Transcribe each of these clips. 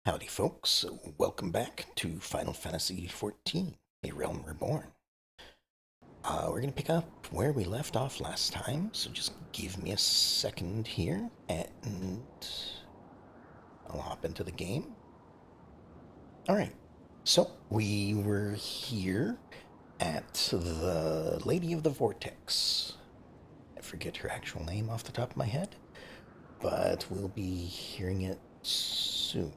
Howdy, folks. Welcome back to Final Fantasy XIV, A Realm Reborn. We're going to pick up where we left off last time, so just give me a second here, and I'll hop into the game. Alright, so we were here at the Lady of the Vortex. I forget her actual name off the top of my head, but we'll be hearing it soon.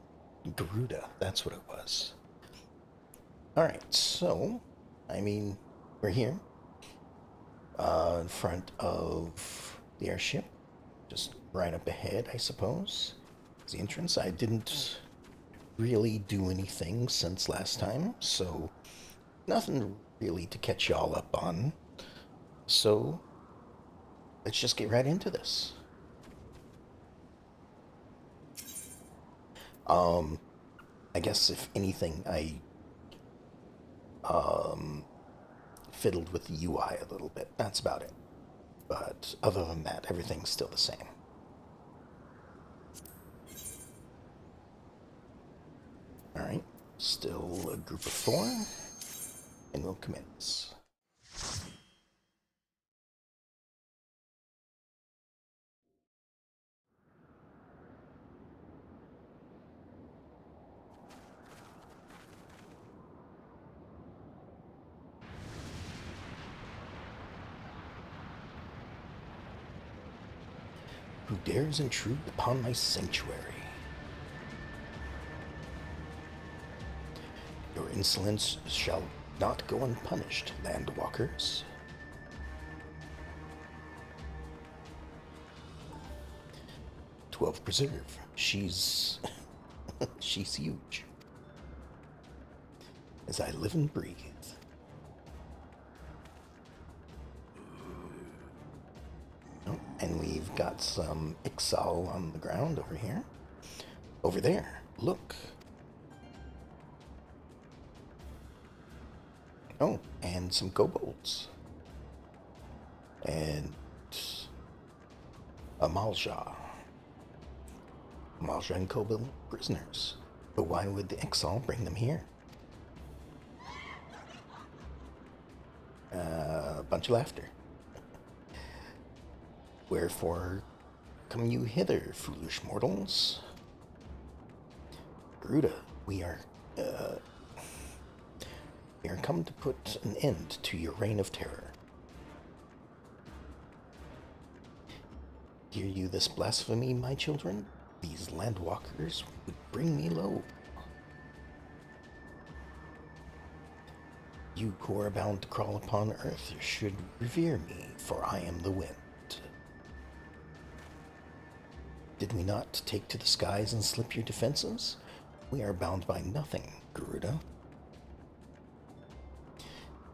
Garuda, that's what it was. Alright, so, we're here in front of the airship, just right up ahead, I suppose. It's the entrance. I didn't really do anything since last time, so nothing really to catch y'all up on. So, let's just get right into this. I guess if anything, I fiddled with the UI a little bit. That's about it. But other than that, everything's still the same. Alright, still a group of four, and we'll commence. Who dares intrude upon my sanctuary? Your insolence shall not go unpunished, landwalkers. 12 Preserve. She's huge. As I live and breathe. Oh, and we've got some Ixal on the ground over here. Over there, look. Oh, and some kobolds. And a Malja. Malja and kobold prisoners. But why would the Ixal bring them here? A bunch of laughter. Wherefore come you hither, foolish mortals? Garuda, we are come to put an end to your reign of terror. Hear you this blasphemy, my children? These landwalkers would bring me low. You who are bound to crawl upon earth should revere me, for I am the wind. Did we not take to the skies and slip your defenses? We are bound by nothing, Garuda.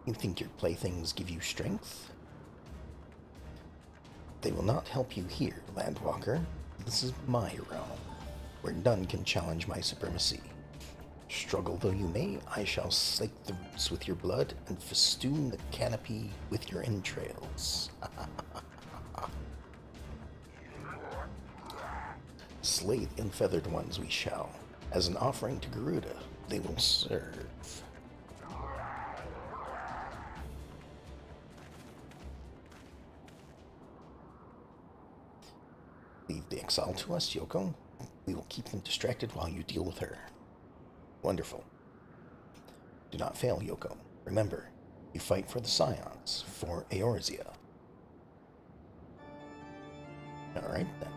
You think your playthings give you strength? They will not help you here, Landwalker. This is my realm, where none can challenge my supremacy. Struggle though you may, I shall slake the roots with your blood and festoon the canopy with your entrails. Slay the unfeathered ones we shall. As an offering to Garuda, they will serve. Leave the exile to us, Yoko. We will keep them distracted while you deal with her. Wonderful. Do not fail, Yoko. Remember, you fight for the Scions, for Eorzea. Alright then.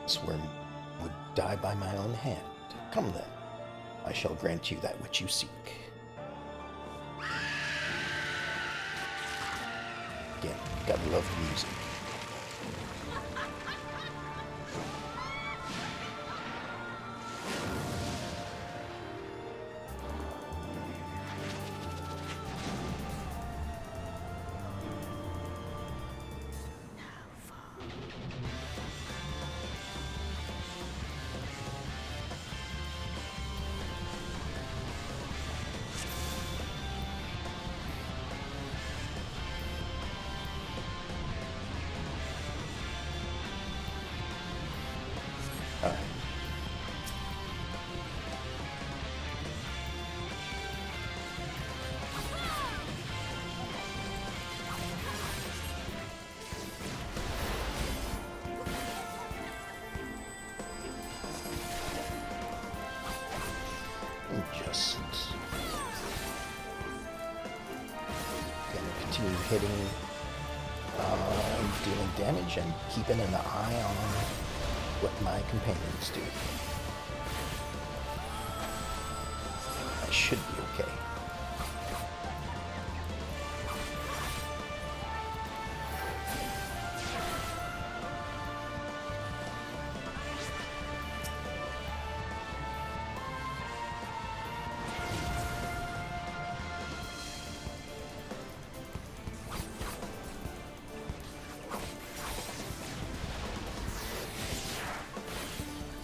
This worm would die by my own hand. Come then, I shall grant you that which you seek. Again, gotta love the music. continue hitting and dealing damage and keeping an eye on what my companions do. I should be okay.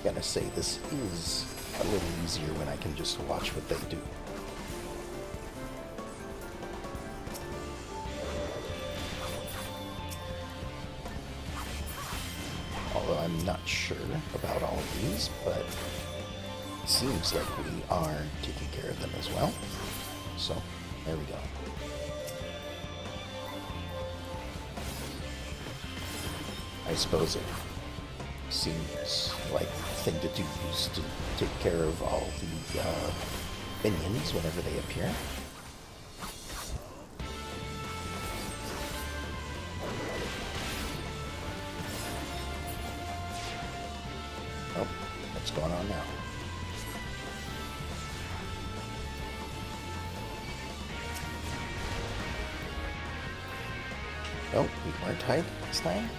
Gotta say, this is a little easier when I can just watch what they do. Although I'm not sure about all of these, but it seems like we are taking care of them as well. So, there we go. I suppose it seems like the thing to do is to take care of all the minions whenever they appear. Oh, what's going on now? Oh, we weren't tied this time?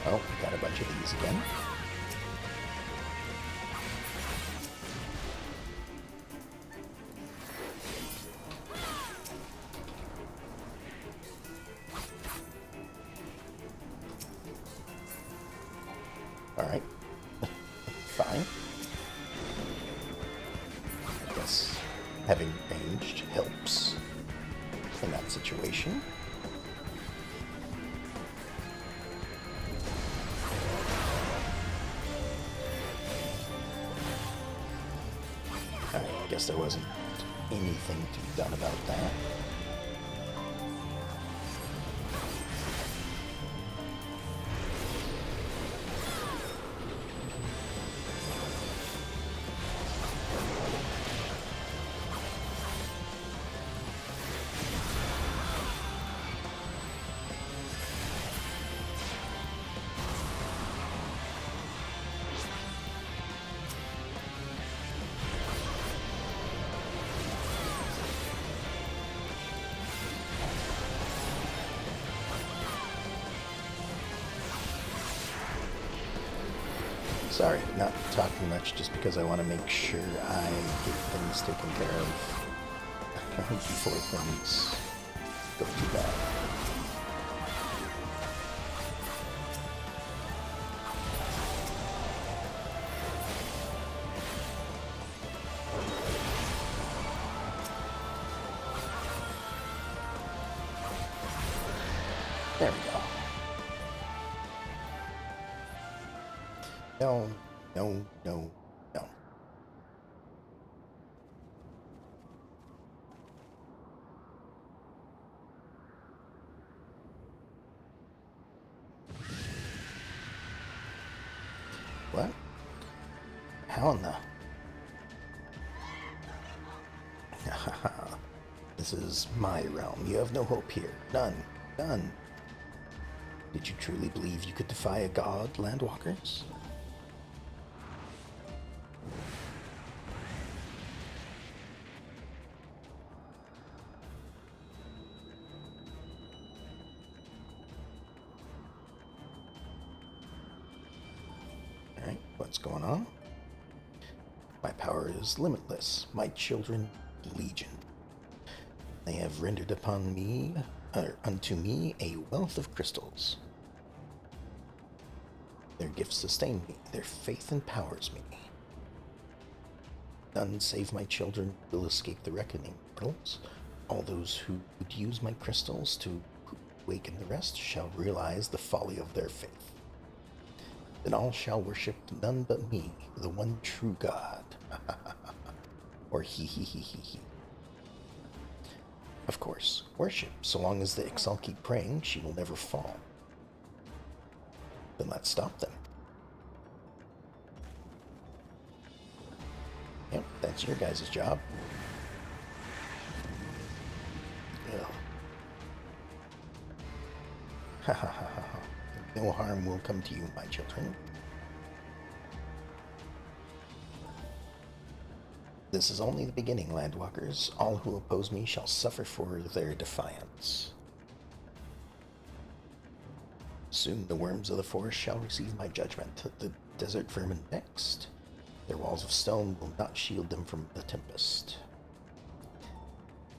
Oh, we got a bunch of these again. Alright. Fine. I guess having ranged helps in that situation. I guess there wasn't anything to be done about that. Sorry, not talking much just because I want to make sure I get things taken care of before things go too bad. There we go. No, no, no, no. What? How in the... This is my realm. You have no hope here. None. None. Did you truly believe you could defy a god, Landwalkers? Alright, what's going on? My power is limitless. My children, legion. They have rendered upon me, unto me, a wealth of crystals. Their gifts sustain me. Their faith empowers me. None save my children will escape the reckoning. Mortals, all those who would use my crystals to awaken the rest shall realize the folly of their faith. Then all shall worship none but me, the one true God. Or he. Of course, worship. So long as the Ffxiv keep praying, she will never fall. Then let's stop them. Yep, that's your guys' job. Ha ha ha ha. No harm will come to you, my children. This is only the beginning, Landwalkers. All who oppose me shall suffer for their defiance. Soon the worms of the forest shall receive my judgment. The desert vermin next. Their walls of stone will not shield them from the tempest.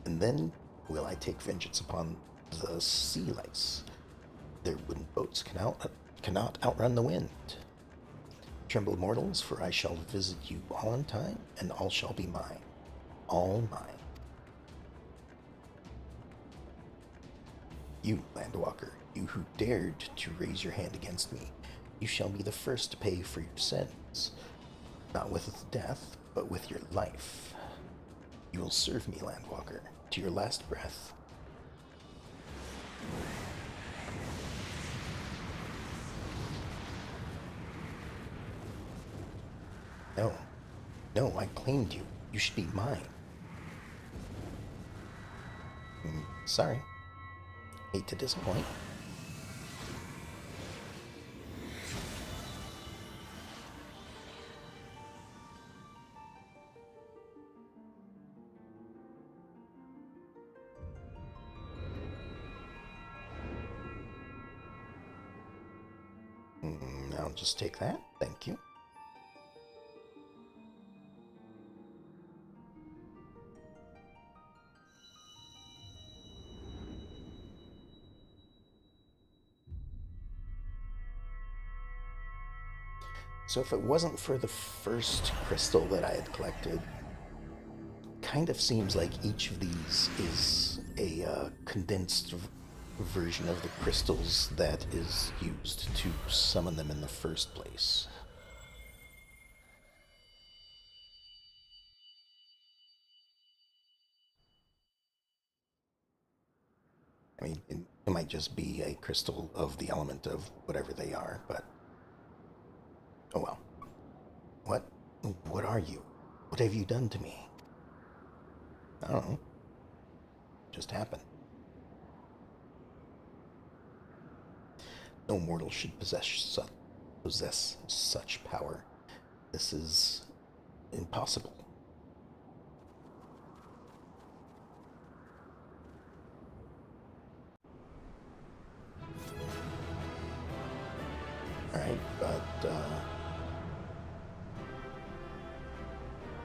And then will I take vengeance upon the sea lice. Their wooden boats cannot outrun the wind. Tremble, mortals, for I shall visit you all in time, and all shall be mine. All mine. You, Landwalker, you who dared to raise your hand against me, you shall be the first to pay for your sins. Not with death, but with your life. You will serve me, Landwalker, to your last breath. No. No, I claimed you. You should be mine. Sorry. Hate to disappoint. I'll just take that. Thank you. So if it wasn't for the first crystal that I had collected, kind of seems like each of these is a condensed version of the crystals that is used to summon them in the first place. I mean, it might just be a crystal of the element of whatever they are, but oh well. What? What are you? What have you done to me? I don't know. Just happened. No mortal should possess such power. This is impossible. Alright, but,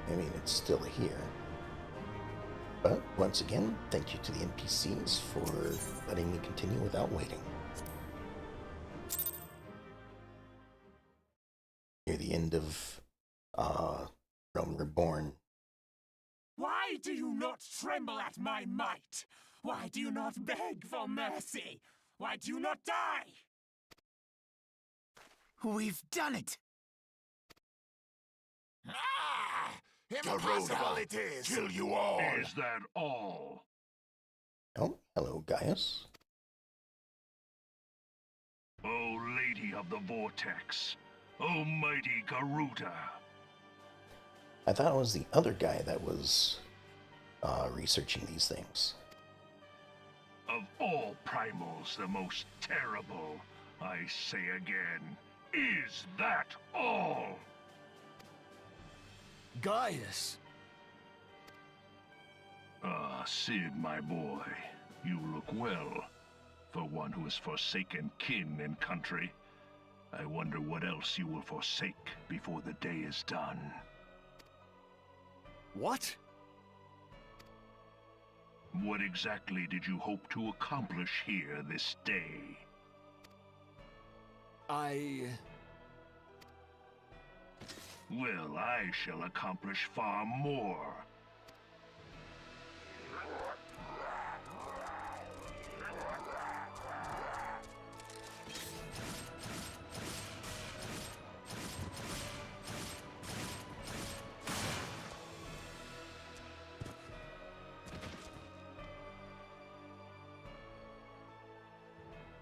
I mean, it's still here. But, once again, thank you to the NPCs for letting me continue without waiting. Near the end of, Realm Reborn. Why do you not tremble at my might? Why do you not beg for mercy? Why do you not die? We've done it! Ah! Impossible it is! Kill you all! Is that all? Oh, hello, Gaius. O Lady of the Vortex, O mighty Garuda. I thought it was the other guy that was researching these things. Of all primals, the most terrible, I say again, is that all? Gaius! Ah, Sid, my boy, you look well. For one who has forsaken kin and country, I wonder what else you will forsake before the day is done. What? What exactly did you hope to accomplish here this day? Well, I shall accomplish far more.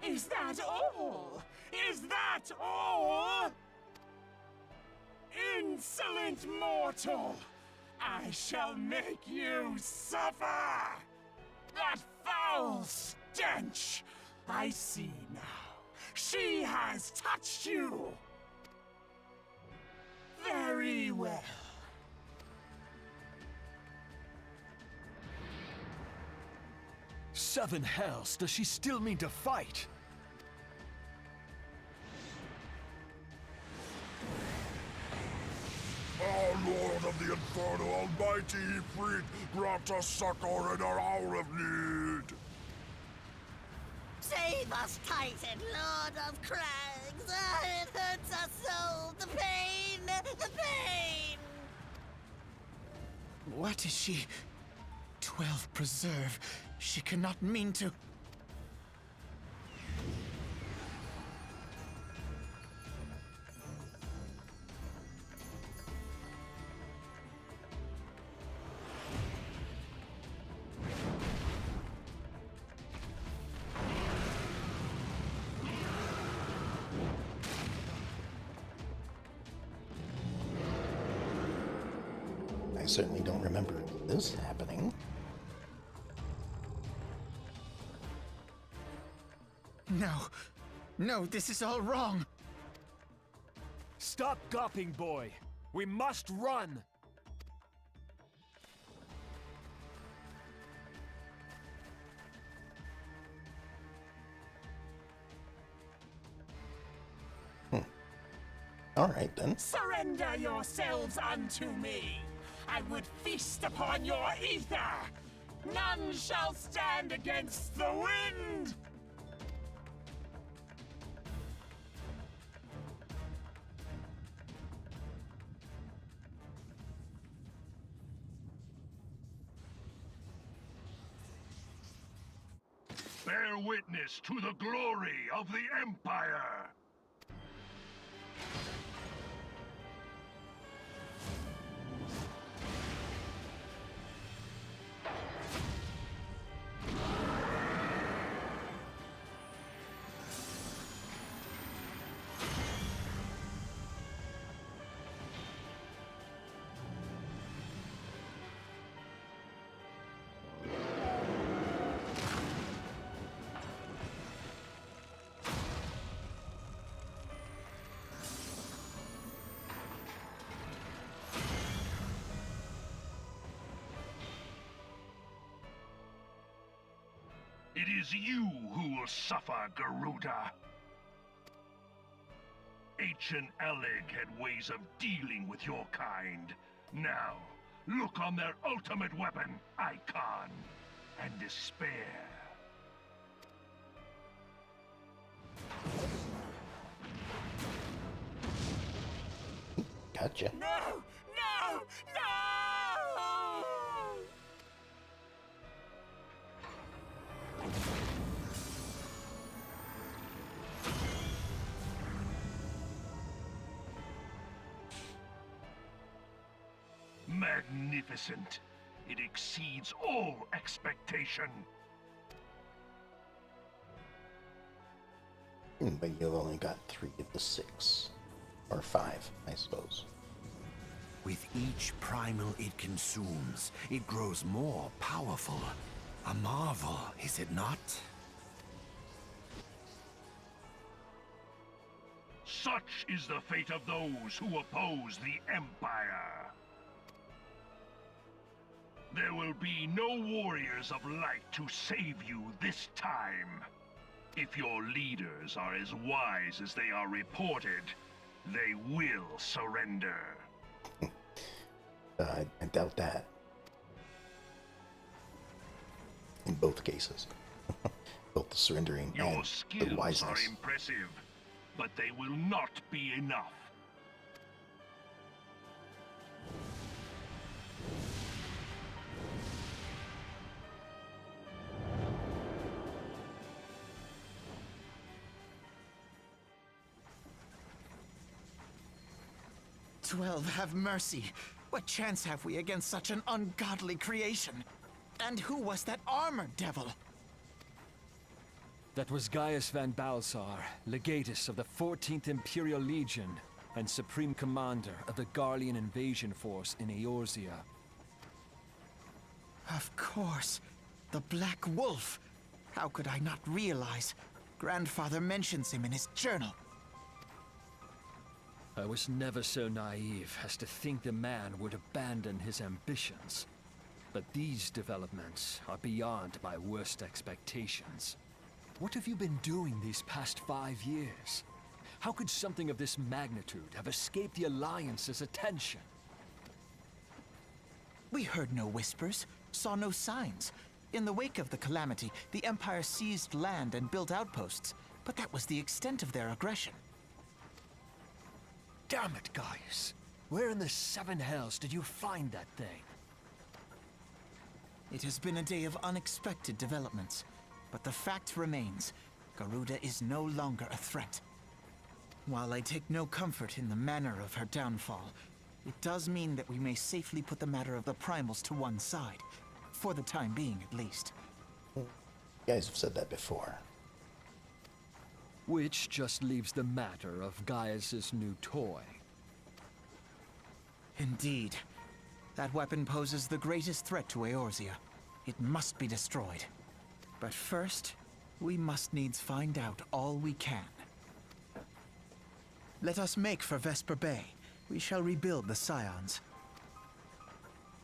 Is that all? Is that all? Insolent mortal! I shall make you suffer! That foul stench! I see now. She has touched you! Very well. Seven hells, does she still mean to fight? Our Lord of the Inferno Almighty Ifrit, grant us succor in our hour of need! Save us, Titan, Lord of Crags! Ah, it hurts us so! The pain! The pain! What is she? 12 preserve. She cannot mean to... I certainly don't remember this happening. No. No, this is all wrong. Stop gawping, boy. We must run. All right, then. Surrender yourselves unto me. I would feast upon your ether. None shall stand against the wind. Bear witness to the glory of the Empire! It is you who will suffer, Garuda. Ancient Alleg had ways of dealing with your kind. Now, look on their ultimate weapon, Icon, and despair. Gotcha. No! No! No! Magnificent. It exceeds all expectation. But you've only got 3 of the 6. Or 5, I suppose. With each primal it consumes, it grows more powerful. A marvel, is it not? Such is the fate of those who oppose the Empire. There will be no warriors of light to save you this time. If your leaders are as wise as they are reported, they will surrender. I doubt that. In both cases. Both the surrendering Your and the skills are wiseness. impressive, but they will not be enough. "12, have mercy. What chance have we against such an ungodly creation? And who was that armored devil? That was Gaius van Balsar, legatus of the 14th Imperial Legion and supreme commander of the Garlean invasion force in Eorzea. Of course. The Black Wolf. How could I not realize? Grandfather mentions him in his journal. I was never so naive as to think the man would abandon his ambitions. But these developments are beyond my worst expectations. What have you been doing these past 5 years? How could something of this magnitude have escaped the Alliance's attention? We heard no whispers, saw no signs. In the wake of the calamity, the Empire seized land and built outposts, but that was the extent of their aggression. Damn it, Gaius! Where in the seven hells did you find that thing? It has been a day of unexpected developments, but the fact remains, Garuda is no longer a threat. While I take no comfort in the manner of her downfall, it does mean that we may safely put the matter of the primals to one side. For the time being, at least. You guys have said that before. Which just leaves the matter of Gaius's new toy. Indeed. That weapon poses the greatest threat to Eorzea. It must be destroyed. But first, we must needs find out all we can. Let us make for Vesper Bay. We shall rebuild the Scions.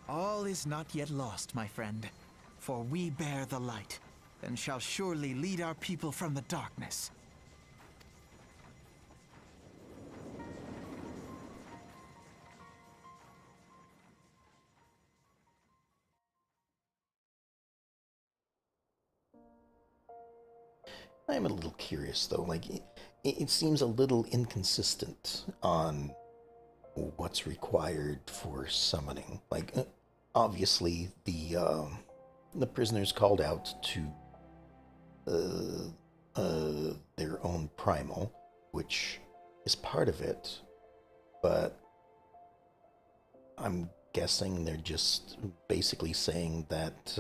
All is not yet lost, my friend. For we bear the light, and shall surely lead our people from the darkness. I'm a little curious, though. Like, it seems a little inconsistent on what's required for summoning. Like, obviously, the prisoners called out to their own primal, which is part of it, but I'm guessing they're just basically saying that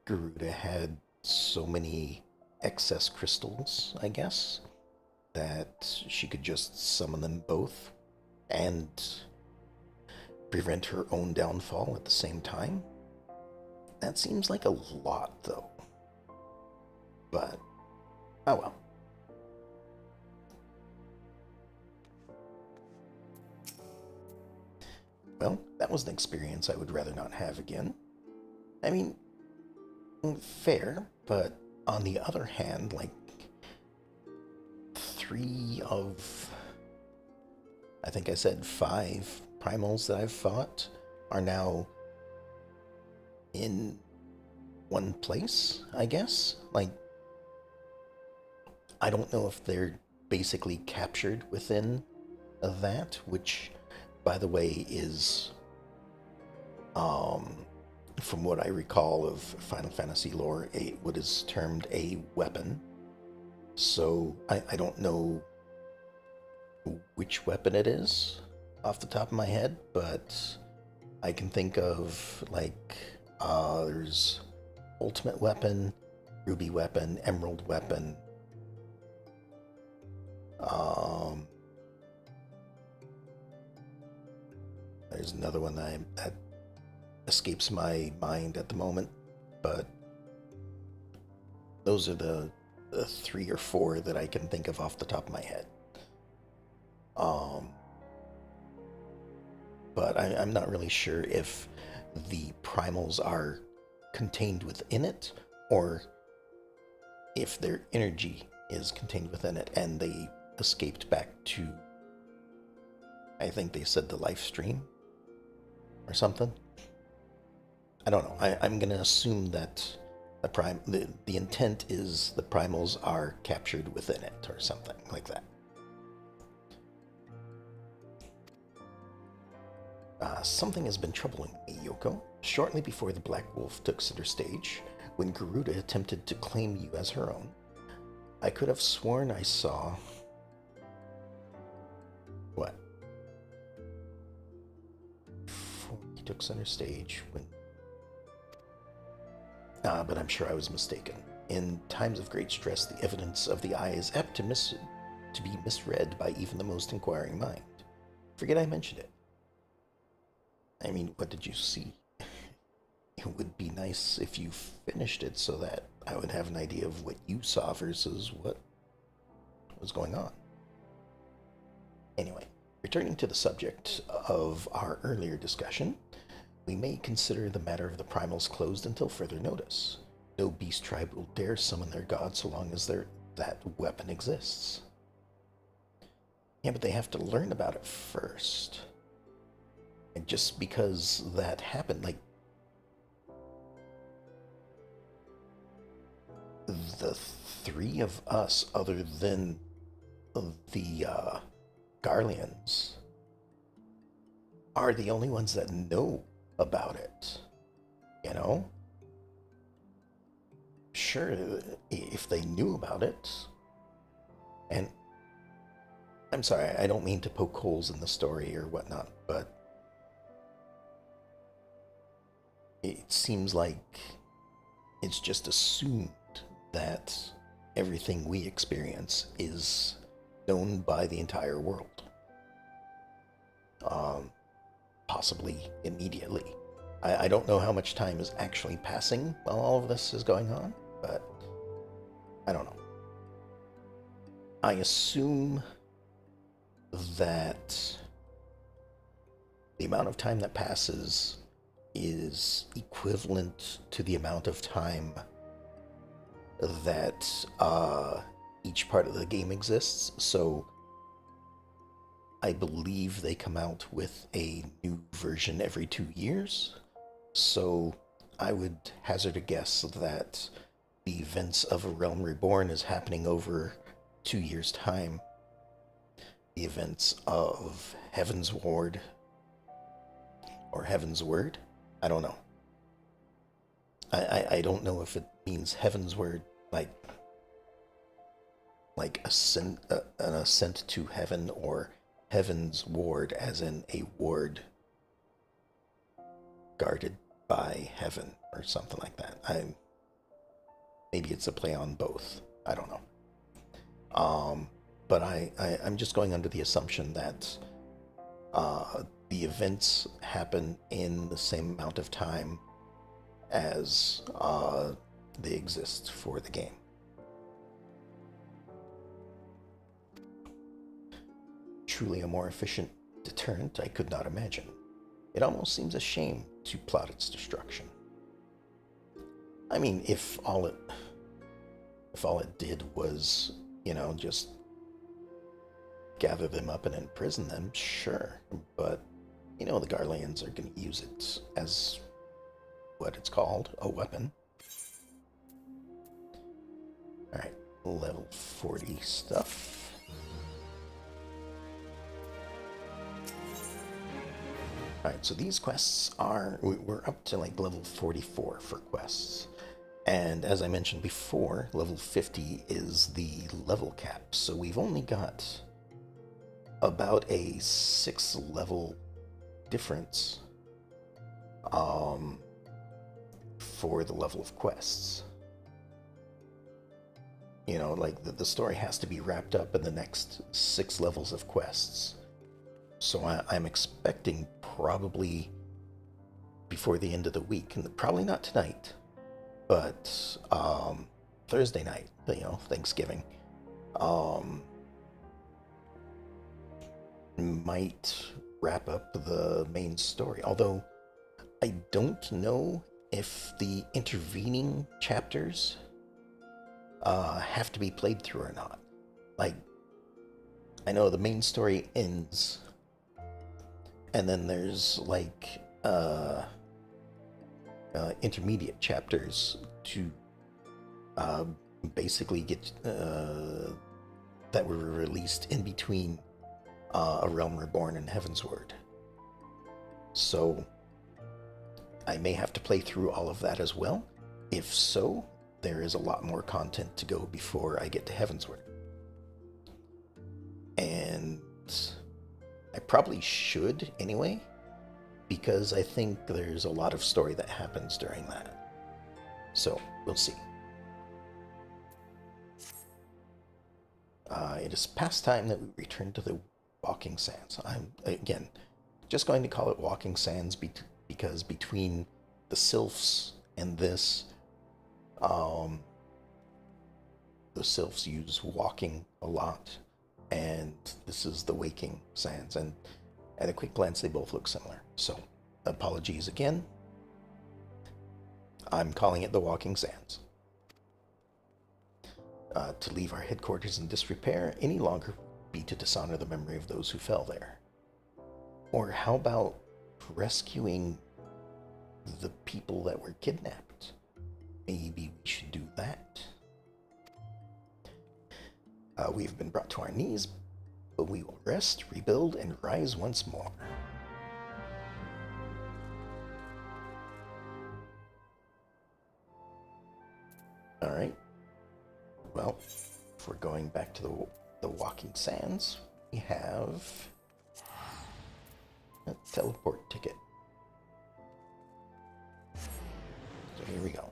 Garuda had so many excess crystals, I guess, that she could just summon them both and prevent her own downfall at the same time. That seems like a lot, though. But, oh well. Well, that was an experience I would rather not have again. I mean, fair, but on the other hand, like, 3 of, I think I said 5 primals that I've fought are now in one place, I guess. Like, I don't know if they're basically captured within that, which, by the way, is, from what I recall of Final Fantasy lore, what is termed a weapon. So I don't know which weapon it is off the top of my head, but I can think of, like, there's Ultimate Weapon, Ruby Weapon, Emerald Weapon. There's another one that escapes my mind at the moment, but those are the 3 or 4 that I can think of off the top of my head. But I'm not really sure if the primals are contained within it, or if their energy is contained within it and they escaped back to, I think they said, the life stream or something. I don't know. I'm going to assume that the intent is the primals are captured within it or something like that. Something has been troubling me, Yoko. Shortly before the Black Wolf took center stage, when Garuda attempted to claim you as her own, I could have sworn I saw... What? Before he took center stage, when... but I'm sure I was mistaken. In times of great stress, the evidence of the eye is apt to be misread by even the most inquiring mind. Forget I mentioned it. I mean, what did you see? It would be nice if you finished it so that I would have an idea of what you saw versus what was going on. Anyway, returning to the subject of our earlier discussion, we may consider the matter of the primals closed until further notice. No beast tribe will dare summon their god so long as that weapon exists. Yeah, but they have to learn about it first. And just because that happened, like, the three of us, other than the Garleans, are the only ones that know about it. You know? Sure, if they knew about it. And I'm sorry, I don't mean to poke holes in the story or whatnot, but it seems like it's just assumed that everything we experience is known by the entire world. Possibly immediately. I don't know how much time is actually passing while all of this is going on, but I don't know. I assume that the amount of time that passes is equivalent to the amount of time that each part of the game exists. So I believe they come out with a new version every 2 years. So I would hazard a guess that the events of A Realm Reborn is happening over 2 years' time. The events of Heaven's Ward or Heaven's Word, I don't know. I don't know if it means Heaven's Word like an ascent to heaven, or Heaven's Ward as in a ward guarded by heaven or something like that. Maybe it's a play on both. I don't know. But I'm just going under the assumption that the events happen in the same amount of time as they exist for the game. Truly a more efficient deterrent I could not imagine. It almost seems a shame to plot its destruction. I mean, if all it did was, just gather them up and imprison them, sure. But, the Garleans are going to use it as what it's called, a weapon. Alright, level 40 stuff. Alright, so these quests we're up to like level 44 for quests. And as I mentioned before, level 50 is the level cap. So we've only got about a 6 level difference for the level of quests. Like the story has to be wrapped up in the next 6 levels of quests. So I'm expecting probably before the end of the week, and probably not tonight, but Thursday night, Thanksgiving, might wrap up the main story. Although I don't know if the intervening chapters have to be played through or not. Like, I know the main story ends, and then there's like intermediate chapters to basically get that were released in between A Realm Reborn and Heaven's Word. So I may have to play through all of that as well. If so, there is a lot more content to go before I get to Heaven's Word. And I probably should anyway, because I think there's a lot of story that happens during that. So, we'll see. It is past time that we return to the Walking Sands. I'm, again, just going to call it Walking Sands because between the Sylphs and this, the sylphs use walking a lot, and this is the waking sands, and at a quick glance they both look similar. So apologies again. I'm calling it the walking sands. To leave our headquarters in disrepair any longer would be to dishonor the memory of those who fell there. Or how about rescuing the people that were kidnapped? Maybe we should do that. We have been brought to our knees, but we will rest, rebuild, and rise once more. Alright. Well, if we're going back to the walking sands, we have a teleport ticket. So here we go.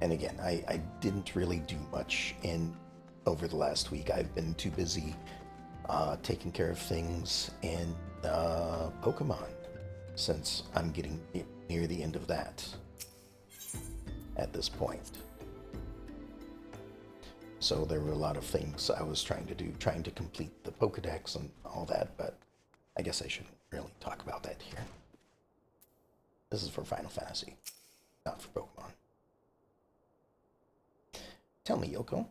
And again, I didn't really do much over the last week. I've been too busy taking care of things in Pokemon, since I'm getting near the end of that at this point. So there were a lot of things I was trying to do, trying to complete the Pokedex and all that, but I guess I shouldn't really talk about that here. This is for Final Fantasy, not for Pokemon. Tell me, Yoko,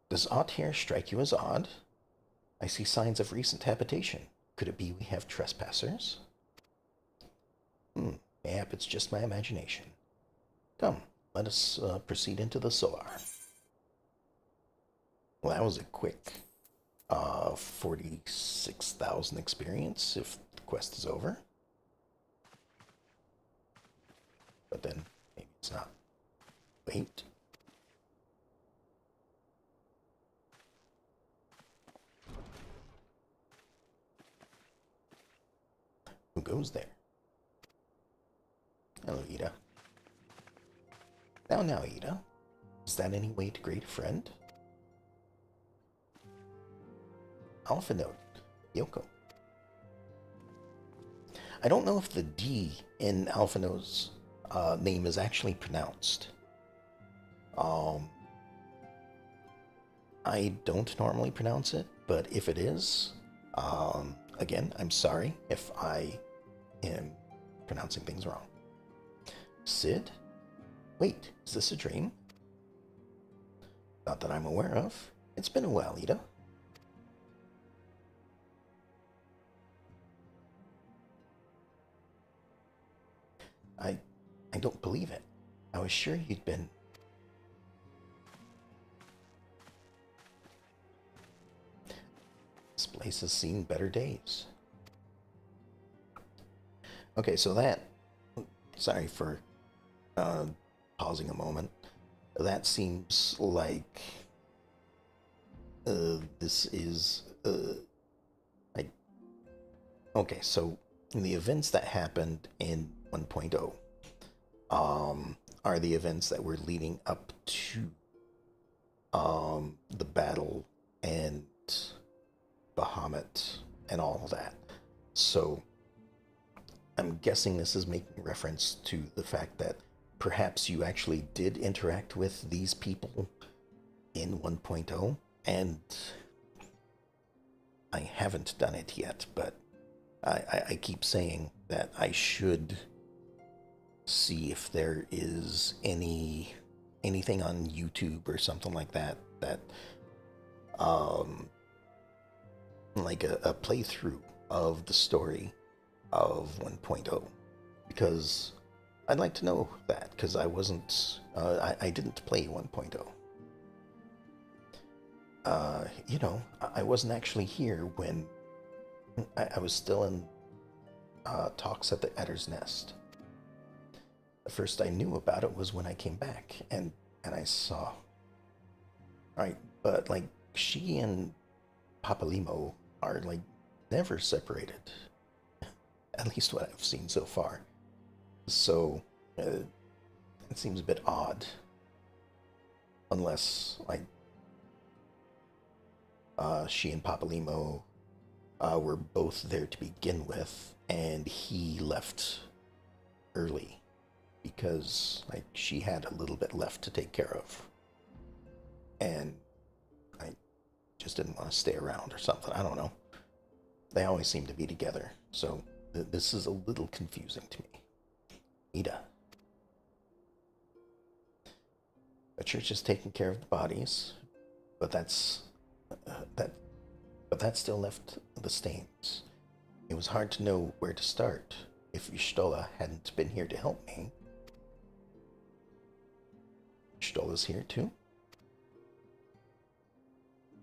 does aught here strike you as odd? I see signs of recent habitation. Could it be we have trespassers? Mayhap it's just my imagination. Come, let us proceed into the Solar. Well, that was a quick 46,000 experience if the quest is over. But then, maybe it's not. Wait. Who goes there? Hello, Ida. Now, Ida. Is that any way to greet a friend? Alpha Note, Yoko. I don't know if the D in Alpha Note's name is actually pronounced. I don't normally pronounce it, but if it is, again, I'm sorry if I am pronouncing things wrong. Sid? Wait, is this a dream? Not that I'm aware of. It's been a while, Ida. I don't believe it. I was sure you'd been... This place has seen better days. Okay, so that... Sorry for pausing a moment. That seems like... this is... Okay, so the events that happened in 1.0 are the events that were leading up to the battle and Bahamut and all of that. So I'm guessing this is making reference to the fact that perhaps you actually did interact with these people in 1.0, and I haven't done it yet, but I keep saying that I should see if there is anything on YouTube or something like that like a playthrough of the story of 1.0, because I'd like to know that, because I wasn't I didn't play 1.0. You know, I wasn't actually here when I was still in talks at the Edder's Nest. The first I knew about it was when I came back and I saw. Right, but like she and Papalimo are like never separated. At least what I've seen so far. So it seems a bit odd. Unless like She and Papalimo were both there to begin with, and he left early because like she had a little bit left to take care of, and I just didn't want to stay around or something. I don't know. They always seem to be together, so this is a little confusing to me. Ida. The church is taking care of the bodies, but that still left the stains. It was hard to know where to start if Y'shtola hadn't been here to help me. Y'shtola's here too?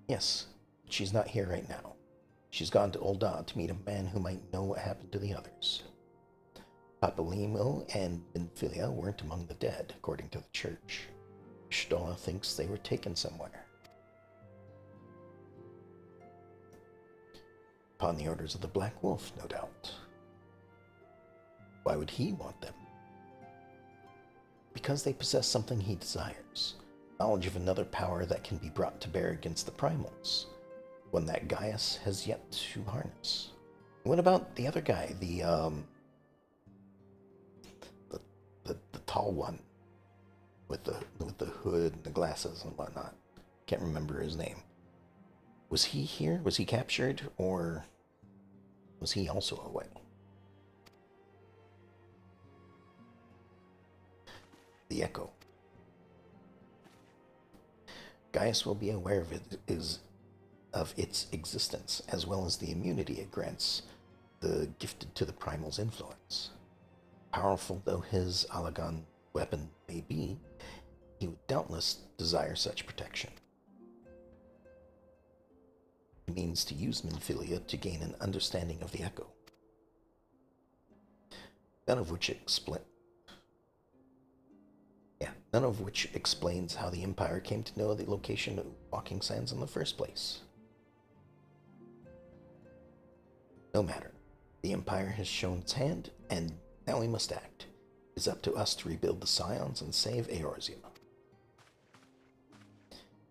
Yes, she's not here right now. She's gone to Ul'dah to meet a man who might know what happened to the others. Papalimo and Benfilia weren't among the dead, according to the church. Y'shtola thinks they were taken somewhere. Upon the orders of the Black Wolf, no doubt. Why would he want them? Because they possess something he desires. Knowledge of another power that can be brought to bear against the primals. One that Gaius has yet to harness. What about the other guy? The tall one. With the hood and the glasses and whatnot. Can't remember his name. Was he here? Was he captured? Or was he also away? The Echo. Gaius will be aware of its existence, as well as the immunity it grants the gifted to the primal's influence. Powerful though his Allagan weapon may be, he would doubtless desire such protection. He means to use Minfilia to gain an understanding of the Echo. None of which explains how the Empire came to know the location of Walking Sands in the first place. No matter. The Empire has shown its hand, and now we must act. It is up to us to rebuild the Scions and save Eorzea.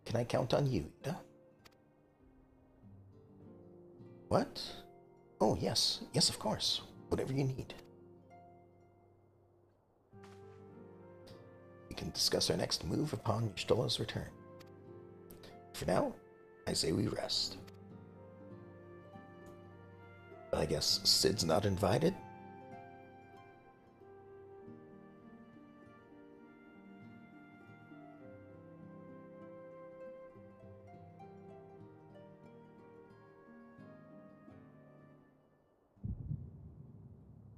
Can I count on you, Ida? What? Oh, yes. Yes, of course. Whatever you need. We can discuss our next move upon Y'shtola's return. For now, I say we rest. I guess Sid's not invited?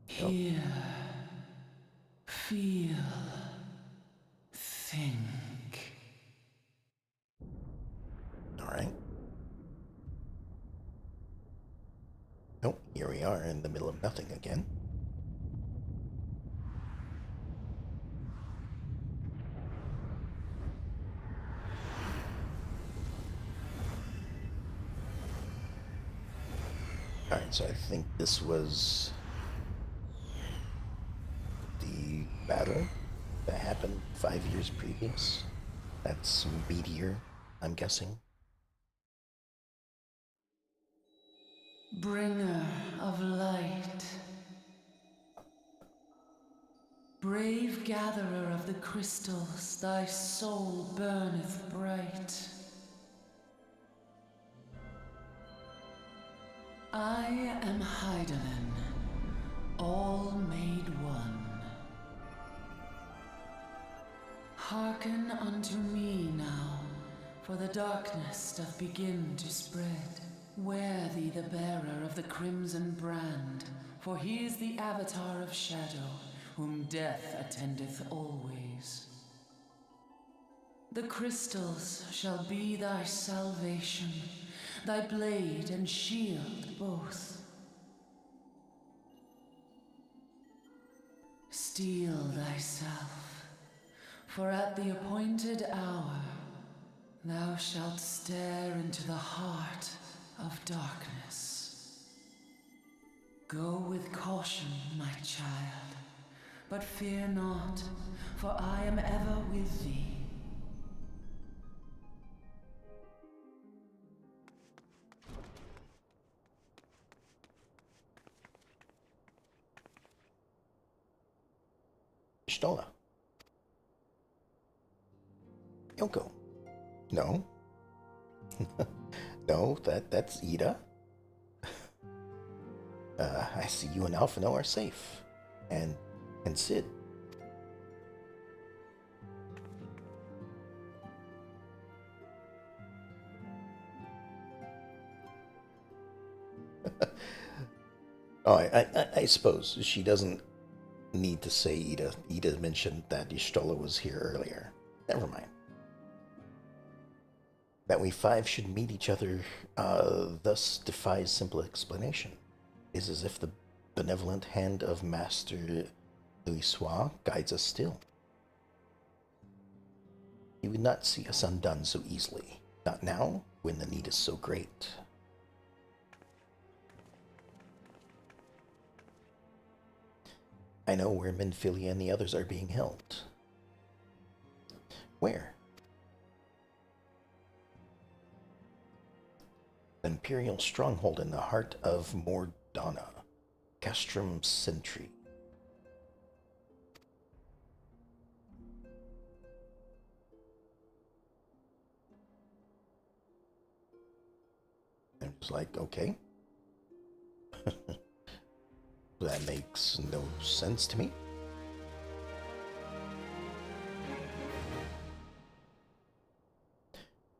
Hear, feel, think. All right. Oh, here we are in the middle of nothing again. All right, so I think this was the battle that happened 5 years previous. That's Meteor, I'm guessing. Bringer of light. Brave gatherer of the crystals, thy soul burneth bright. I am Hydaelyn, all made one. Hearken unto me now, for the darkness doth begin to spread. Wear thee the bearer of the crimson brand, for he is the avatar of shadow, whom death attendeth always. The crystals shall be thy salvation, thy blade and shield both. Steel thyself, for at the appointed hour thou shalt stare into the heart of darkness. Go with caution, my child, but fear not, for I am ever with thee. Y'shtola. Yoko. No. No, that's Ida. I see you and Alphino are safe. And Sid. Oh, I suppose she doesn't need to say Ida. Ida mentioned that Y'shtola was here earlier. Never mind. That we five should meet each other thus defies simple explanation. It is as if the benevolent hand of Master Louisoix guides us still. He would not see us undone so easily. Not now, when the need is so great. I know where Minfilia and the others are being held. Where? An Imperial stronghold in the heart of Mordana. Castrum Sentry. I'm just like, okay. That makes no sense to me.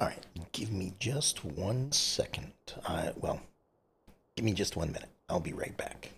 Alright, give me just 1 second. Well, give me just 1 minute. I'll be right back.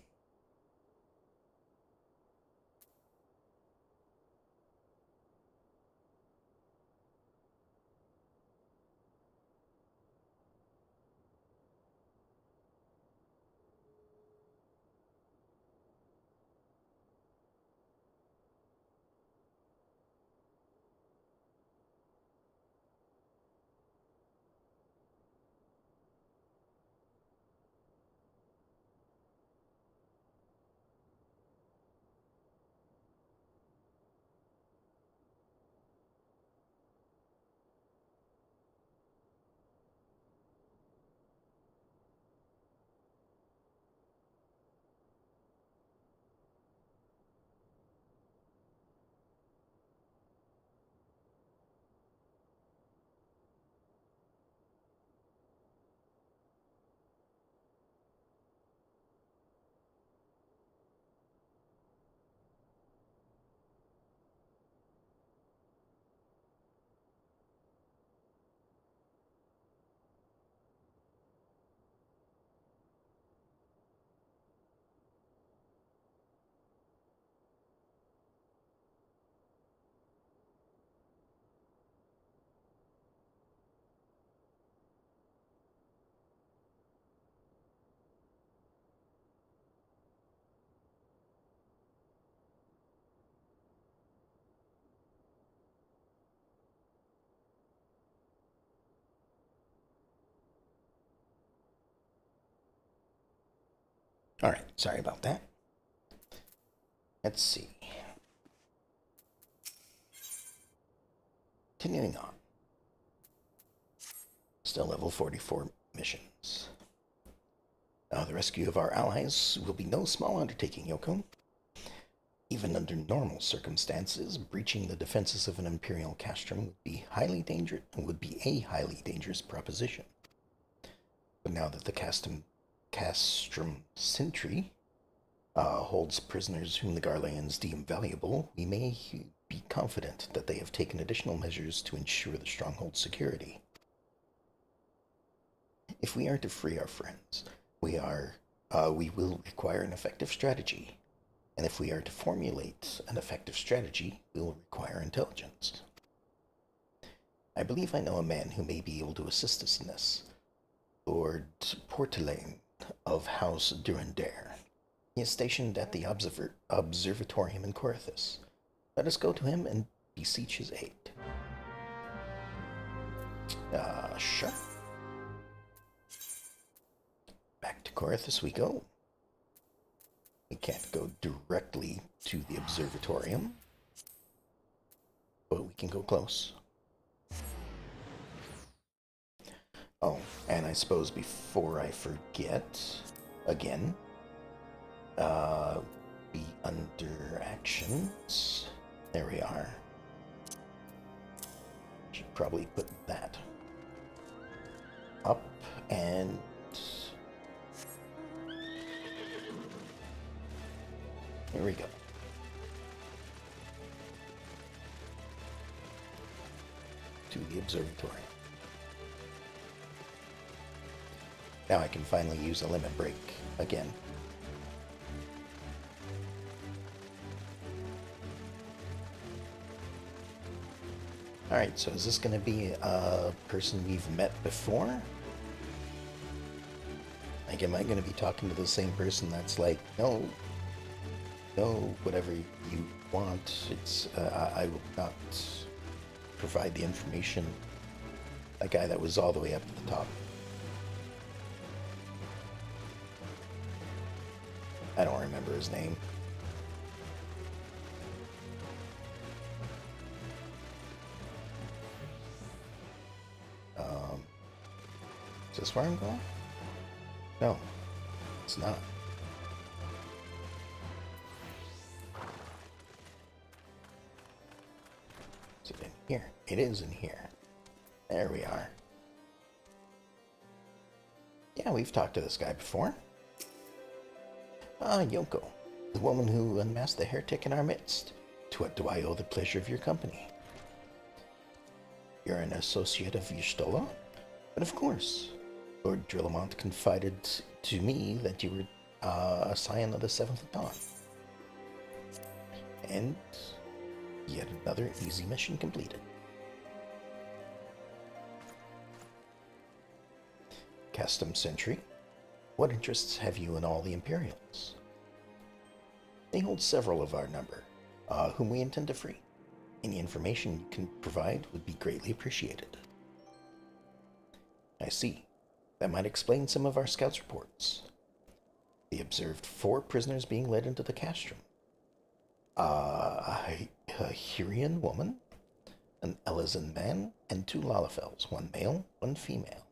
Alright, sorry about that. Let's see. Continuing on. Still level 44 missions. Now, the rescue of our allies will be no small undertaking, Yoko. Even under normal circumstances, breaching the defenses of an Imperial castrum would be a highly dangerous proposition. But now that the castrum sentry holds prisoners whom the Garleans deem valuable, we may be confident that they have taken additional measures to ensure the stronghold's security. If we are to free our friends, we will require an effective strategy. And if we are to formulate an effective strategy, we will require intelligence. I believe I know a man who may be able to assist us in this. Lord Portelaine of House Durandare. He is stationed at the Observatorium in Corythus. Let us go to him and beseech his aid. Sure. Back to Corythus we go. We can't go directly to the Observatorium, but we can go close. Oh, and I suppose before I forget, again, be under actions. There we are. Should probably put that up and here we go. To the observatory. Now I can finally use a limit break again. Alright, so is this going to be a person we've met before? Like, am I going to be talking to the same person that's like, no, whatever you want, it's, I will not provide the information. That guy that was all the way up to the top. I don't remember his name. Is this where I'm going? No, it's not. Is it in here? It is in here. There we are. Yeah, we've talked to this guy before. Ah, Yoko, the woman who unmasked the heretic in our midst. To what do I owe the pleasure of your company? You're an associate of Y'shtola? But of course. Lord Drillamont confided to me that you were a scion of the 7th Dawn. And yet another easy mission completed. Custom Sentry, what interests have you in all the Imperials? They hold several of our number, whom we intend to free. Any information you can provide would be greatly appreciated. I see. That might explain some of our scouts' reports. They observed 4 prisoners being led into the castrum. A Hyrrian woman, an Elizan man, and 2 Lalafels, 1 male, 1 female.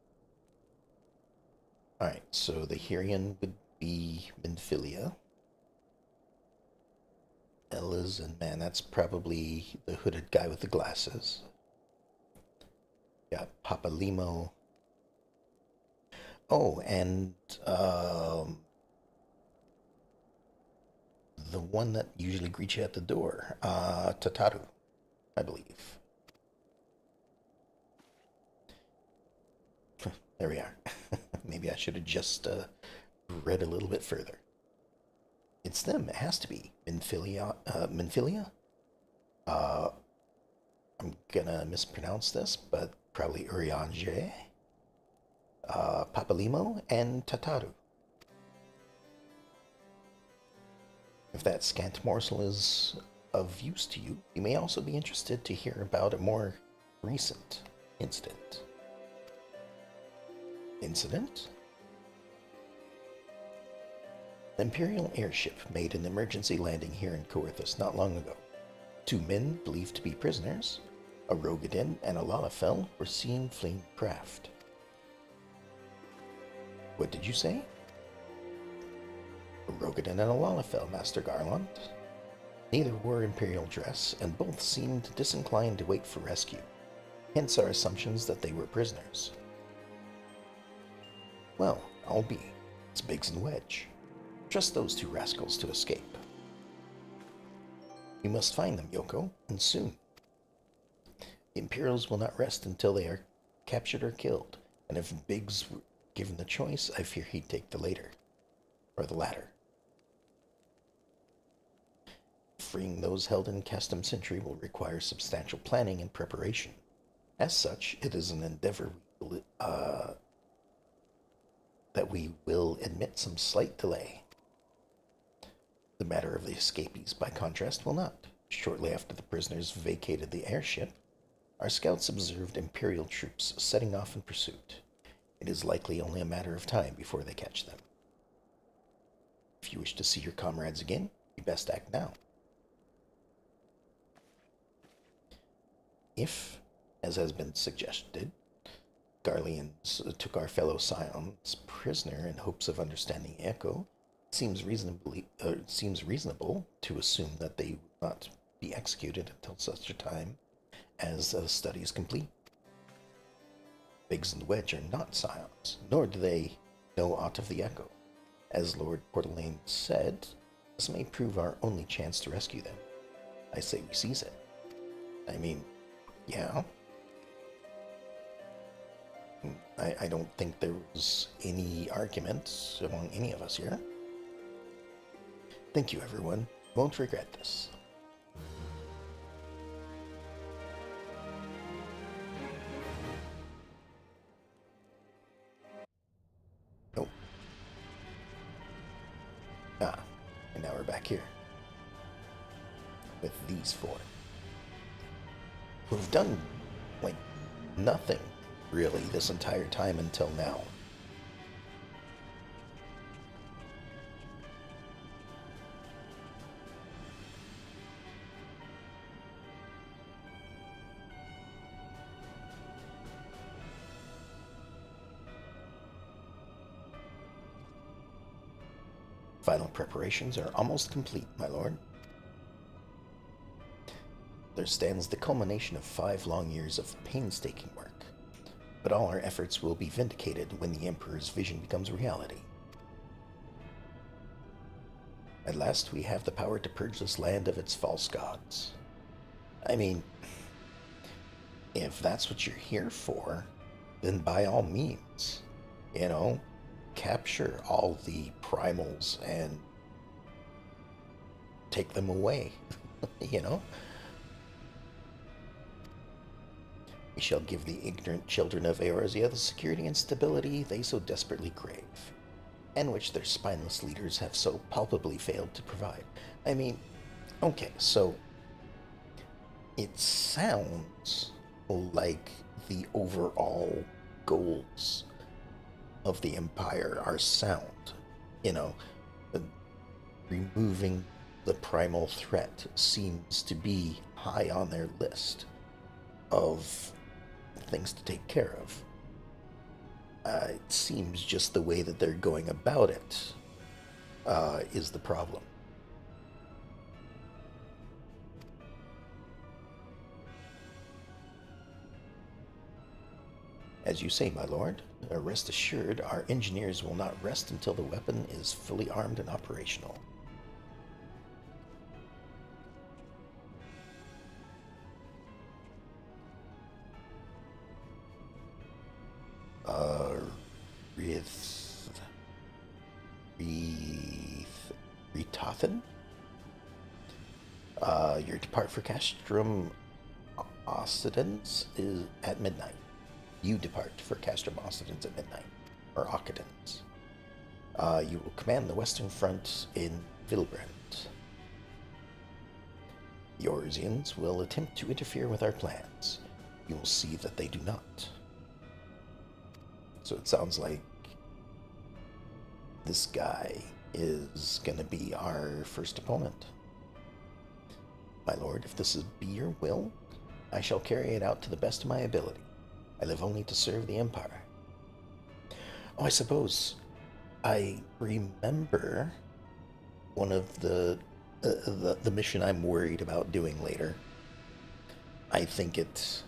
Alright, so the Hyrrian would be Minfilia. Elizan man, that's probably the hooded guy with the glasses. Got Papa Limo. Oh, and the one that usually greets you at the door, Tataru, I believe. There we are. Maybe I should have just read a little bit further. It's them. It has to be Minfilia. I'm gonna mispronounce this, but probably Uriange. Papalimo, and Tataru. If that scant morsel is of use to you, you may also be interested to hear about a more recent incident. Incident? An Imperial airship made an emergency landing here in Coerthus not long ago. 2 men, believed to be prisoners, a Rogadin and a Lalafell, were seen fleeing the craft. What did you say? A Rogadin and a Lalafell, Master Garland. Neither wore Imperial dress, and both seemed disinclined to wait for rescue. Hence our assumptions that they were prisoners. Well, I'll be. It's Biggs and Wedge. Trust those 2 rascals to escape. We must find them, Yoko, and soon. The Imperials will not rest until they are captured or killed, and if Biggs were given the choice, I fear he'd take the latter. Freeing those held in Custom Sentry will require substantial planning and preparation. As such, it is an endeavor that we will admit some slight delay. The matter of the escapees, by contrast, will not. Shortly after the prisoners vacated the airship, our scouts observed Imperial troops setting off in pursuit. It is likely only a matter of time before they catch them. If you wish to see your comrades again, you best act now. If, as has been suggested, Garleans took our fellow scions prisoner in hopes of understanding Echo, it seems reasonable to assume that they would not be executed until such a time as the study is complete. Biggs and Wedge are not scions, nor do they know aught of the Echo. As Lord Portalaine said, this may prove our only chance to rescue them. I say we seize it. I mean, yeah. I don't think there was any argument among any of us here. Thank you, everyone. Won't regret this. Oh. Ah, and now we're back here. With these four. Who've done, like, nothing, really, this entire time until now. Final preparations are almost complete, my lord. There stands the culmination of 5 long years of painstaking work, but all our efforts will be vindicated when the Emperor's vision becomes reality. At last we have the power to purge this land of its false gods. I mean, if that's what you're here for, then by all means, you know, capture all the primals and take them away, you know? We shall give the ignorant children of Eorzea the security and stability they so desperately crave, and which their spineless leaders have so palpably failed to provide. I mean, okay, so it sounds like the overall goals of the Empire are sound. You know, removing the primal threat seems to be high on their list of things to take care of. It seems just the way that they're going about it is the problem. As you say, my lord, rest assured our engineers will not rest until the weapon is fully armed and operational. Retothen? Your depart for Castrum Occidens is at midnight. You depart for Castrum Occidens at midnight, or Occidens. You will command the Western Front in Vilbrand. The Eorzeans will attempt to interfere with our plans. You will see that they do not. So it sounds like this guy is going to be our first opponent. My lord, if this be your will, I shall carry it out to the best of my ability. I live only to serve the Empire. Oh, I suppose I remember one of the mission I'm worried about doing later. I think it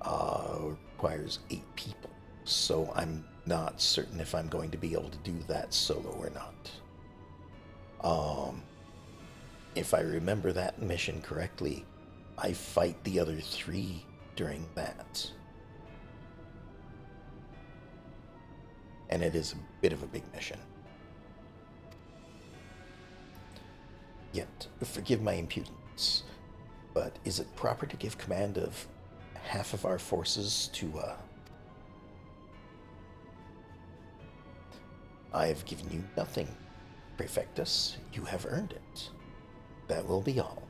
requires 8 people, so I'm not certain if I'm going to be able to do that solo or not. If I remember that mission correctly, I fight the other 3 during that. And it is a bit of a big mission. Yet, forgive my impudence, but is it proper to give command of half of our forces to, I have given you nothing, Praefectus. You have earned it. That will be all.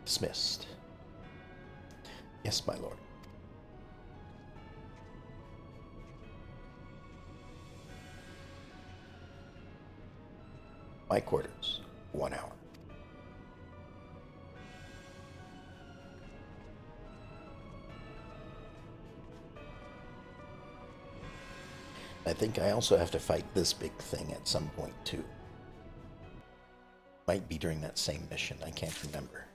Dismissed. Yes, my lord. My quarters, 1 hour. I think I also have to fight this big thing at some point, too. Might be during that same mission, I can't remember.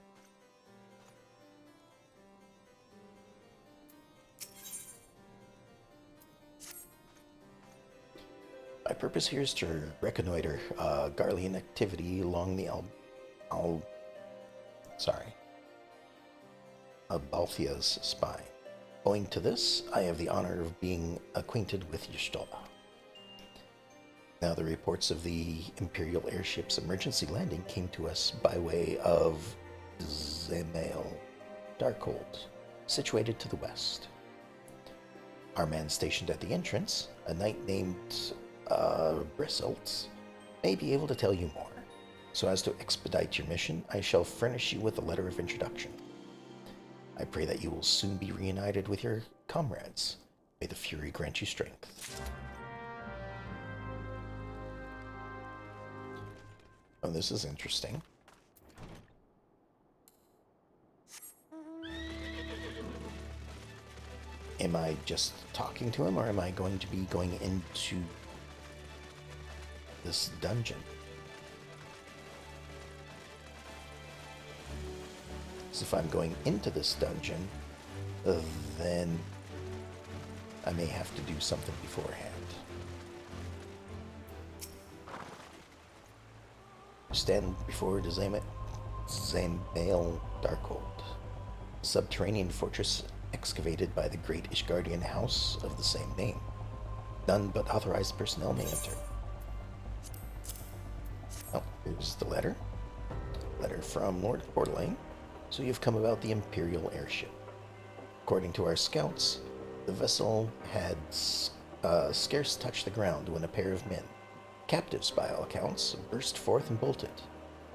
My purpose here is to reconnoiter Garlean activity along the Abalthea's spine. Owing to this, I have the honor of being acquainted with Y'shtola. Now, the reports of the Imperial airship's emergency landing came to us by way of Zemail Darkhold, situated to the west. Our man stationed at the entrance, a knight named Bristles, may be able to tell you more. So as to expedite your mission, I shall furnish you with a letter of introduction. I pray that you will soon be reunited with your comrades. May the Fury grant you strength. Oh, this is interesting. Am I just talking to him, or am I going to be going into this dungeon? So if I'm going into this dungeon, then I may have to do something beforehand. Stand before the Zemail Darkhold, subterranean fortress excavated by the great Ishgardian house of the same name. None but authorized personnel may enter. Oh, here's the letter. Letter from Lord Bordelane. So you've come about the Imperial airship. According to our scouts, the vessel had scarce touched the ground when a pair of men, captives by all accounts, burst forth and bolted.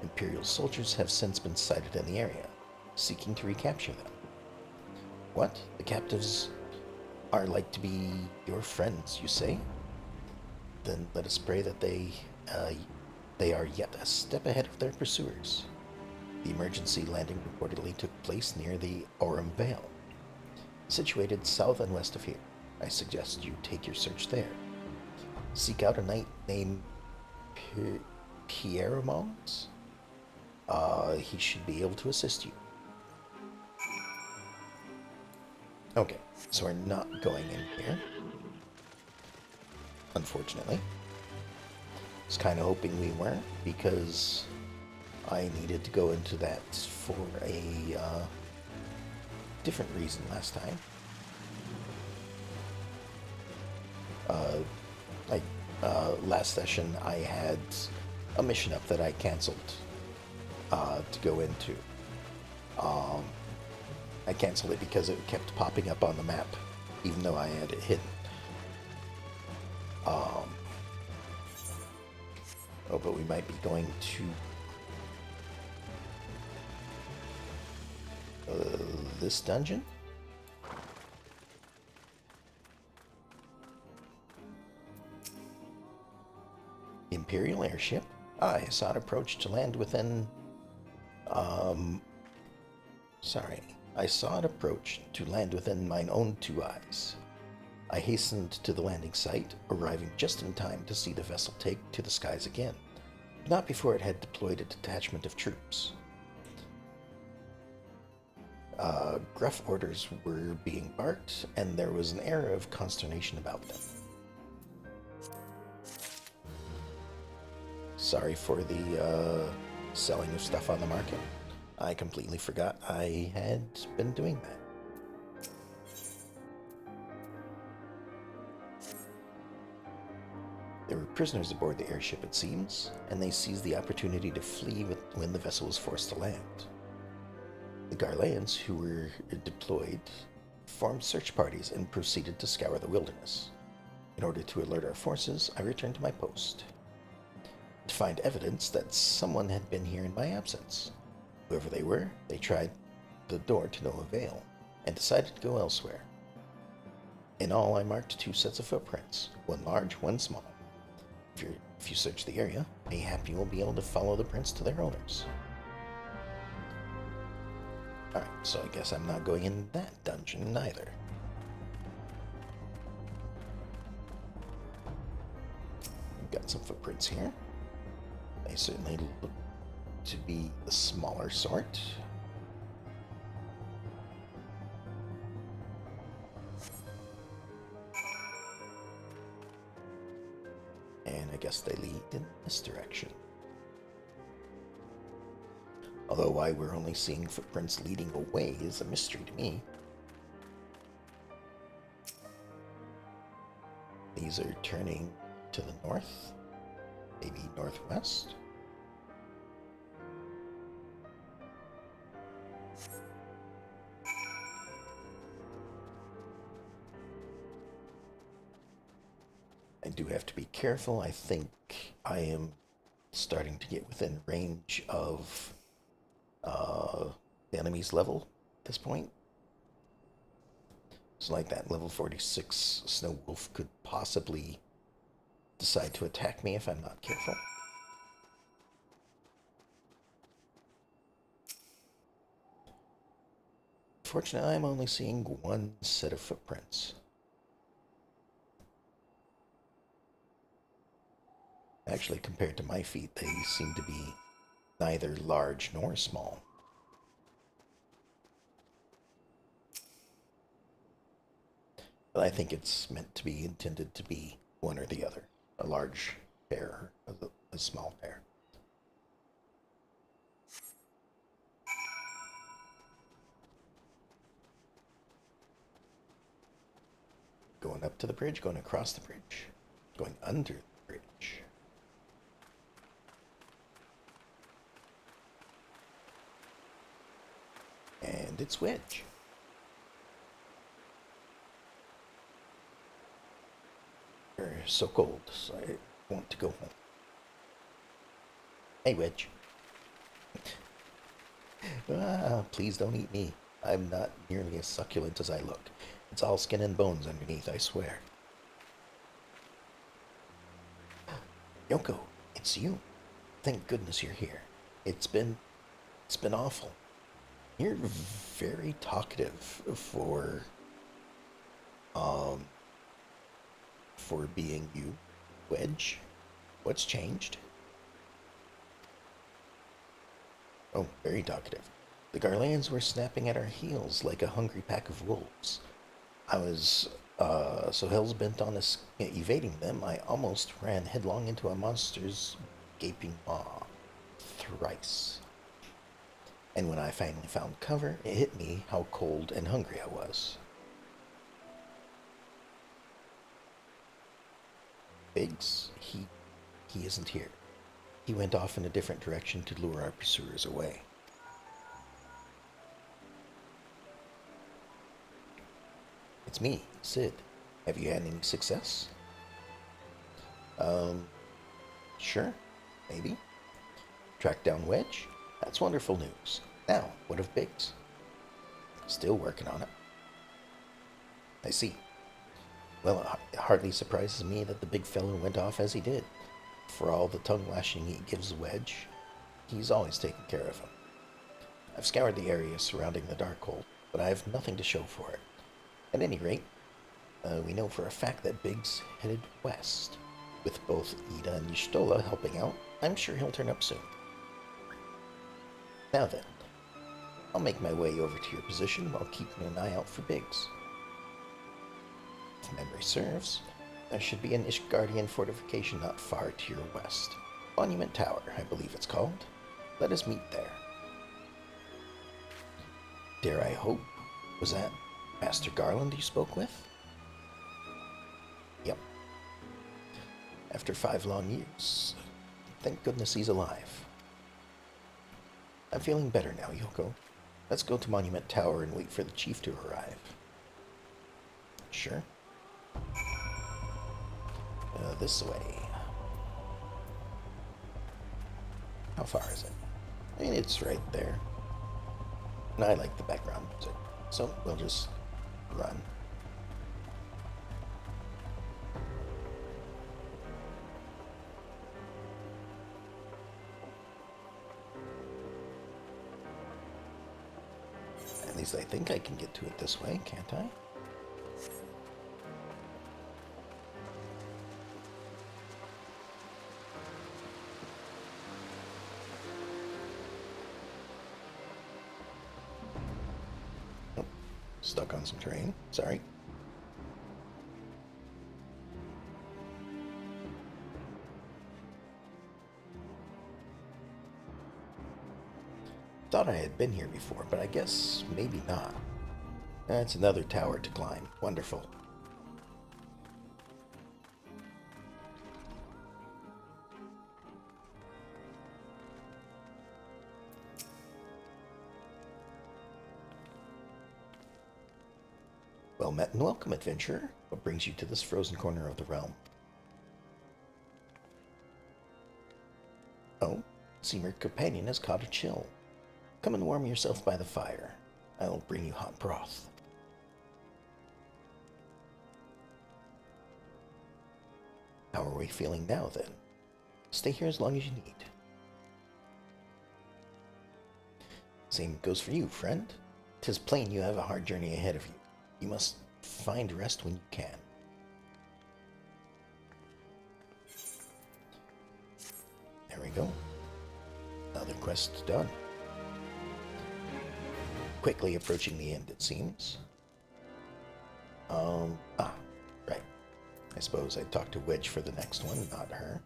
Imperial soldiers have since been sighted in the area, seeking to recapture them. What? The captives are like to be your friends, you say? Then let us pray that they are yet a step ahead of their pursuers. The emergency landing reportedly took place near the Aurum Vale, situated south and west of here. I suggest you take your search there. Seek out a knight named Pierremont. He should be able to assist you. Okay, so we're not going in here, unfortunately. I was kind of hoping we weren't, because I needed to go into that for a different reason last time. Last session I had a mission up that I canceled to go into. I canceled it because it kept popping up on the map, even though I had it hidden. Oh, but we might be going to this dungeon? Imperial airship? I sought approach to land within... I saw it approach to land within mine own 2 eyes. I hastened to the landing site, arriving just in time to see the vessel take to the skies again, but not before it had deployed a detachment of troops. Gruff orders were being barked, and there was an air of consternation about them. Sorry for the selling of stuff on the market. I completely forgot I had been doing that. There were prisoners aboard the airship, it seems, and they seized the opportunity to flee when the vessel was forced to land. The Garleans, who were deployed, formed search parties and proceeded to scour the wilderness. In order to alert our forces, I returned to my post, to find evidence that someone had been here in my absence. Whoever they were, they tried the door to no avail, and decided to go elsewhere. In all, I marked 2 sets of footprints, one large, one small. If you search the area, mayhap you will be able to follow the prints to their owners. Alright, so I guess I'm not going in that dungeon either. We've got some footprints here. They certainly look to be the smaller sort. guess they lead in this direction. Although why we're only seeing footprints leading away is a mystery to me. These are turning to the north, maybe northwest. I do have to be careful. I think I am starting to get within range of the enemy's level at this point. It's like that level 46 Snow Wolf could possibly decide to attack me if I'm not careful. Fortunately, I'm only seeing one set of footprints. Actually, compared to my feet, they seem to be neither large nor small. But I think it's meant to be intended to be one or the other. A large bear or a small bear. Going up to the bridge, going across the bridge, going under the bridge. And it's Wedge. It's so cold, so I want to go home. Hey, Wedge. Please don't eat me. I'm not nearly as succulent as I look. It's all skin and bones underneath, I swear. Yoko, it's you. Thank goodness you're here. It's been awful. You're very talkative for being you, Wedge. What's changed? Oh, very talkative. The Garleans were snapping at our heels like a hungry pack of wolves. I was so hell-bent on evading them, I almost ran headlong into a monster's gaping maw. Thrice. And when I finally found cover, it hit me how cold and hungry I was. Biggs, he isn't here. He went off in a different direction to lure our pursuers away. It's me, Sid. Have you had any success? Sure, maybe. Tracked down Wedge? That's wonderful news. Now, what of Biggs? Still working on it. I see. Well, it hardly surprises me that the big fellow went off as he did. For all the tongue lashing he gives Wedge, he's always taken care of him. I've scoured the area surrounding the Darkhold, but I have nothing to show for it. At any rate, we know for a fact that Biggs headed west. With both Ida and Y'shtola helping out, I'm sure he'll turn up soon. Now then, I'll make my way over to your position while keeping an eye out for Biggs. If memory serves, there should be an Ishgardian fortification not far to your west. Monument Tower, I believe it's called. Let us meet there. Dare I hope? Was that Master Garland you spoke with? Yep. After 5 long years. Thank goodness he's alive. I'm feeling better now, Yoko. Let's go to Monument Tower and wait for the chief to arrive. Sure. This way. How far is it? I mean, it's right there. And I like the background music, so we'll just run. At least I think I can get to it this way, can't I? Oh, stuck on some terrain. Sorry. Thought I had been here before, but I guess maybe not. That's another tower to climb. Wonderful. Well met and welcome, adventurer. What brings you to this frozen corner of the realm? Oh, seem your companion has caught a chill. Come and warm yourself by the fire. I'll bring you hot broth. How are we feeling now, then? Stay here as long as you need. Same goes for you, friend. 'Tis plain you have a hard journey ahead of you. You must find rest when you can. There we go. Another quest done. Quickly approaching the end, it seems. Right. I suppose I'd talk to Wedge for the next one, not her.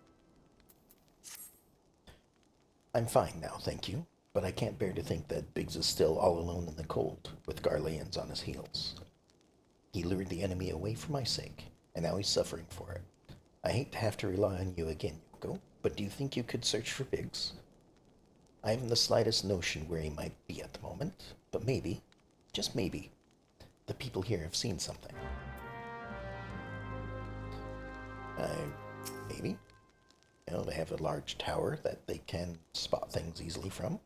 I'm fine now, thank you, but I can't bear to think that Biggs is still all alone in the cold, with Garleans on his heels. He lured the enemy away for my sake, and now he's suffering for it. I hate to have to rely on you again, Yoko, but do you think you could search for Biggs? I haven't the slightest notion where he might be at the moment, but maybe, just maybe, the people here have seen something. Maybe. You know, they have a large tower that they can spot things easily from.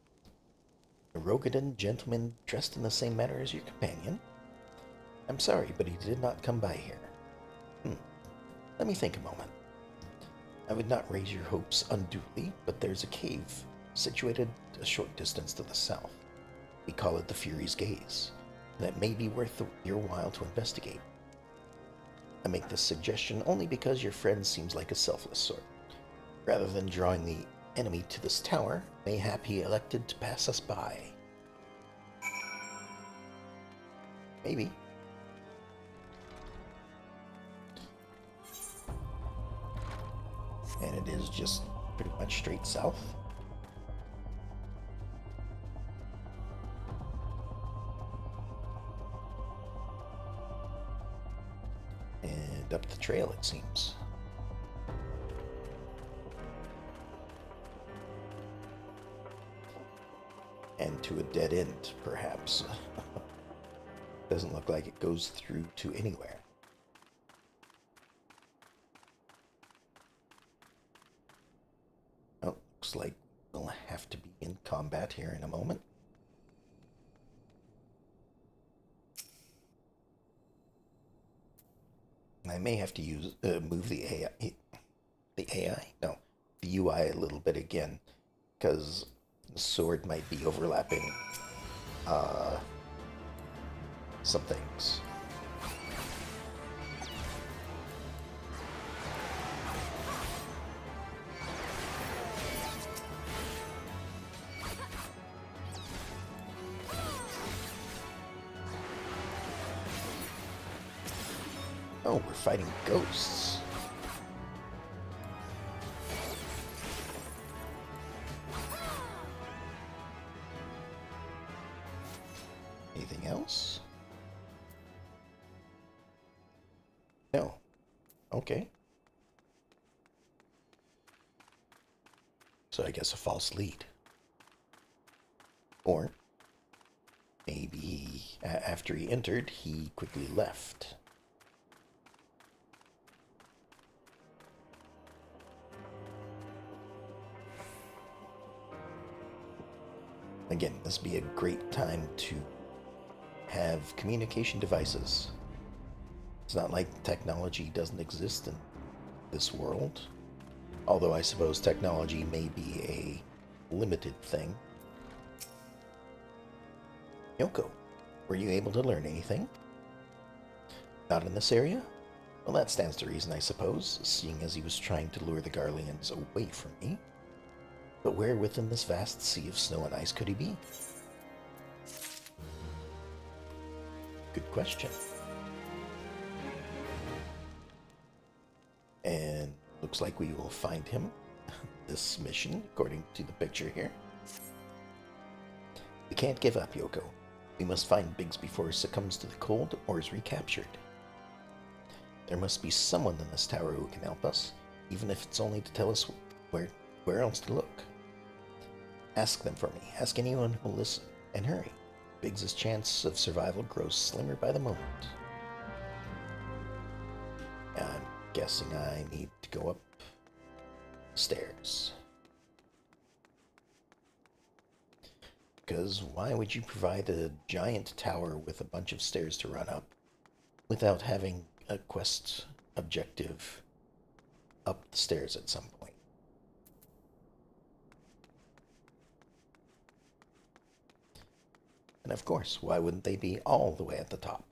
A Rogadan gentleman dressed in the same manner as your companion. I'm sorry, but he did not come by here. Let me think a moment. I would not raise your hopes unduly, but there's a cave situated a short distance to the south. We call it the Fury's Gaze, and it may be worth your while to investigate. I make this suggestion only because your friend seems like a selfless sort. Rather than drawing the enemy to this tower, mayhap he elected to pass us by. Maybe. And it is just pretty much straight south. And up the trail, it seems. And to a dead end, perhaps. Doesn't look like it goes through to anywhere. Oh, looks like we'll have to be in combat here in a moment. I may have to use move the AI? No, the UI a little bit again, because the sword might be overlapping some things. Oh, we're fighting ghosts. Anything else? No. Okay. So I guess a false lead. Or maybe after he entered, he quickly left. Again, this would be a great time to have communication devices. It's not like technology doesn't exist in this world. Although I suppose technology may be a limited thing. Yoko, were you able to learn anything? Not in this area? Well, that stands to reason, I suppose, seeing as he was trying to lure the Garleans away from me. But where within this vast sea of snow and ice could he be? Good question. And looks like we will find him this mission, according to the picture here. can't give up, Yoko. We must find Biggs before he succumbs to the cold or is recaptured. There must be someone in this tower who can help us, even if it's only to tell us where else to look. Ask them for me. Ask anyone who will listen. And hurry. Biggs' chance of survival grows slimmer by the moment. I'm guessing I need to go up stairs. Because why would you provide a giant tower with a bunch of stairs to run up without having a quest objective up the stairs at some point? And of course, why wouldn't they be all the way at the top?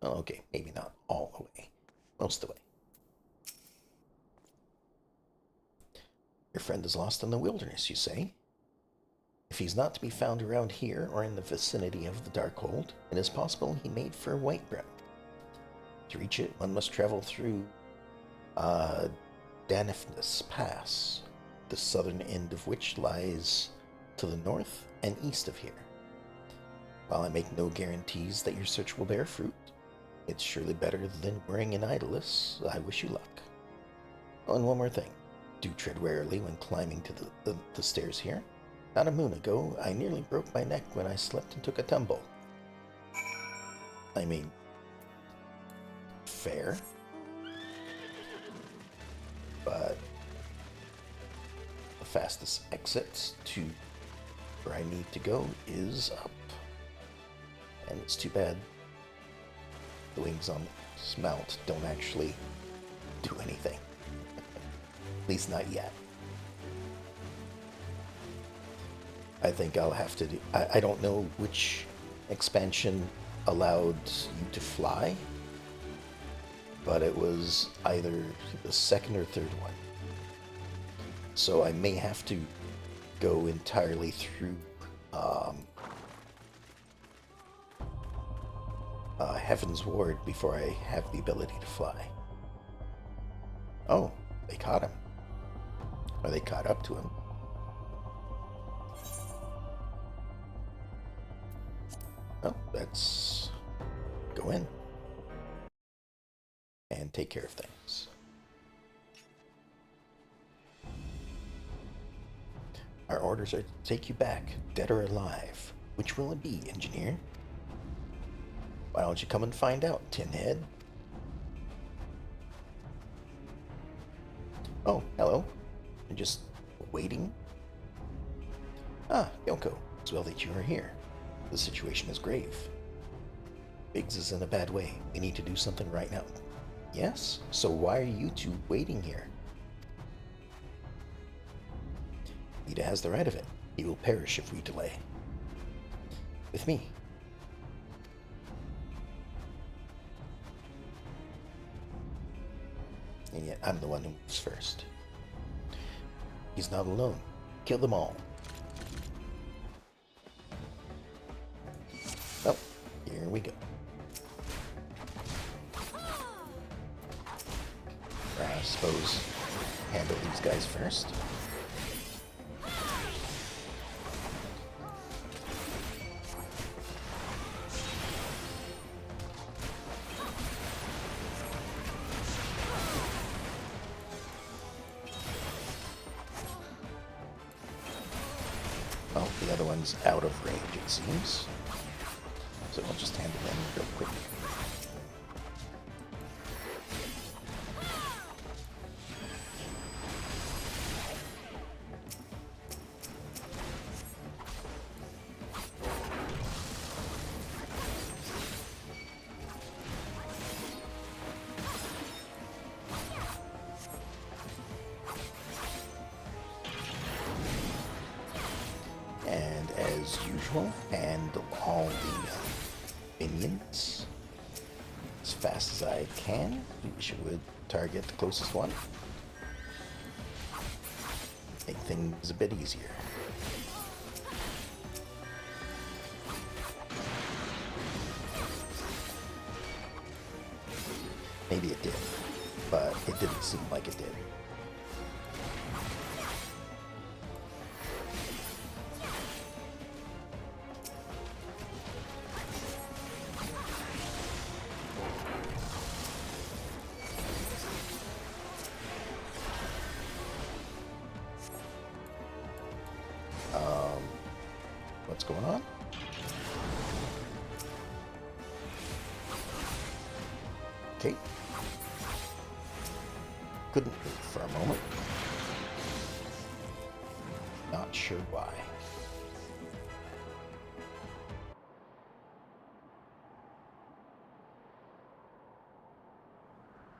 Well, okay, maybe not all the way. Most of the way. Your friend is lost in the wilderness, you say? If he's not to be found around here or in the vicinity of the Darkhold, it is possible he made for Whiteground. To reach it, one must travel through Danifnus Pass, the southern end of which lies to the north and east of here. While I make no guarantees that your search will bear fruit, it's surely better than worrying in idleness. I wish you luck. Oh, and one more thing. Do tread warily when climbing to the stairs here. Not a moon ago, I nearly broke my neck when I slept and took a tumble. I mean, fair. But the fastest exit to where I need to go is up. And it's too bad the wings on this mount don't actually do anything. At least not yet. I think I'll have to do... I don't know which expansion allowed you to fly, but it was either the second or third one. So I may have to go entirely through Heaven's Ward before I have the ability to fly. Oh, they caught him. Or they caught up to him. Oh, let's go in and take care of things. Our orders are to take you back, dead or alive. Which will it be, engineer? Why don't you come and find out, Tinhead? Oh, hello. You're just waiting? Ah, Yoko. It's well that you are here. The situation is grave. Biggs is in a bad way. We need to do something right now. Yes? So why are you two waiting here? Ida has the right of it. He will perish if we delay. With me. And yet I'm the one who moves first. He's not alone. Kill them all. Oh, here we go. I suppose handle these guys first. Oh, the other one's out of range, it seems. So I'll just handle them real quick. And as usual, handle all the minions as fast as I can. Wish I would target the closest one. Make things a bit easier. Maybe it did, but it didn't seem like it did. what's going on. Okay. Couldn't move for a moment. Not sure why.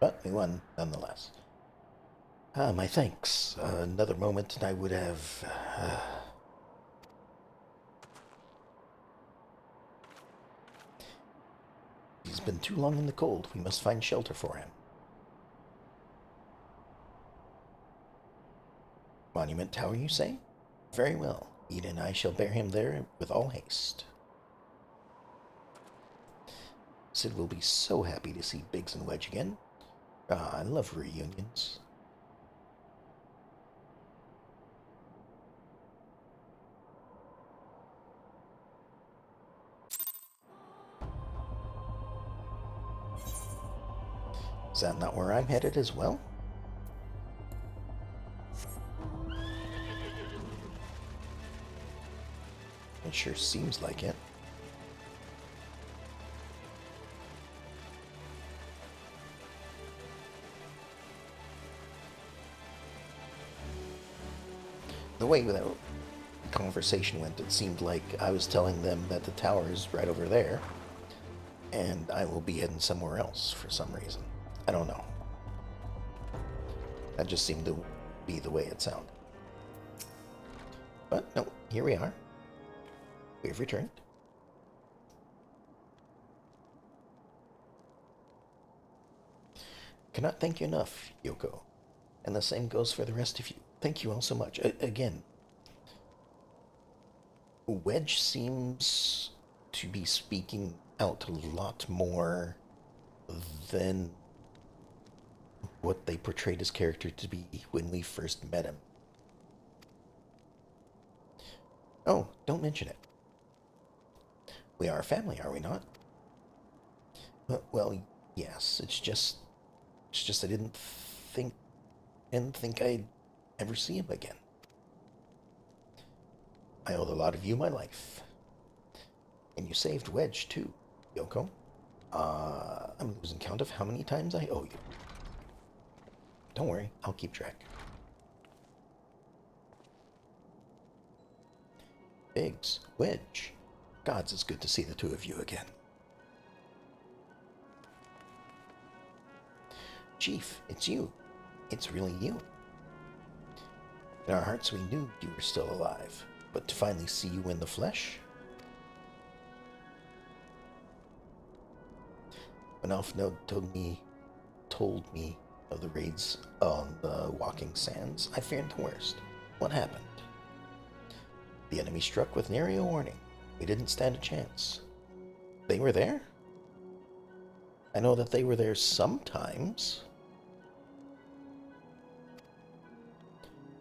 But we won nonetheless. My thanks. Another moment and I would have... He's been too long in the cold. We must find shelter for him. Monument Tower, you say? Very well. Eda and I shall bear him there with all haste. Sid will be so happy to see Biggs and Wedge again. Ah, I love reunions. Is that not where I'm headed as well? It sure seems like it. The way that conversation went, it seemed like I was telling them that the tower is right over there, and I will be heading somewhere else for some reason. I don't know. That just seemed to be the way it sounded. But no, here we are. We've returned. Cannot thank you enough, Yoko. And the same goes for the rest of you. Thank you all so much. Again, Wedge seems to be speaking out a lot more than what they portrayed his character to be when we first met him. Oh, don't mention it. We are a family, are we not? Well, yes. It's just I didn't think I'd ever see him again. I owe a lot of you my life. And you saved Wedge, too, Yoko. I'm losing count of how many times I owe you. Don't worry, I'll keep track. Biggs, Wedge. Gods, it's good to see the two of you again. Chief, it's you. It's really you. In our hearts we knew you were still alive, but to finally see you in the flesh? When Alfnode told me of the raids on the Walking Sands, I feared the worst. What happened? The enemy struck with nary a warning. We didn't stand a chance. They were there? I know that they were there sometimes.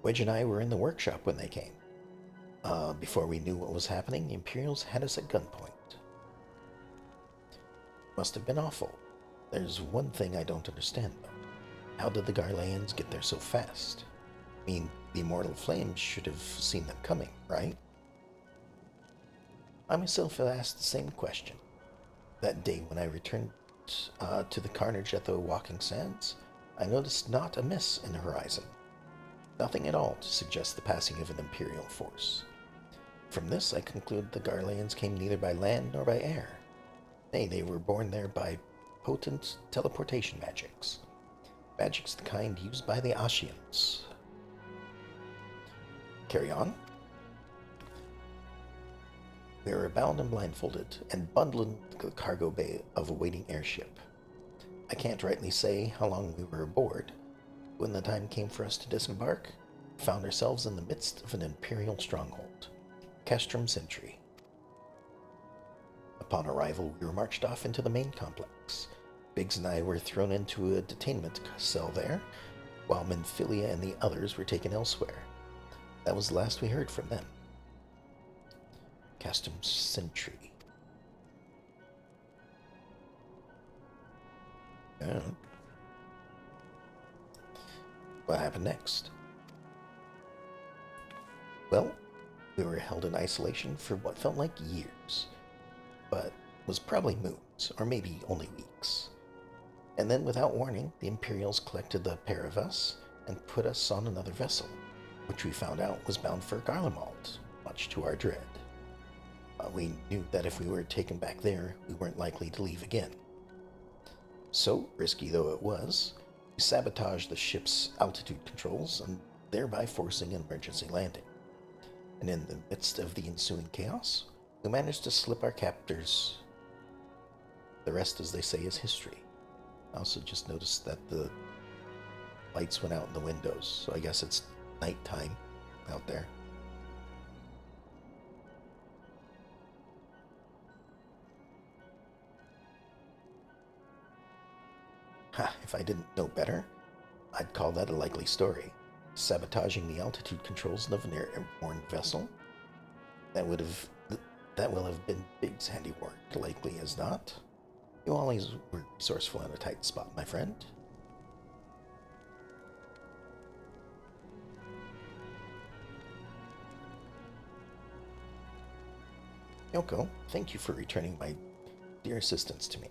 Wedge and I were in the workshop when they came. Before we knew what was happening, the Imperials had us at gunpoint. Must have been awful. There's one thing I don't understand, though. How did the Garleans get there so fast? I mean, the Immortal Flames should have seen them coming, right? I myself have asked the same question. That day when I returned to the carnage at the Walking Sands, I noticed not a miss in the horizon. Nothing at all to suggest the passing of an Imperial force. From this, I conclude the Garleans came neither by land nor by air. Nay, they were born there by potent teleportation magics. Magics the kind used by the Ashians. Carry on. We were bound and blindfolded and bundled into the cargo bay of a waiting airship. I can't rightly say how long we were aboard. When the time came for us to disembark, we found ourselves in the midst of an Imperial stronghold, Castrum Sentry. Upon arrival, we were marched off into the main complex. Biggs and I were thrown into a detainment cell there, while Menphilia and the others were taken elsewhere. That was the last we heard from them. Castrum Sentry. Oh. What happened next? Well, We were held in isolation for what felt like years, but was probably moons, or maybe only weeks. And then, without warning, the Imperials collected the pair of us and put us on another vessel, which we found out was bound for Garlemald, much to our dread. We knew that if we were taken back there, we weren't likely to leave again. So, risky though it was, we sabotaged the ship's altitude controls and thereby forcing an emergency landing. And in the midst of the ensuing chaos, we managed to slip our captors. The rest, as they say, is history. I also just noticed that the lights went out in the windows, so I guess it's nighttime out there. Ha, if I didn't know better, I'd call that a likely story. Sabotaging the altitude controls of an airborne vessel? That will have been Big's handiwork, likely as not. You always were resourceful in a tight spot, my friend. Yoko, thank you for returning my dear assistance to me.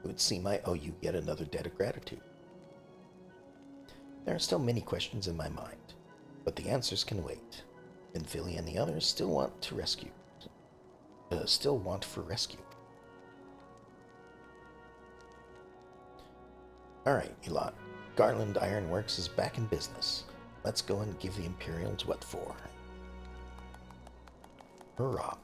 It would seem I owe you yet another debt of gratitude. There are still many questions in my mind, but the answers can wait. And Philly and the others still want for rescue. Alright, you lot. Garland Ironworks is back in business. Let's go and give the Imperials what for. Hurrah.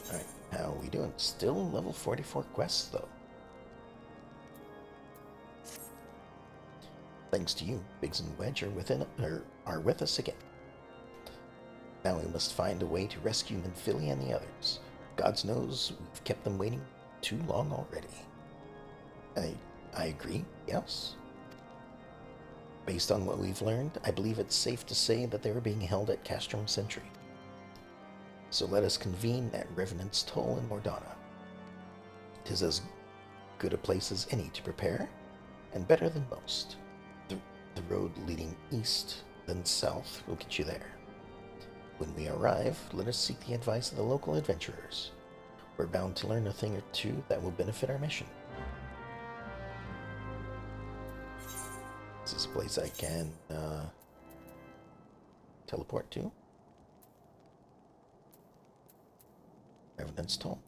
Alright, how are we doing? Still level 44 quests, though. Thanks to you, Biggs and Wedge are with us again. Now we must find a way to rescue Minphili and the others. God knows we've kept them waiting too long already. I agree, yes. Based on what we've learned, I believe it's safe to say that they are being held at Castrum Sentry. So let us convene at Revenant's Toll in Mordana. 'Tis as good a place as any to prepare, and better than most. The road leading east, then south, will get you there. When we arrive, let us seek the advice of the local adventurers. We're bound to learn a thing or two that will benefit our mission. Is this a place I can teleport to? Revenant's Toll.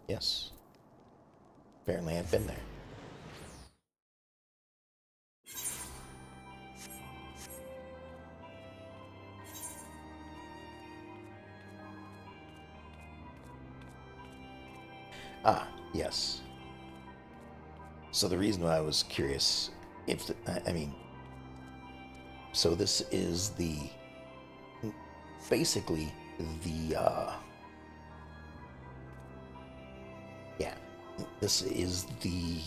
Yes. Apparently I've been there. Ah, yes. So the reason why I was curious, so this is basically this is the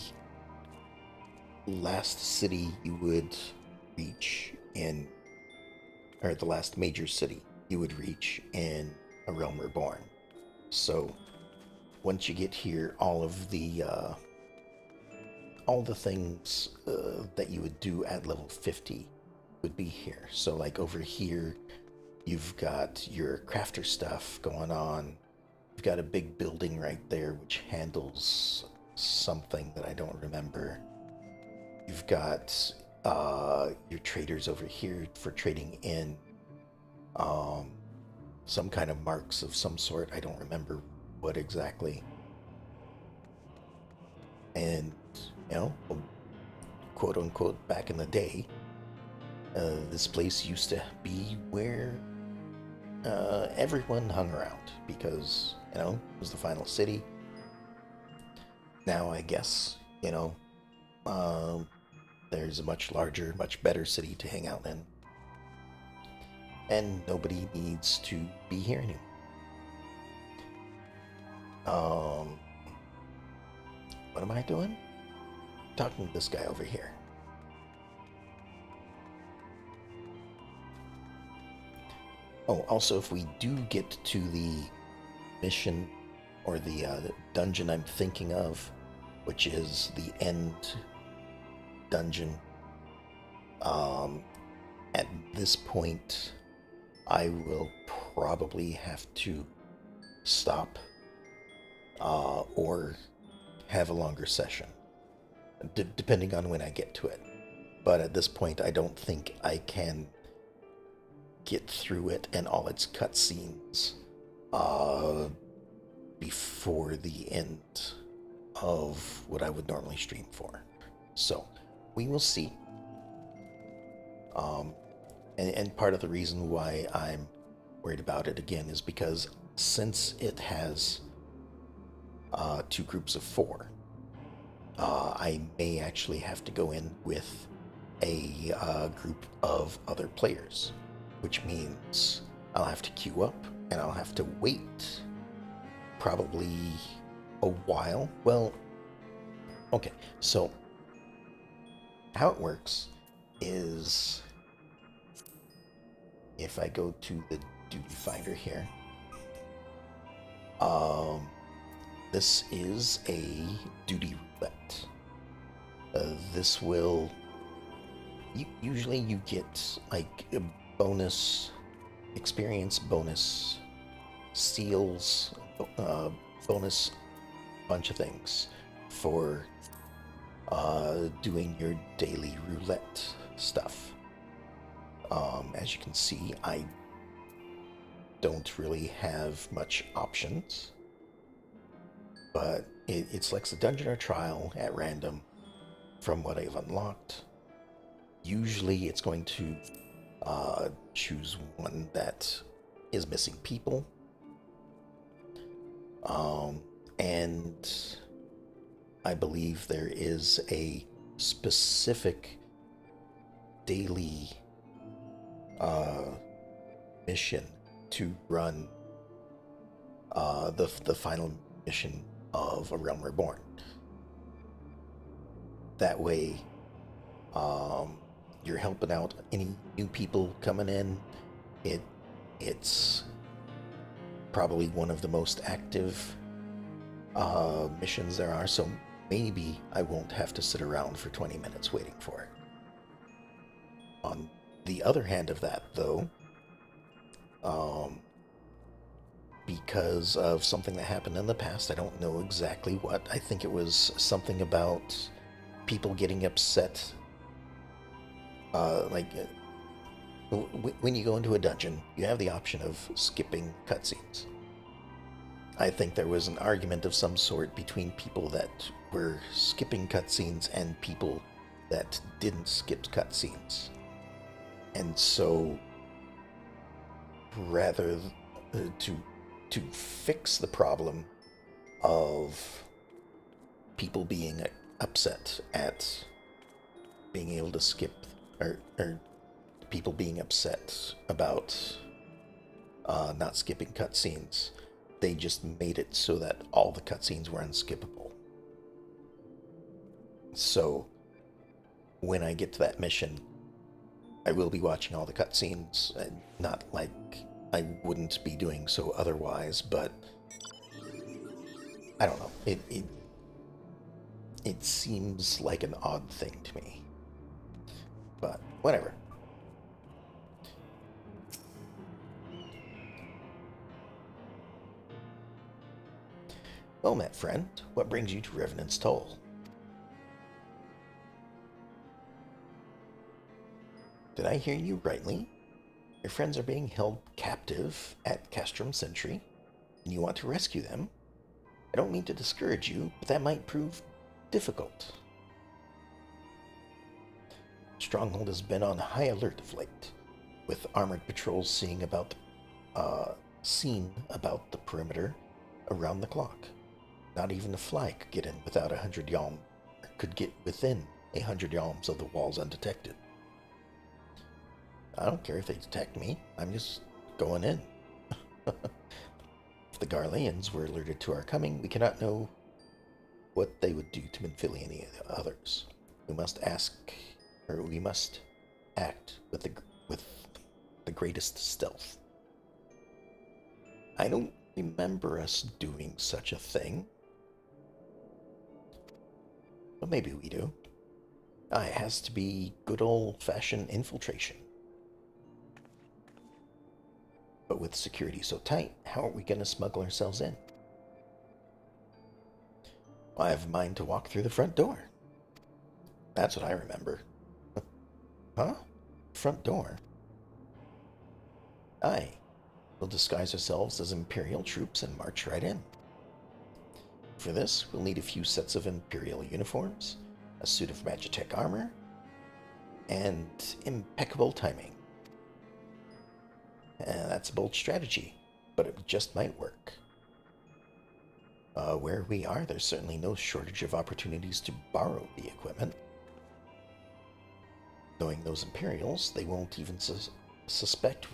last city you would reach in, or the last major city you would reach in A Realm Reborn. So once you get here, all the things that you would do at level 50 would be here. So like over here, you've got your crafter stuff going on. You've got a big building right there which handles something that I don't remember. You've got your traders over here for trading in some kind of marks of some sort. I don't remember what exactly. And, quote unquote, back in the day, this place used to be where everyone hung around because, it was the final city. Now I guess, there's a much larger, much better city to hang out in. And nobody needs to be here anymore. What am I doing? Talking to this guy over here. Oh, also, if we do get to the mission or the dungeon I'm thinking of, which is the end dungeon, at this point, I will probably have to stop or have a longer session, depending on when I get to it. But at this point, I don't think I can get through it and all its cutscenes before the end of what I would normally stream for. So, we will see. And part of the reason why I'm worried about it again is because since it has 2 groups of 4, I may actually have to go in with a group of other players, which means I'll have to queue up and I'll have to wait probably a while. Well, okay, so how it works is if I go to the duty finder here, this is a duty roulette. This will usually you get like a bonus experience, bonus seals, bonus bunch of things for doing your daily roulette stuff. As you can see, I don't really have much options, but it selects a dungeon or trial at random from what I've unlocked. Usually it's going to choose one that is missing people. And I believe there is a specific daily mission to run the final mission of A Realm Reborn. That way, you're helping out any new people coming in. It's probably one of the most active missions there are, so maybe I won't have to sit around for 20 minutes waiting for it. On the other hand of that, though, because of something that happened in the past, I don't know exactly what. I think it was something about people getting upset. When you go into a dungeon, you have the option of skipping cutscenes. I think there was an argument of some sort between people that were skipping cutscenes and people that didn't skip cutscenes. And so, rather to fix the problem of people being upset at being able to skip, or people being upset about not skipping cutscenes, they just made it so that all the cutscenes were unskippable. So, when I get to that mission, I will be watching all the cutscenes, and not like I wouldn't be doing so otherwise, but I don't know. It seems like an odd thing to me. But whatever. Well met, friend. What brings you to Revenant's Toll? Did I hear you rightly? Your friends are being held captive at Castrum Sentry, and you want to rescue them? I don't mean to discourage you, but that might prove difficult. Stronghold has been on high alert of late, with armored patrols seen about the perimeter around the clock. Not even a fly could get in without 100 yalm, could get within 100 yalms of the walls undetected. I don't care if they detect me. I'm just going in. If the Garleans were alerted to our coming, we cannot know what they would do to Minfili and the others. We must act with the greatest stealth. I don't remember us doing such a thing. But maybe we do. It has to be good old-fashioned infiltration. But with security so tight, how are we going to smuggle ourselves in? I have a mind to walk through the front door. That's what I remember. Huh? Front door? Aye. We'll disguise ourselves as Imperial troops and march right in. For this, we'll need a few sets of Imperial uniforms, a suit of Magitech armor, and impeccable timing. That's a bold strategy, but it just might work. Where we are, there's certainly no shortage of opportunities to borrow the equipment. Knowing those Imperials, they won't even suspect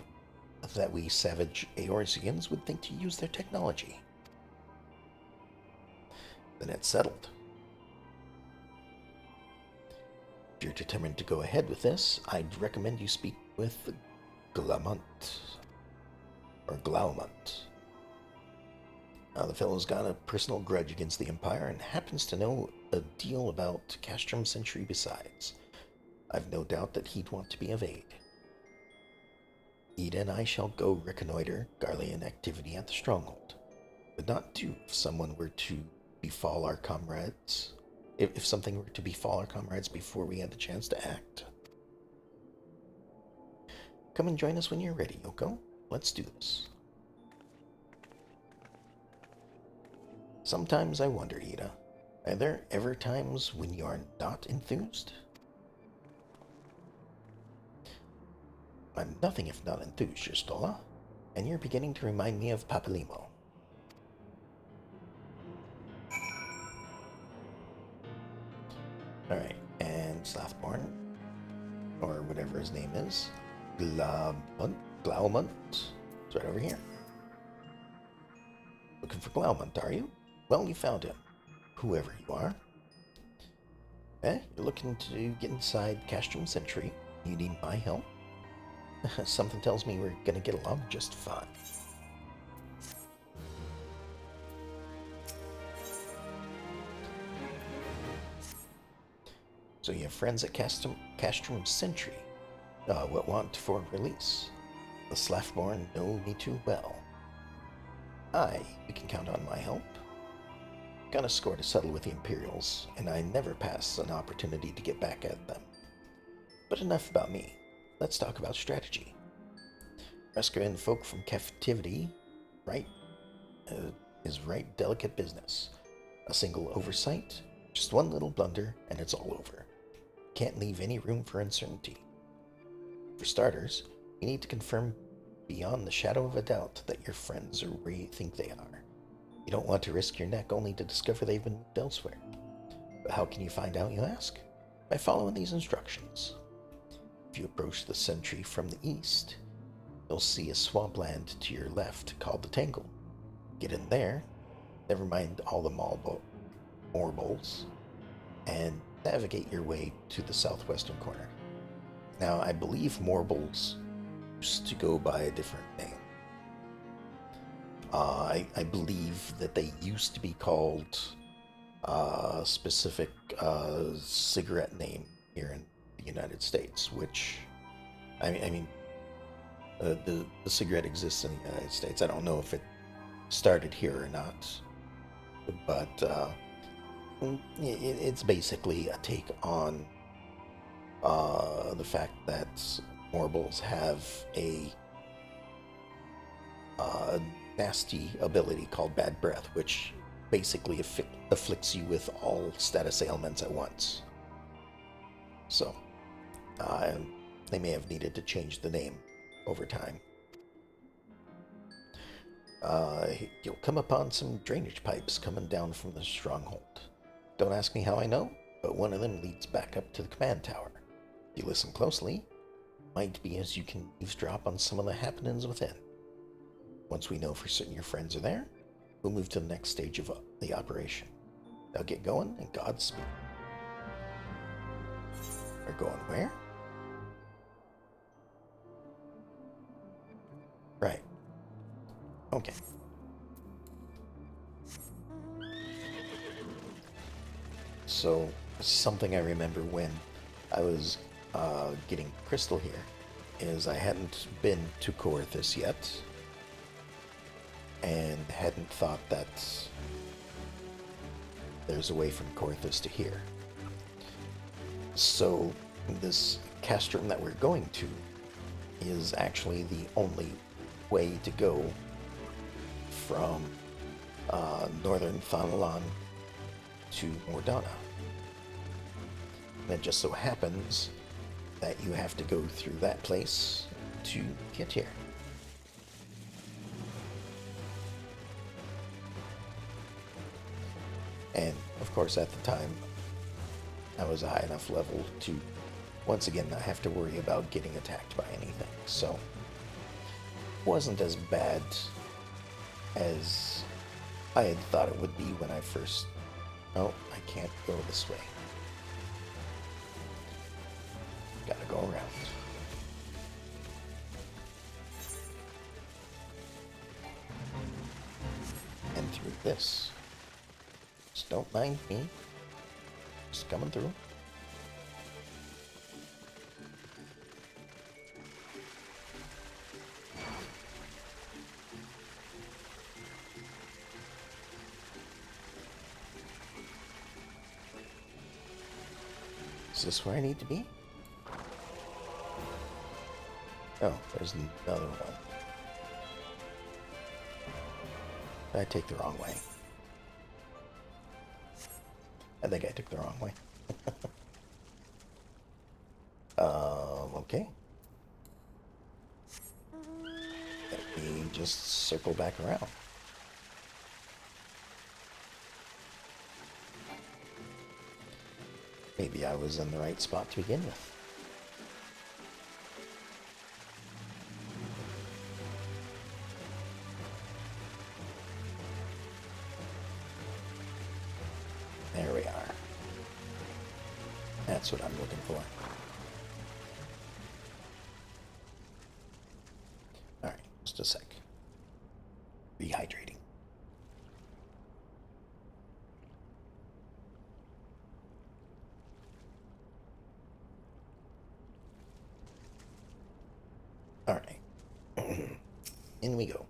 that we savage Eorzeans would think to use their technology. Then it's settled. If you're determined to go ahead with this, I'd recommend you speak with Glaumont. Or Glaumont. The fellow's got a personal grudge against the Empire and happens to know a deal about Castrum Sentry besides. I've no doubt that he'd want to be of aid. Ida and I shall go reconnoiter Garlean activity at the stronghold, but not do if someone were to befall our comrades. If something were to befall our comrades before we had the chance to act. Come and join us when you're ready, Yoko. Let's do this. Sometimes I wonder, Ida, are there ever times when you are not enthused? I'm nothing if not enthused, Jistola, and you're beginning to remind me of Papalimo. Alright, and Slathborn, or whatever his name is, Glaumont, it's right over here. Looking for Glaumont, are you? Well, you found him, whoever you are. You're looking to get inside Castrum Sentry. You need my help? Something tells me we're gonna get along just fine. So you have friends at Castrum Sentry. What want for release? The Slathborn know me too well. Aye, we can count on my help. Got a score to settle with the Imperials, and I never pass an opportunity to get back at them. But enough about me. Let's talk about strategy. Rescuing folk from captivity, is right delicate business. A single oversight, just one little blunder, and it's all over. Can't leave any room for uncertainty. For starters, you need to confirm beyond the shadow of a doubt that your friends are where you think they are. You don't want to risk your neck only to discover they've been moved elsewhere. But how can you find out, you ask? By following these instructions. If you approach the sentry from the east, you'll see a swampland to your left called the Tangle. Get in there, never mind all the morbles, and navigate your way to the southwestern corner. Now, I believe morbles used to go by a different name. I believe that they used to be called a specific cigarette name here in the United States, which, the cigarette exists in the United States. I don't know if it started here or not, but it's basically a take on the fact that morbles have a nasty ability called bad breath, which basically afflicts you with all status ailments at once. So, they may have needed to change the name over time. You'll come upon some drainage pipes coming down from the stronghold. Don't ask me how I know, but one of them leads back up to the command tower. If you listen closely, might be as you can eavesdrop on some of the happenings within. Once we know for certain your friends are there, we'll move to the next stage of the operation. Now get going and Godspeed. We're going where? Right. Okay. So, something I remember when I was getting Crystal here is I hadn't been to Coerthus yet and hadn't thought that there's a way from Coerthus to here. So, this castrum that we're going to is actually the only way to go from northern Thanalan to Mordana. And it just so happens that you have to go through that place to get here. And, of course, at the time, I was a high enough level to, once again, not have to worry about getting attacked by anything. So, it wasn't as bad as I had thought it would be when I first... Oh, I can't go this way. Gotta go around. And through this. Just don't mind me. Just coming through. Is this where I need to be? Oh, there's another one. Did I take the wrong way? I think I took the wrong way. Okay. Let me just circle back around. Maybe I was in the right spot to begin with. There we are. That's what I'm looking for. Alright, just a sec. Rehydrating. Alright. In we go.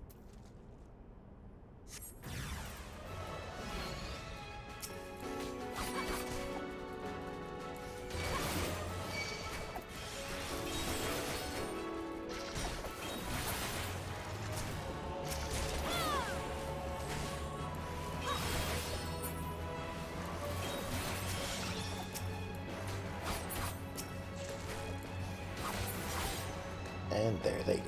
And there they go.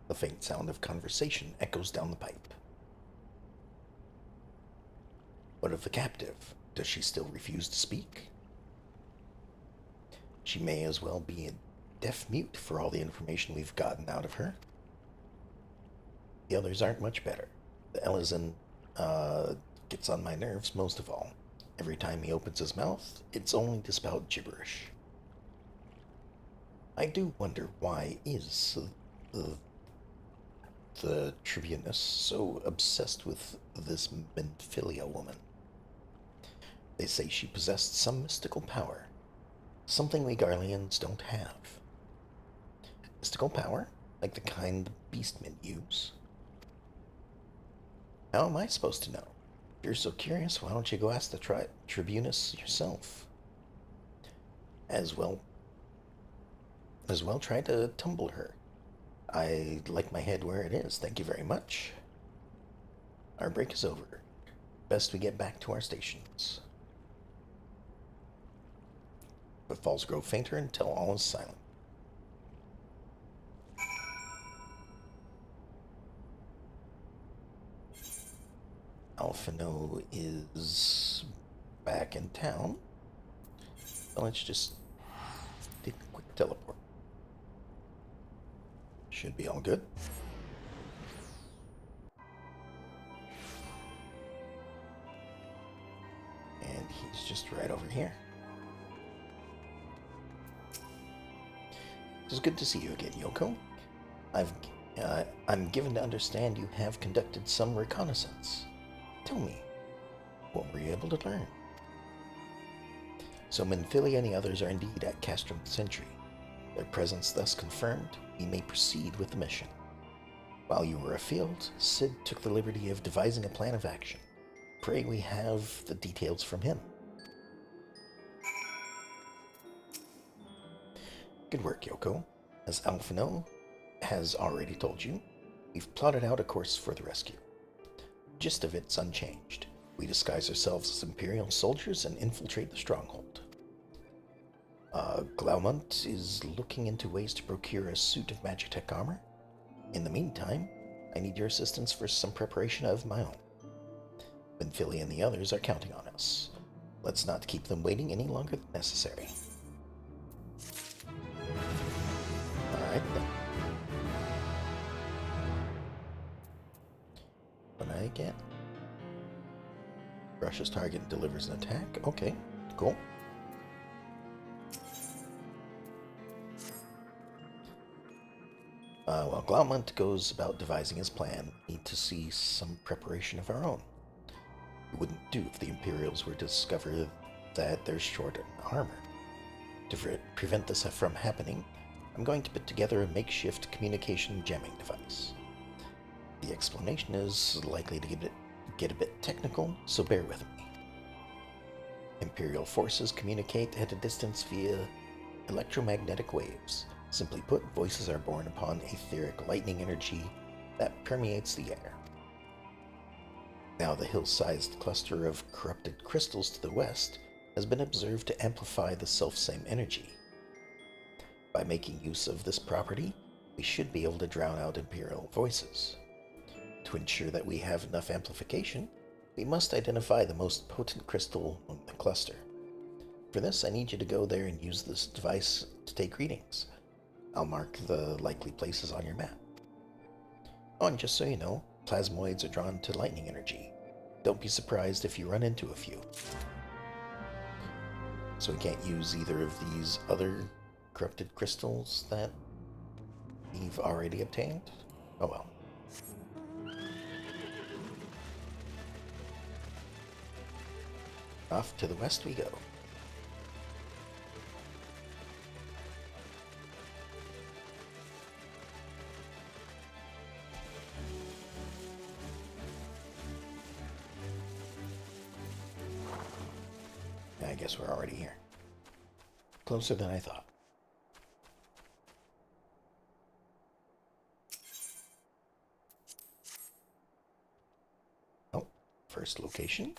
The faint sound of conversation echoes down the pipe. What of the captive? Does she still refuse to speak? She may as well be a deaf mute for all the information we've gotten out of her. The others aren't much better. The Elizan gets on my nerves most of all. Every time he opens his mouth, it's only to spout gibberish. I do wonder why is the Tribunus so obsessed with this Menphilia woman. They say she possessed some mystical power, something we Garleans don't have. Mystical power? Like the kind the beastmen use? How am I supposed to know? If you're so curious, why don't you go ask the Tribunus yourself? As well try to tumble her. I like my head where it is, thank you very much. Our break is over. Best we get back to our stations. Footfalls grow fainter until all is silent. Alphino is back in town. So let's just take a quick teleport. Should be all good. And here. It's good to see you again, Yoko. I'm given to understand you have conducted some reconnaissance. Tell me, what were you able to learn? So Minfilia and the others are indeed at Castrum Sentry. Their presence thus confirmed, we may proceed with the mission. While you were afield, Sid took the liberty of devising a plan of action. Pray we have the details from him. Good work, Yoko. As Alphino has already told you, we've plotted out a course for the rescue. Gist of it's unchanged. We disguise ourselves as Imperial soldiers and infiltrate the stronghold. Glaumont is looking into ways to procure a suit of Magitech armor. In the meantime, I need your assistance for some preparation of my own. Minfilia and the others are counting on us. Let's not keep them waiting any longer than necessary. Alright then. What do I get? Brushes target and delivers an attack. Okay, cool. While Glaumont goes about devising his plan, we need to see some preparation of our own. It wouldn't do if the Imperials were to discover that they're short on armor. To prevent this from happening, I'm going to put together a makeshift communication jamming device. The explanation is likely to get a bit technical, so bear with me. Imperial forces communicate at a distance via electromagnetic waves. Simply put, voices are born upon etheric lightning energy that permeates the air. Now, the hill-sized cluster of corrupted crystals to the west has been observed to amplify the selfsame energy. By making use of this property, we should be able to drown out Imperial voices. To ensure that we have enough amplification, we must identify the most potent crystal in the cluster. For this, I need you to go there and use this device to take readings. I'll mark the likely places on your map. Oh, and just so you know, plasmoids are drawn to lightning energy. Don't be surprised if you run into a few. So we can't use either of these other corrupted crystals that we've already obtained? Oh well. Off to the west we go. I guess we're already here. Closer than I thought. Oh, first location.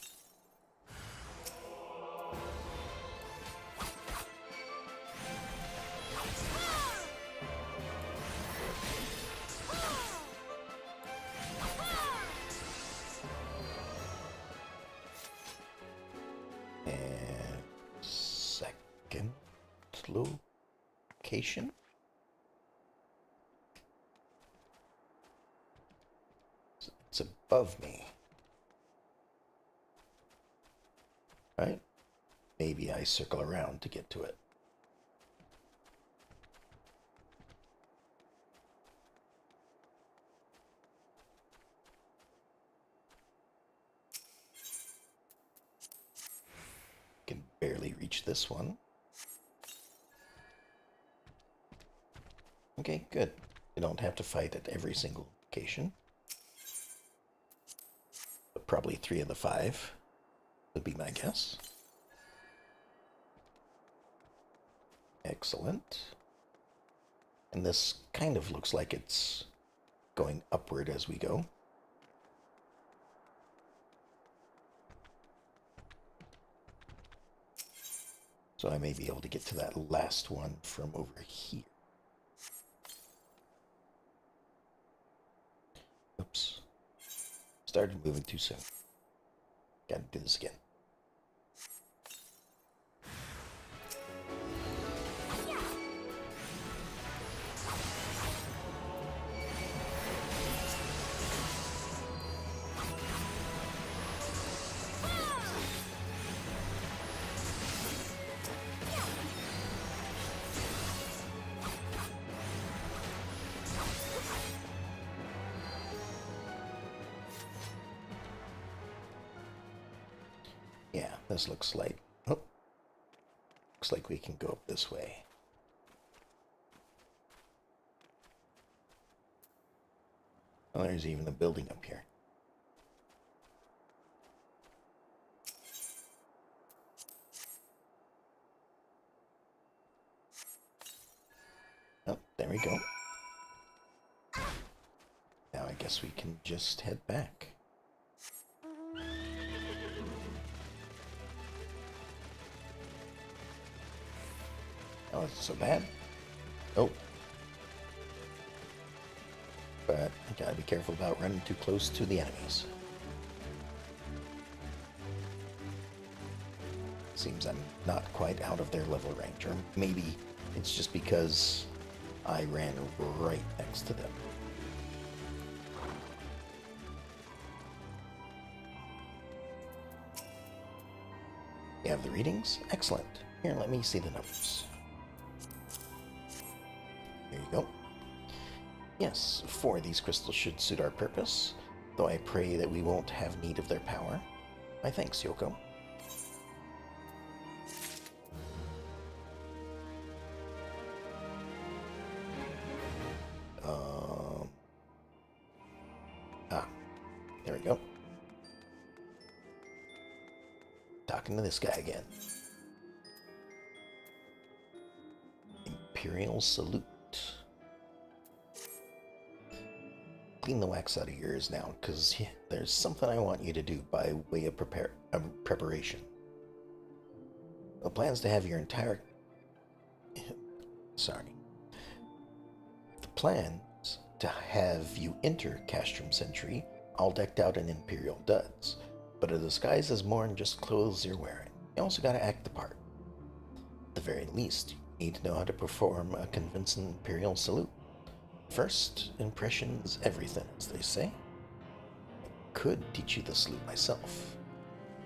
Location. It's above me. Right? Maybe I circle around to get to it. Can barely reach this one. Okay, good. You don't have to fight at every single location. But probably 3 of the 5 would be my guess. Excellent. And this kind of looks like it's going upward as we go. So I may be able to get to that last one from over here. Oops. Started moving too soon. Gotta do this again. Yeah, this looks like... Oh. Looks like we can go up this way. Oh, there's even a building up here. Oh, there we go. Now I guess we can just head back. Oh, it's so bad. Oh. But I gotta be careful about running too close to the enemies. Seems I'm not quite out of their level range, or maybe it's just because I ran right next to them. You have the readings? Excellent. Here, let me see the numbers. There you go. Yes, 4 of these crystals should suit our purpose, though I pray that we won't have need of their power. My thanks, Yoko. There we go. Talking to this guy again. Imperial Salute. Clean the wax out of your ears now, because there's something I want you to do by way of preparation. The plan's to have your entire... Sorry. The plan's to have you enter Castrum Sentry all decked out in Imperial duds, but a disguise is more than just clothes you're wearing. You also gotta act the part. At the very least, you need to know how to perform a convincing Imperial salute. First impression's everything, as they say. I could teach you the salute myself,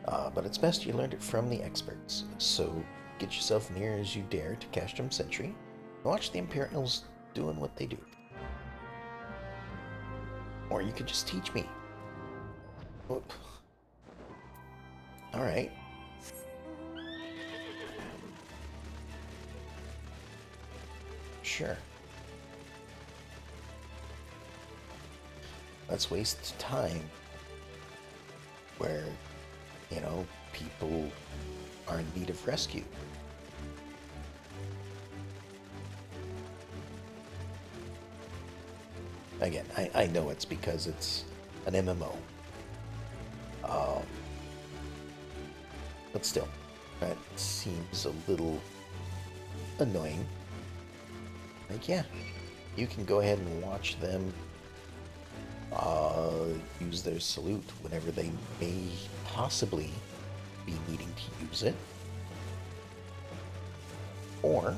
but it's best you learned it from the experts, so get yourself near as you dare to Castrum Sentry, and watch the Imperials doing what they do. Or you could just teach me. Whoop. Alright. Sure. Let's waste time where, you know, people are in need of rescue. Again, I know it's because it's an MMO. But still, that seems a little annoying. Like, yeah, you can go ahead and watch them use their salute whenever they may possibly be needing to use it. Or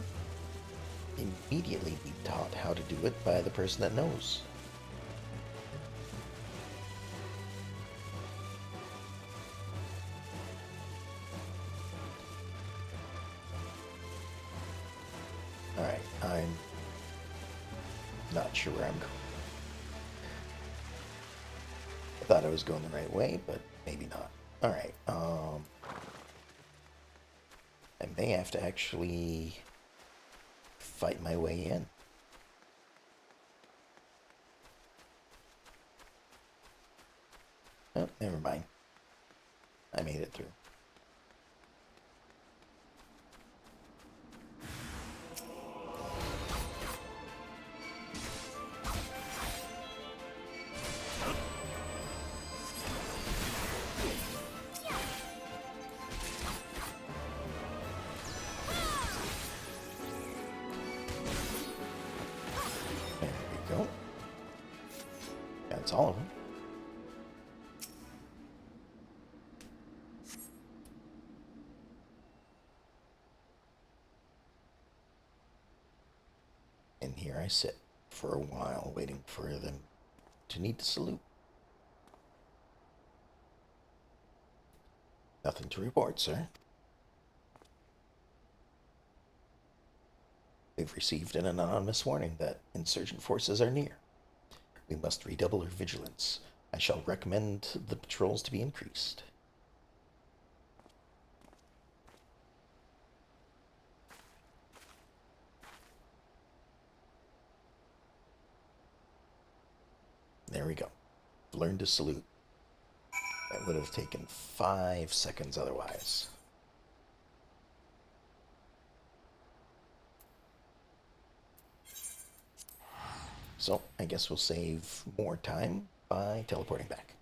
immediately be taught how to do it by the person that knows. Alright, I'm not sure where I'm going. I thought I was going the right way, but maybe not. Alright, I may have to actually fight my way in. Oh, never mind. I made it through. That's all of them. And here I sit for a while, waiting for them to need to salute. Nothing to report, sir. We've received an anonymous warning that insurgent forces are near. We must redouble our vigilance. I shall recommend the patrols to be increased. There we go. Learn to salute. That would have taken 5 seconds otherwise. So, I guess we'll save more time by teleporting back.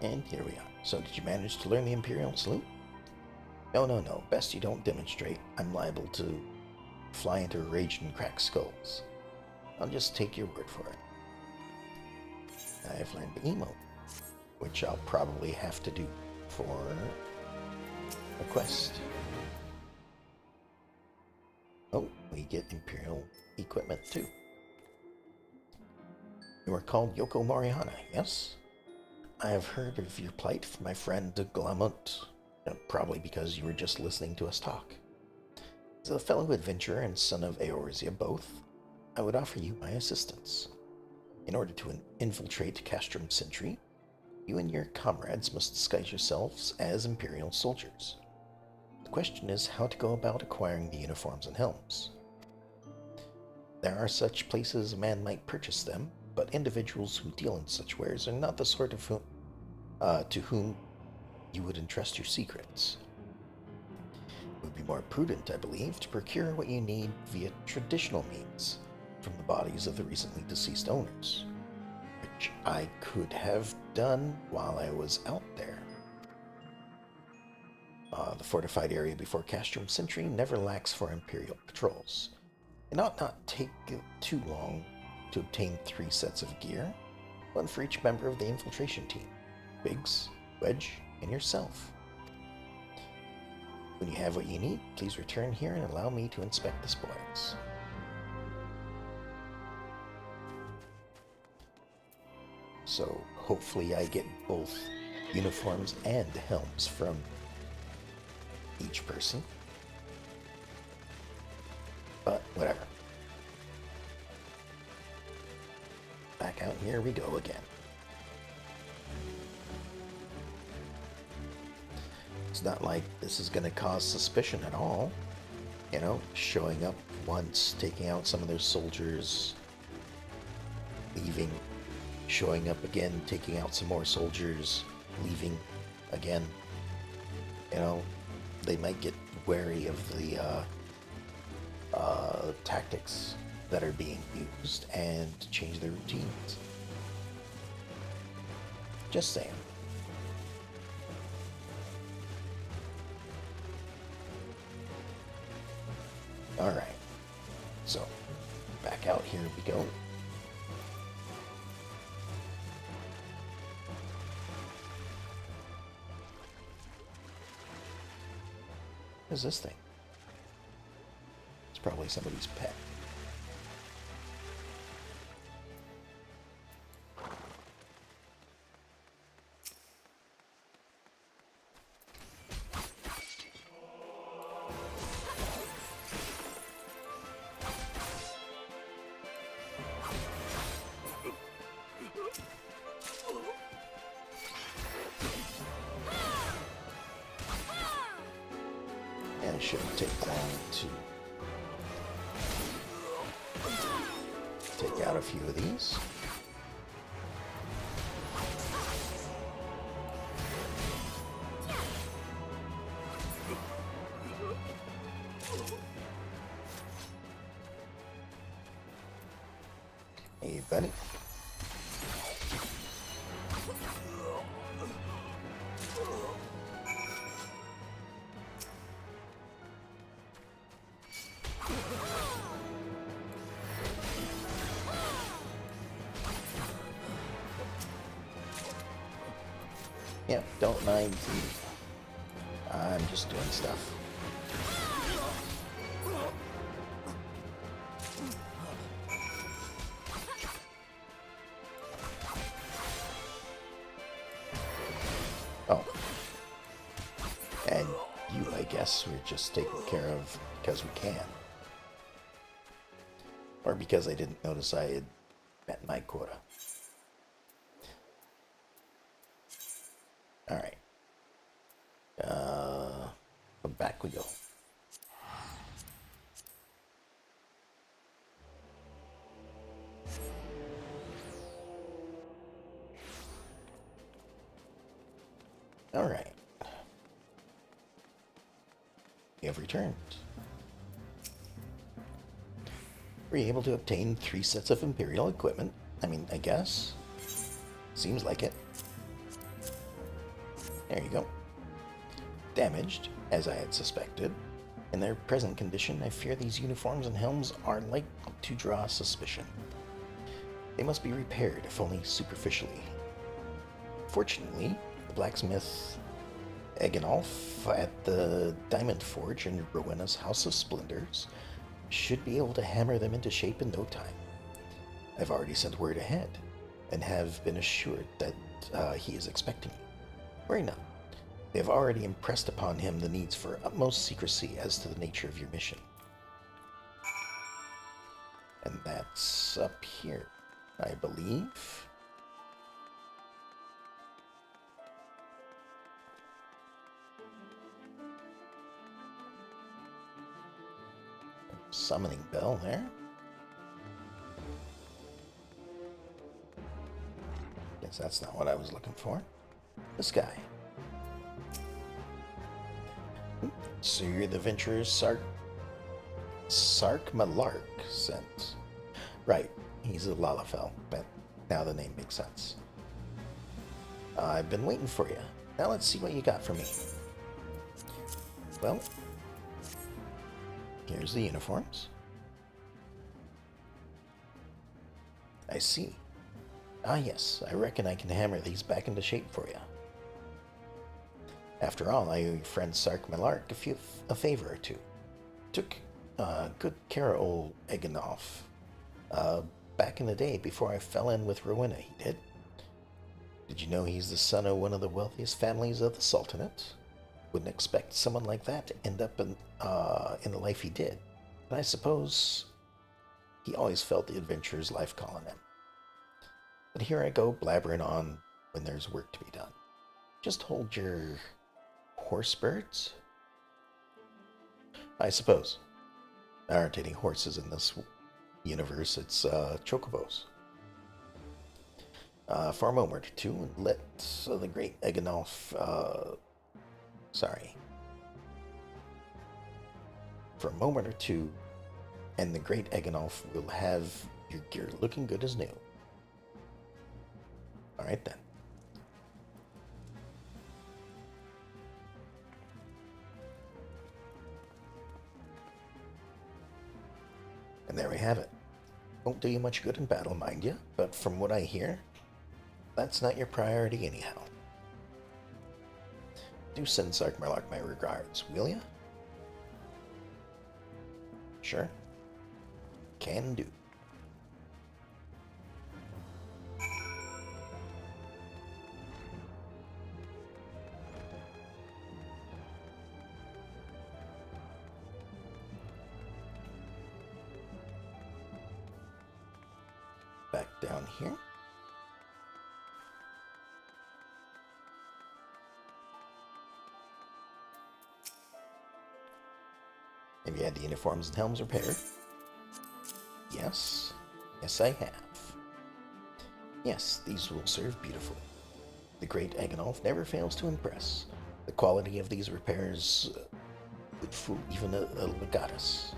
And here we are. So, did you manage to learn the Imperial salute? No. Best you don't demonstrate. I'm liable to fly into a rage and crack skulls. I'll just take your word for it. I've learned the emote, which I'll probably have to do for a quest. Oh, we get Imperial equipment too. You are called Yoko Morihana, yes? I have heard of your plight from my friend Glamont, probably because you were just listening to us talk. As a fellow adventurer and son of Eorzea both, I would offer you my assistance. In order to infiltrate Castrum Sentry, you and your comrades must disguise yourselves as Imperial soldiers. The question is how to go about acquiring the uniforms and helms. There are such places a man might purchase them, but individuals who deal in such wares are not the sort of to whom you would entrust your secrets. It would be more prudent, I believe, to procure what you need via traditional means from the bodies of the recently deceased owners, which I could have done while I was out there. The fortified area before Castrum Sentry never lacks for Imperial patrols. It ought not take too long to obtain 3 sets of gear, one for each member of the infiltration team, Biggs, Wedge, and yourself. When you have what you need, please return here and allow me to inspect the spoils. So hopefully I get both uniforms and helms from each person. But whatever. Back out here we go again. It's not like this is going to cause suspicion at all. You know, showing up once, taking out some of their soldiers, leaving, showing up again, taking out some more soldiers, leaving again. You know, they might get wary of the tactics that are being used and change their routines. Just saying. Alright, so back out here we go. What is this thing? It's probably somebody's pet. And it shouldn't take long to take out a few of these. Hey, buddy. Yeah, don't mind me. I'm just doing stuff. Oh. And you, I guess, we're just taking care of because we can. Or because I didn't notice I had met my quota. Alright. Alright. We have returned. Were you able to obtain 3 sets of Imperial equipment? I mean, I guess. Seems like it. There you go. Damaged, as I had suspected. In their present condition, I fear these uniforms and helms are likely to draw suspicion. They must be repaired, if only superficially. Fortunately, the blacksmith Eganolf at the Diamond Forge in Rowena's House of Splendors should be able to hammer them into shape in no time. I've already sent word ahead, and have been assured that he is expecting you. Worry not. They have already impressed upon him the needs for utmost secrecy as to the nature of your mission. And that's up here, I believe. Summoning bell there. Guess that's not what I was looking for. This guy. So you're the adventurer Sark Malark sent. Right, he's a Lalafell, but now the name makes sense. I've been waiting for you. Now let's see what you got for me. Well, here's the uniforms. I see. Ah yes, I reckon I can hammer these back into shape for you. After all, I owe your friend Sark Malark a favor or two. Took good care of old Eganolf. Back in the day, before I fell in with Rowena, he did. Did you know he's the son of one of the wealthiest families of the Sultanate? Wouldn't expect someone like that to end up in the life he did. And I suppose he always felt the adventurer's life call on him. But here I go blabbering on when there's work to be done. Just hold your horse birds? I suppose. There aren't any horses in this universe, it's chocobos. For a moment or two, and let the great Eganolf, For a moment or two, and the great Eganolf will have your gear looking good as new. Alright then. And there we have it. Won't do you much good in battle, mind you, but from what I hear, that's not your priority anyhow. Do send Sark Marlark my regards, will ya? Sure. Can do. Back down here. Have you had the uniforms and helms repaired? Yes. Yes, I have. Yes, these will serve beautifully. The great Eganolf never fails to impress. The quality of these repairs would fool even a legatus.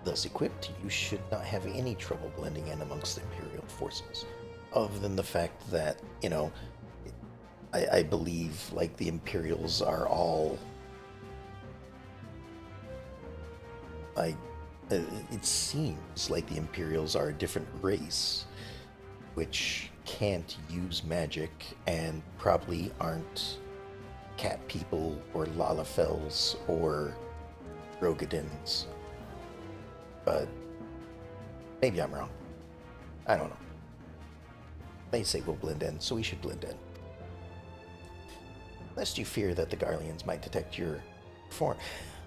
Thus equipped, you should not have any trouble blending in amongst the Imperial forces. Other than the fact that, you know, I believe, like, the Imperials are all... it seems like the Imperials are a different race, which can't use magic and probably aren't cat people or Lalafells or Rogadins. But maybe I'm wrong. I don't know. They say we'll blend in, so we should blend in. Lest you fear that the Garleans might detect your form.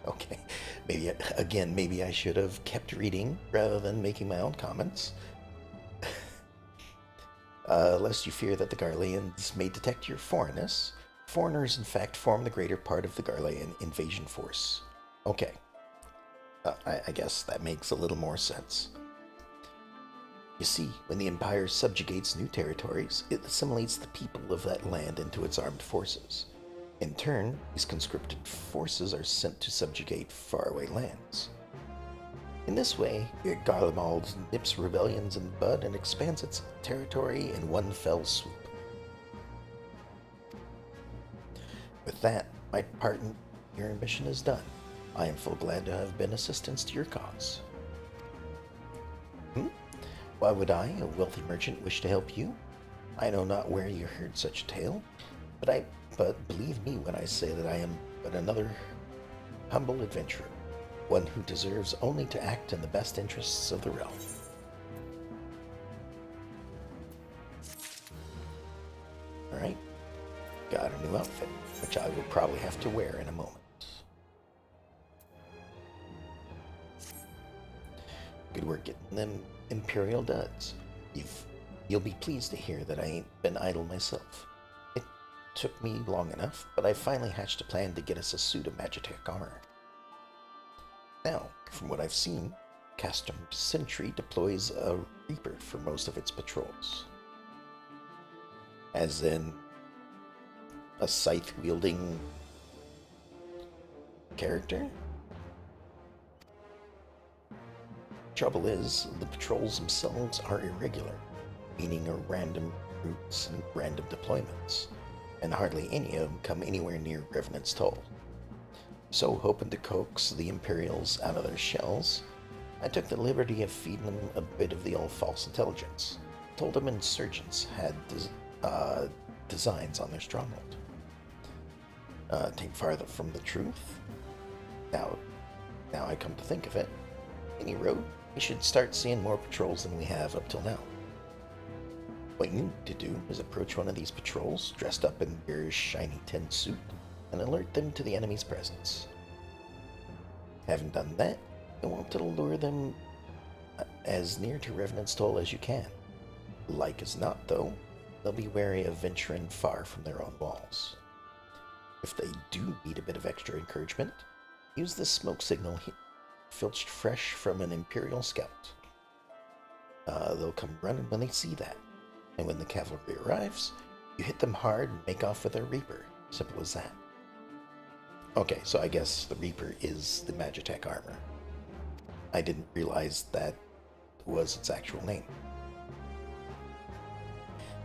Okay, maybe I should have kept reading rather than making my own comments. Lest you fear that the Garleans may detect your foreignness. Foreigners, in fact, form the greater part of the Garlean invasion force. Okay. I guess that makes a little more sense. You see, when the Empire subjugates new territories, it assimilates the people of that land into its armed forces. In turn, these conscripted forces are sent to subjugate faraway lands. In this way, Garlemald nips rebellions in the bud and expands its territory in one fell swoop. With that, my part in your mission is done. I am full glad to have been assistance to your cause. Why would I, a wealthy merchant, wish to help you? I know not where you heard such a tale, but believe me when I say that I am but another humble adventurer, one who deserves only to act in the best interests of the realm. Alright, got a new outfit, which I will probably have to wear in a moment. Good work getting them Imperial duds. You'll be pleased to hear that I ain't been idle myself. It took me long enough, but I finally hatched a plan to get us a suit of Magitech armor. Now, from what I've seen, Custom Sentry deploys a Reaper for most of its patrols. As in, a scythe-wielding character? Trouble is, the patrols themselves are irregular, meaning random routes and random deployments, and hardly any of them come anywhere near Revenant's Toll. So, hoping to coax the Imperials out of their shells, I took the liberty of feeding them a bit of the old false intelligence. Told them insurgents had designs on their stronghold. Take farther from the truth. Now I come to think of it, any road, we should start seeing more patrols than we have up till now. What you need to do is approach one of these patrols dressed up in your shiny tin suit and alert them to the enemy's presence. Having done that, you want to lure them as near to Revenant's Toll as you can. Like as not, though, they'll be wary of venturing far from their own walls. If they do need a bit of extra encouragement, use this smoke signal filched fresh from an Imperial scout. They'll come running when they see that, and when the cavalry arrives, you hit them hard and make off with their Reaper. Simple as that. Okay, so I guess the Reaper is the Magitech armor. I didn't realize that was its actual name.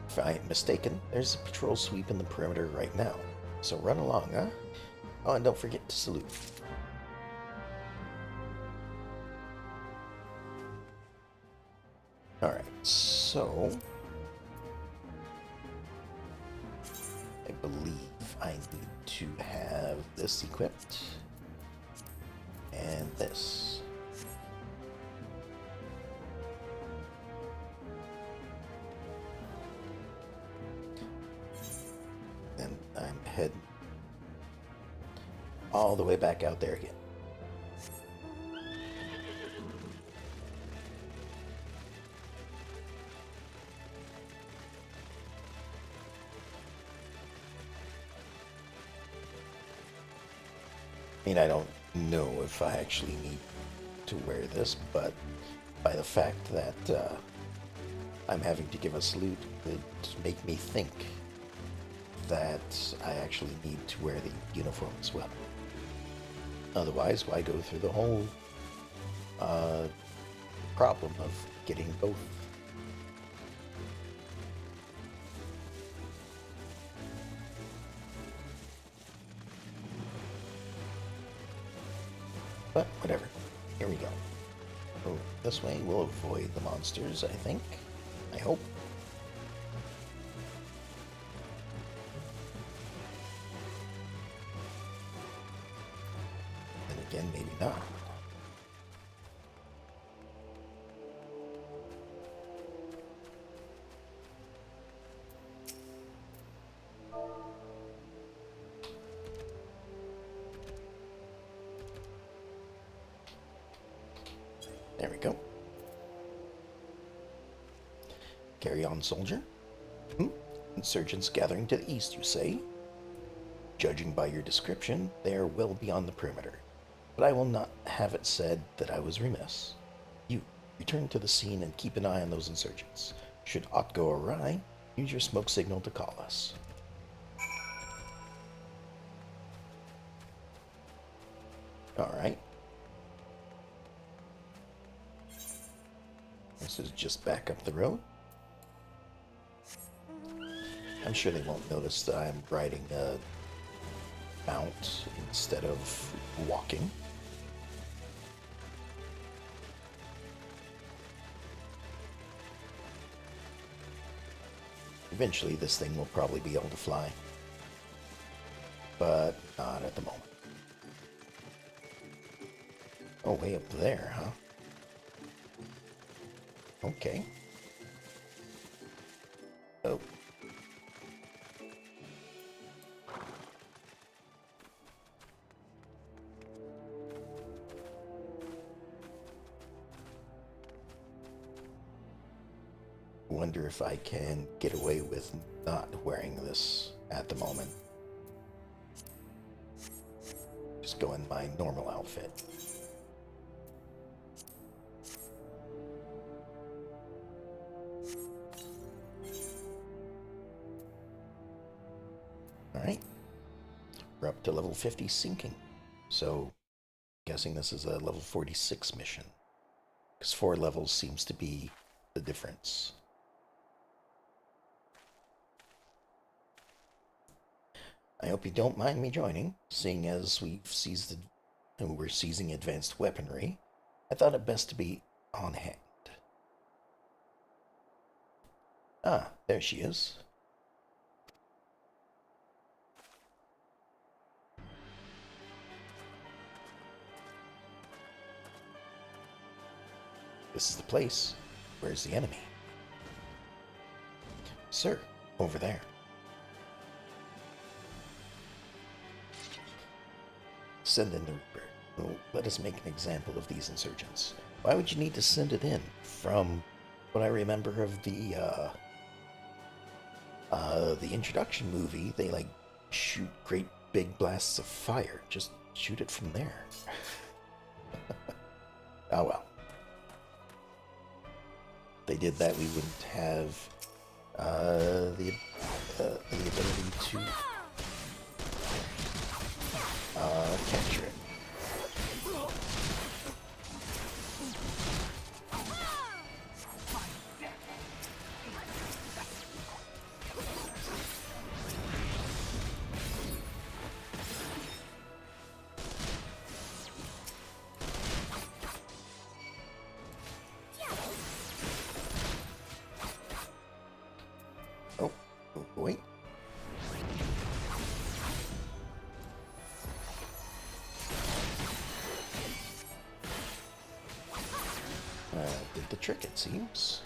If I ain't mistaken, there's a patrol sweep in the perimeter right now, so run along, huh? Oh, and don't forget to salute. Alright, so I believe I need to have this equipped and this. And I'm heading all the way back out there again. I mean, I don't know if I actually need to wear this, but by the fact that I'm having to give a salute would make me think that I actually need to wear the uniform as well. Otherwise, why go through the whole problem of getting both? But whatever. Here we go. Oh, this way we'll avoid the monsters, I think. I hope. And again, maybe not. There we go. Carry on, soldier. Insurgents gathering to the east, you say? Judging by your description, they are well beyond the perimeter. But I will not have it said that I was remiss. You, Return to the scene and keep an eye on those insurgents. Should aught go awry, use your smoke signal to call us. Alright. This is just back up the road. I'm sure they won't notice that I'm riding a mount instead of walking. Eventually this thing will probably be able to fly, but not at the moment. Oh, way up there, huh? Okay. Oh. Wonder if I can get away with not wearing this at the moment. Just go in my normal outfit. Alright. We're up to level 50 sinking. So, guessing this is a level 46 mission. Because 4 levels seems to be the difference. I hope you don't mind me joining, seeing as we're seizing advanced weaponry. I thought it best to be on hand. Ah, there she is. This is the place. Where's the enemy? Sir, over there. Send in the Reaper. Well, let us make an example of these insurgents. Why would you need to send it in? From what I remember of the introduction movie, they like shoot great big blasts of fire. Just shoot it from there. Oh well. If they did that, we wouldn't have the ability to capture it. Oh, wait. Did the trick, it seems.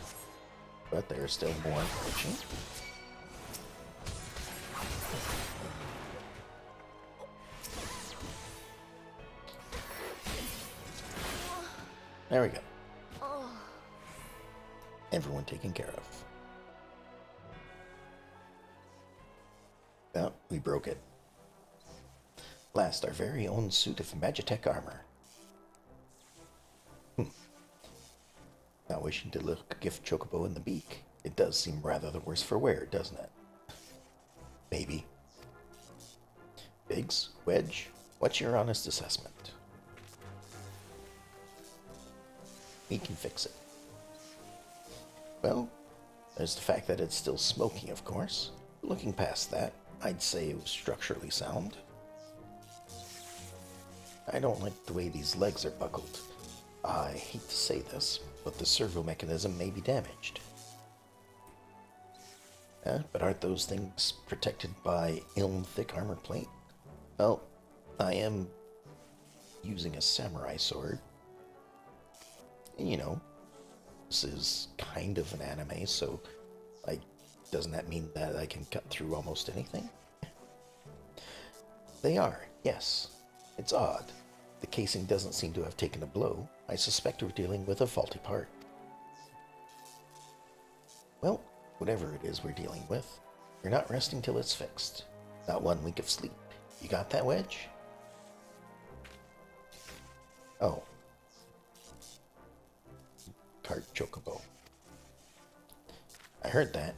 But there are still more approaching. There we go. Everyone taken care of. Well, we broke it. Last, our very own suit of Magitech armor. Not wishing to look gift Chocobo in the beak. It does seem rather the worse for wear, doesn't it? Maybe. Biggs, Wedge, what's your honest assessment? We can fix it. Well, there's the fact that it's still smoking, of course. Looking past that, I'd say it was structurally sound. I don't like the way these legs are buckled. I hate to say this, but the servo mechanism may be damaged. But aren't those things protected by thick armor plate? Well, I am using a samurai sword. You know, this is kind of an anime, so doesn't that mean that I can cut through almost anything? They are, yes. It's odd. The casing doesn't seem to have taken a blow. I suspect we're dealing with a faulty part. Well, whatever it is we're dealing with, we're not resting till it's fixed. Not 1 week of sleep. You got that, Wedge? Oh. cart chocobo. I heard that.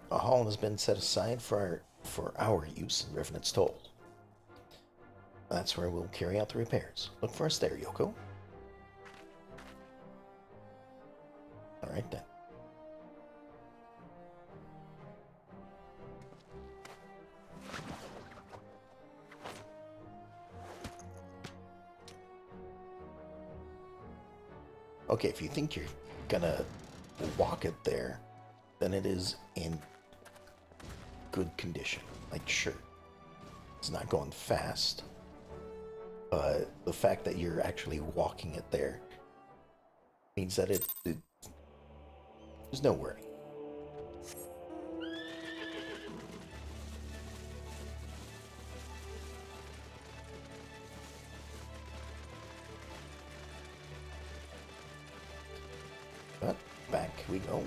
A hall has been set aside for our use in Revenant's Toll. That's where we'll carry out the repairs. Look for us there, Yoko. Alright then. Okay, if you think you're gonna walk it there, then it is in good condition. Like, sure, it's not going fast, but the fact that you're actually walking it there means that there's no worry. But back we go,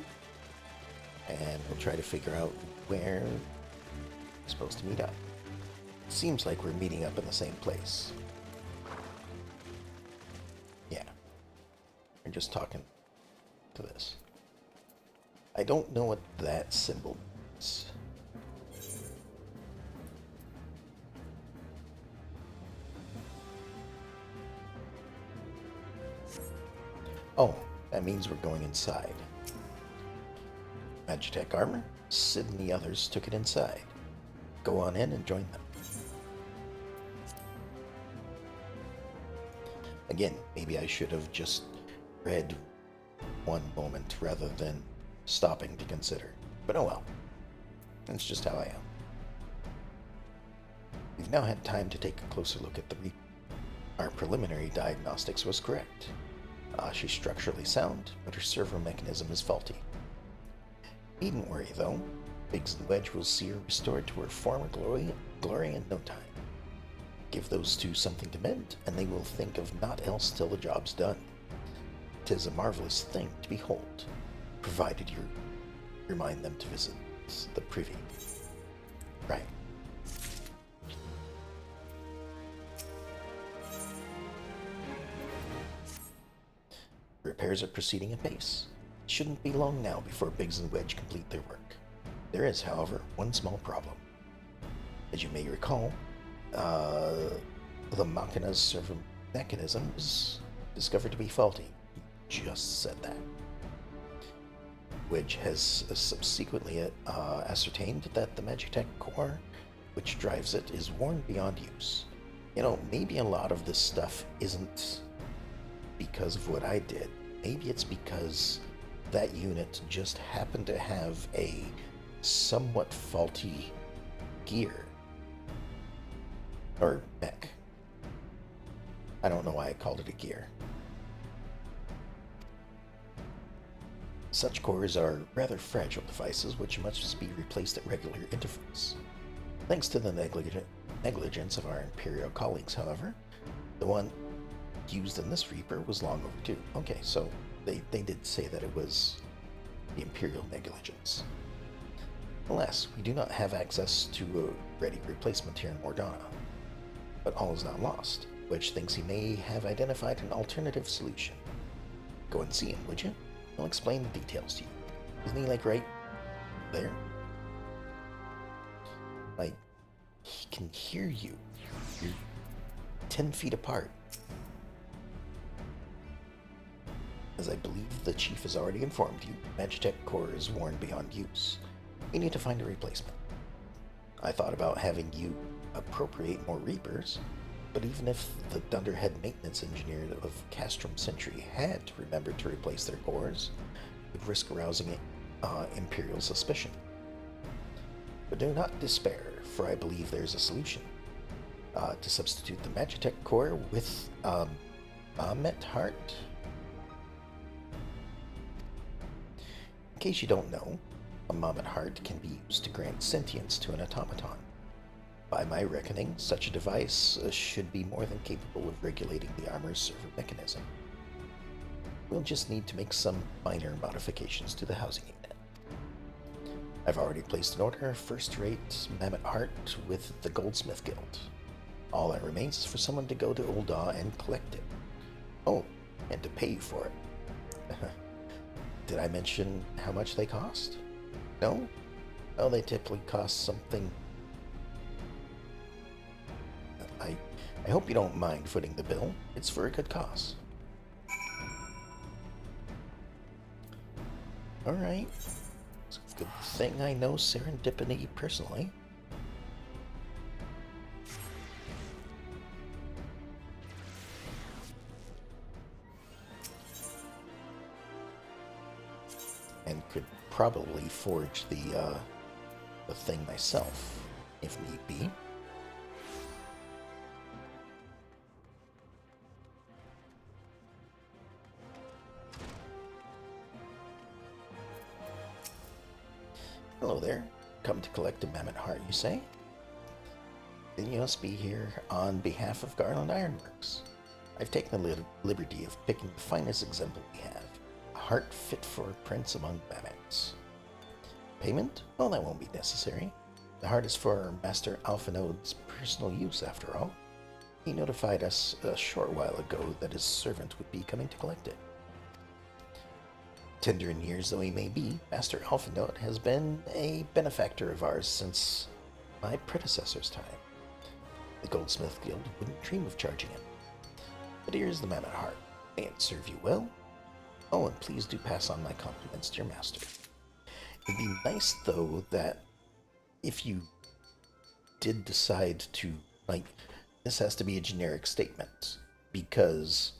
and we'll try to figure out where we're supposed to meet up. Seems like we're meeting up in the same place. Yeah, we're just talking to this. I don't know what that symbol means. Oh, that means we're going inside. Magitech armor? Sid and the others took it inside. Go on in and join them. Again, maybe I should have just read one moment rather than stopping to consider. But oh well. That's just how I am. We've now had time to take a closer look at the Reaper. Our preliminary diagnostics was correct. She's structurally sound, but her servo mechanism is faulty. Needn't worry, though. Biggs and Wedge will see her restored to her former glory in no time. Give those two something to mend, and they will think of naught else till the job's done. 'Tis a marvelous thing to behold, provided you remind them to visit the privy. Right. Repairs are proceeding apace. It shouldn't be long now before Biggs and Wedge complete their work. There is, however, one small problem. As you may recall, the Machina's servo mechanism was discovered to be faulty. Just said that. Wedge has subsequently ascertained that the Magitech core which drives it is worn beyond use. You know, maybe a lot of this stuff isn't because of what I did. Maybe it's because that unit just happened to have a somewhat faulty gear. Or mech. I don't know why I called it a gear. Such cores are rather fragile devices which must be replaced at regular intervals. Thanks to the negligence of our Imperial colleagues, however, the one used in this Reaper was long overdue. Okay, so they did say that it was the Imperial negligence. Alas, we do not have access to a ready replacement here in Mordana. But all is not lost. Wedge thinks he may have identified an alternative solution. Go and see him, would you? He'll explain the details to you. Isn't he, like, right there? Like, he can hear you. You're 10 feet apart. As I believe the chief has already informed you, Magitech core is worn beyond use. We need to find a replacement. I thought about having you appropriate more Reapers, but even if the Dunderhead maintenance engineer of Castrum Sentry had remembered to replace their cores, it would risk arousing Imperial suspicion. But do not despair, for I believe there's a solution. To substitute the Magitech core with Met Heart. In case you don't know, a Mamet Heart can be used to grant sentience to an automaton. By my reckoning, such a device should be more than capable of regulating the armor's servo mechanism. We'll just need to make some minor modifications to the housing unit. I've already placed an order of first-rate Mammoth Heart with the Goldsmith Guild. All that remains is for someone to go to Ul'dah and collect it. Oh, and to pay you for it. Did I mention how much they cost? No? Oh, they typically cost something. I hope you don't mind footing the bill. It's for a good cause. Alright. It's a good thing I know Serendipity personally. And could probably forge the thing myself, if need be. Hello there. Come to collect a mammoth heart, you say? Then you must be here on behalf of Garland Ironworks. I've taken the liberty of picking the finest exemplar we have. A heart fit for a prince among mammoths. Payment? Oh, that won't be necessary. The heart is for Master Alphinode's personal use, after all. He notified us a short while ago that his servant would be coming to collect it. Tender in years though he may be, Master Alphanode has been a benefactor of ours since my predecessor's time. The Goldsmith Guild wouldn't dream of charging him. But here's the mammoth heart. May it serve you well. Oh, and please do pass on my compliments to your master. It'd be nice, though, that if you did decide to, like, this has to be a generic statement, because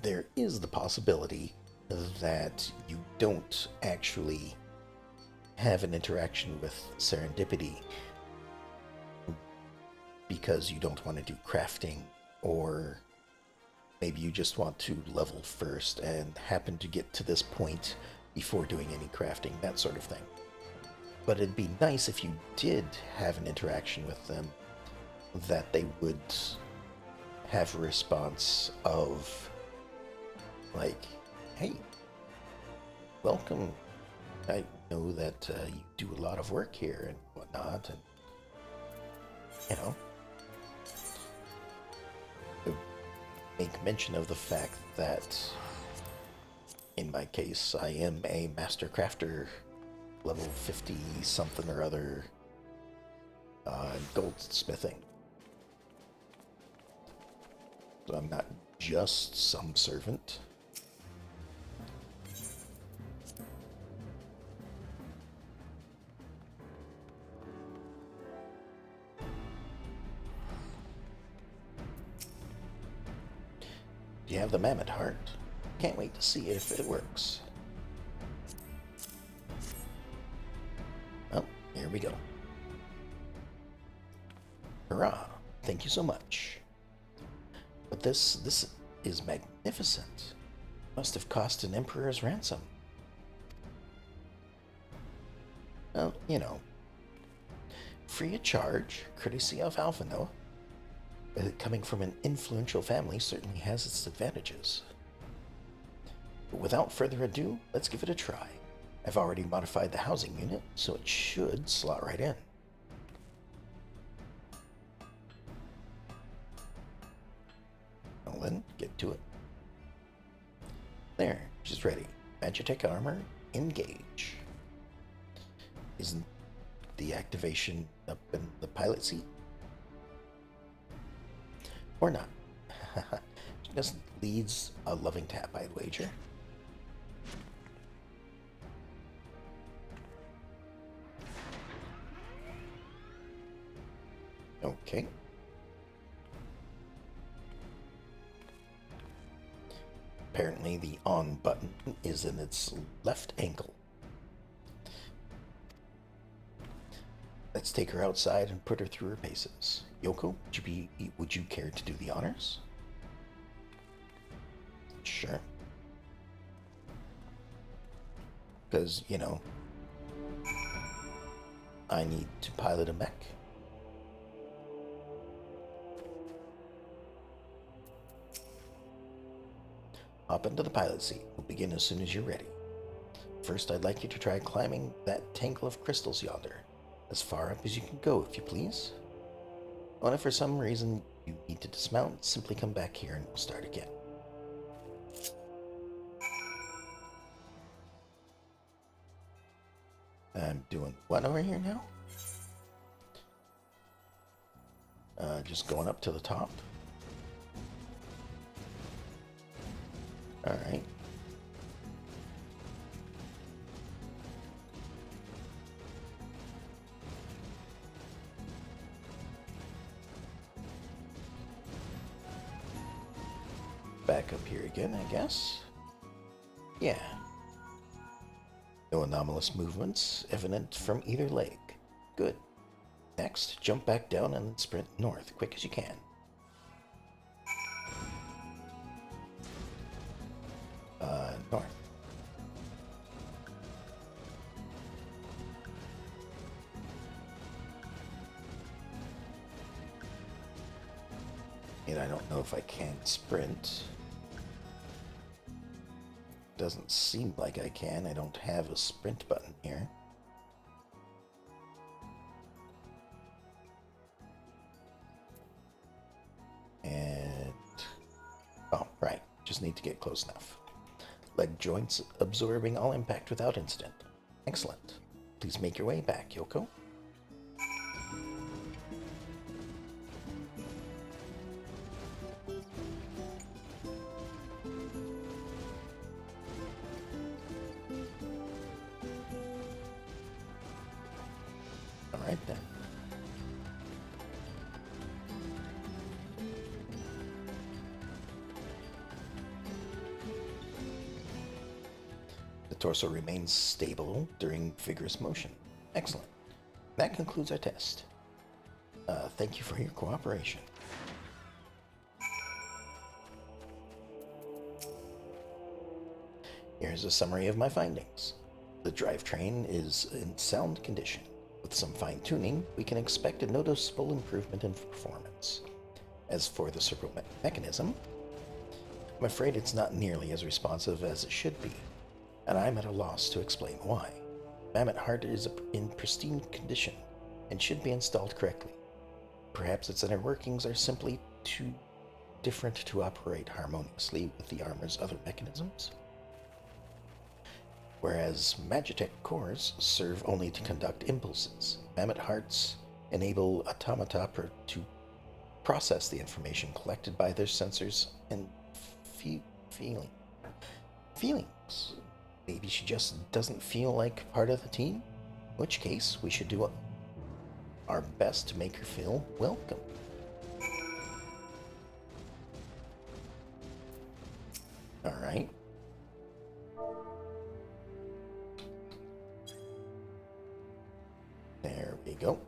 there is the possibility that you don't actually have an interaction with Serendipity because you don't want to do crafting, or maybe you just want to level first and happen to get to this point before doing any crafting, that sort of thing. But it'd be nice if you did have an interaction with them, that they would have a response of, like, hey, welcome. I know that you do a lot of work here and whatnot, and, you know, make mention of the fact that, in my case, I am a master crafter, level 50 something or other, goldsmithing. So I'm not just some servant. You have the mammoth heart. Can't wait to see if it works. Oh, here we go. Hurrah! Thank you so much. But this is magnificent. Must have cost an emperor's ransom. Well, you know, free of charge, courtesy of Alphino. Coming from an influential family certainly has its advantages. But without further ado, let's give it a try. I've already modified the housing unit, so it should slot right in. Well then, get to it. There, she's ready. Magitech armor, engage. Isn't the activation up in the pilot seat? Or not. She just leads a loving tap, I'd wager. Okay. Apparently the on button is in its left ankle. Let's take her outside and put her through her paces. Yoko, would you care to do the honors? Sure. Because, you know, I need to pilot a mech. Hop into the pilot seat. We'll begin as soon as you're ready. First, I'd like you to try climbing that tangle of crystals yonder. As far up as you can go, if you please. Well, if for some reason You need to dismount, simply come back here and we'll start again. I'm doing what over here now? Just going up to the top. Alright. Back up here again, I guess. Yeah. No anomalous movements evident from either leg. Good. Next, jump back down and sprint north, quick as you can. North. And I don't know if I can sprint. Doesn't seem like I can. I don't have a sprint button here. And... oh, right. Just need to get close enough. Leg joints absorbing all impact without incident. Excellent. Please make your way back, Yoko. Alright then. The torso remains stable during vigorous motion. Excellent. That concludes our test. Thank you for your cooperation. Here's a summary of my findings. The drivetrain is in sound condition. With some fine-tuning, we can expect a noticeable improvement in performance. As for the servo mechanism, I'm afraid it's not nearly as responsive as it should be, and I'm at a loss to explain why. Mammoth Heart is in pristine condition and should be installed correctly. Perhaps its inner workings are simply too different to operate harmoniously with the armor's other mechanisms. Whereas Magitech cores serve only to conduct impulses, Mammoth Hearts enable automata to process the information collected by their sensors and feelings. Maybe she just doesn't feel like part of the team? In which case, we should do our best to make her feel welcome. Alright. There we go.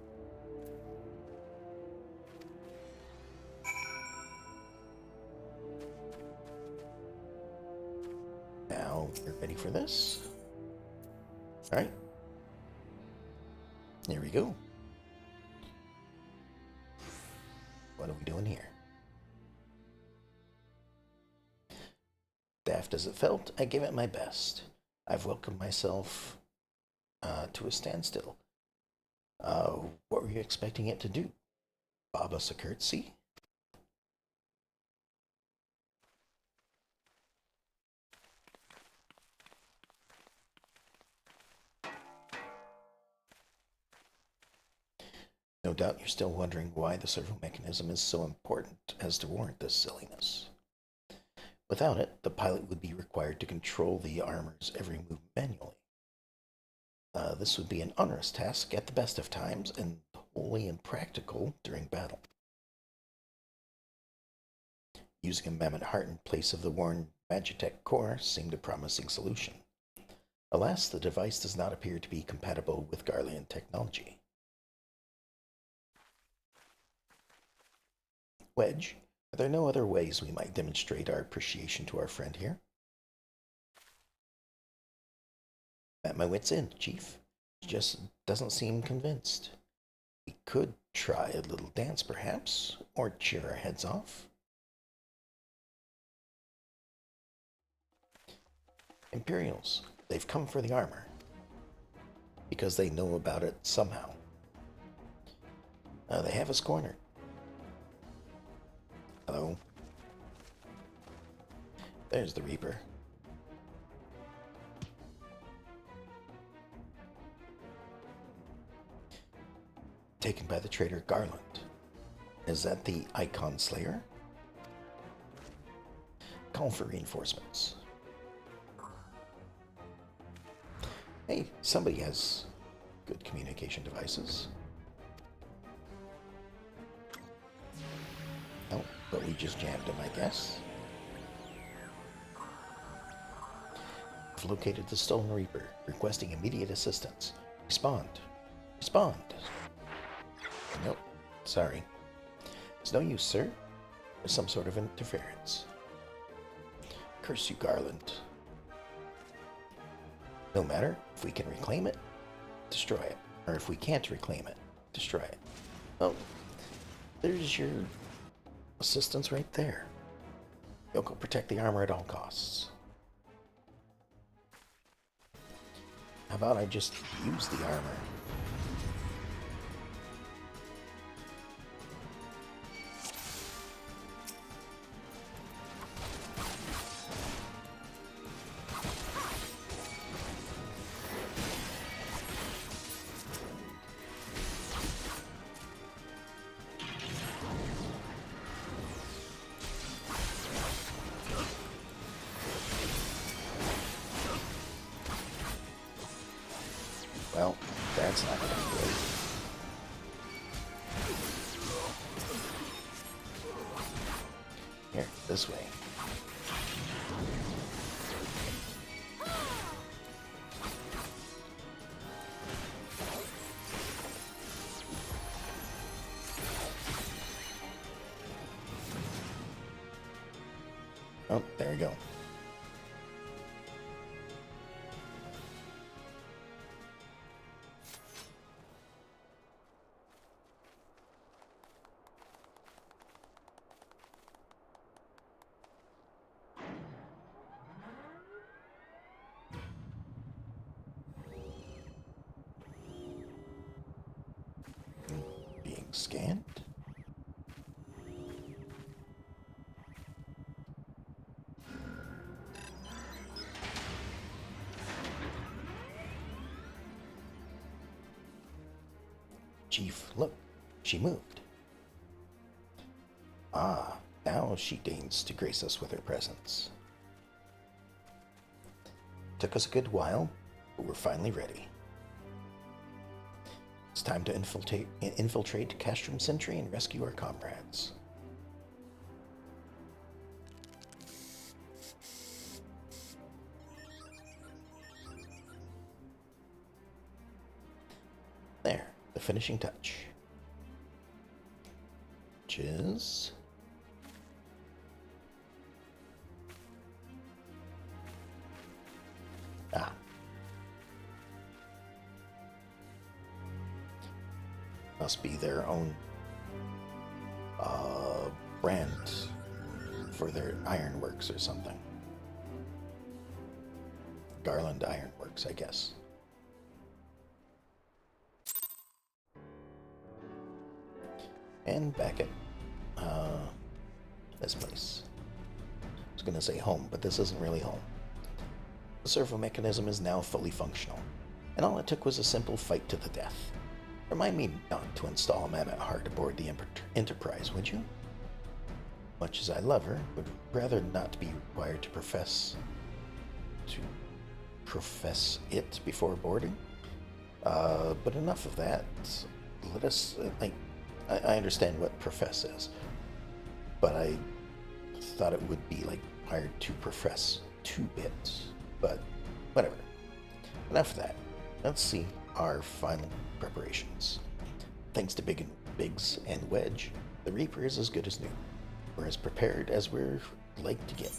Now we're ready for this. Alright. Here we go. What are we doing here? Daft as it felt, I gave it my best. I've welcomed myself to a standstill. What were you expecting it to do? Bob us a curtsy? No doubt you're still wondering why the servo mechanism is so important as to warrant this silliness. Without it, the pilot would be required to control the armor's every move manually. This would be an onerous task at the best of times and wholly impractical during battle. Using a Mammoth Heart in place of the worn Magitech core seemed a promising solution. Alas, the device does not appear to be compatible with Garlean technology. Wedge, are there no other ways we might demonstrate our appreciation to our friend here? At my wit's end, Chief. She just doesn't seem convinced. We could try a little dance, perhaps, or cheer our heads off. Imperials, they've come for the armor. Because they know about it somehow. They have us cornered. Hello. There's the Reaper. Taken by the traitor Garland. Is that the Icon Slayer? Call for reinforcements. Hey, somebody has good communication devices. Oh, but we just jammed him, I guess. I've located the stolen Reaper, requesting immediate assistance. Respond. Respond. Nope. Sorry. It's no use, sir. There's some sort of interference. Curse you, Garland. No matter. If we can reclaim it, destroy it. Or if we can't reclaim it, destroy it. Oh, there's your assistance right there. Yoko, protect the armor at all costs. How about I just use the armor? Well, that's not gonna be great. Here, this way. Oh, there you go. Being scanned. Chief, look, she moved. Ah, now she deigns to grace us with her presence. Took us a good while, but we're finally ready. It's time to infiltrate Castrum Sentry and rescue our comrades. There, the finishing touch. Which is... Ah. Must be their own brand for their ironworks or something. Garland Ironworks, I guess. And back at this place. I was gonna say home, but this isn't really home. The servo mechanism is now fully functional, and all it took was a simple fight to the death. Remind me not to install a mammoth heart aboard the Enterprise, would you? Much as I love her, would rather not be required to profess it before boarding. But enough of that. Let us, I understand what profess is, but I thought it would be required to profess 2 bits. But whatever. Enough of that. Let's see our final preparations. Thanks to Biggs and Wedge, the Reaper is as good as new. We're as prepared as we're like to get.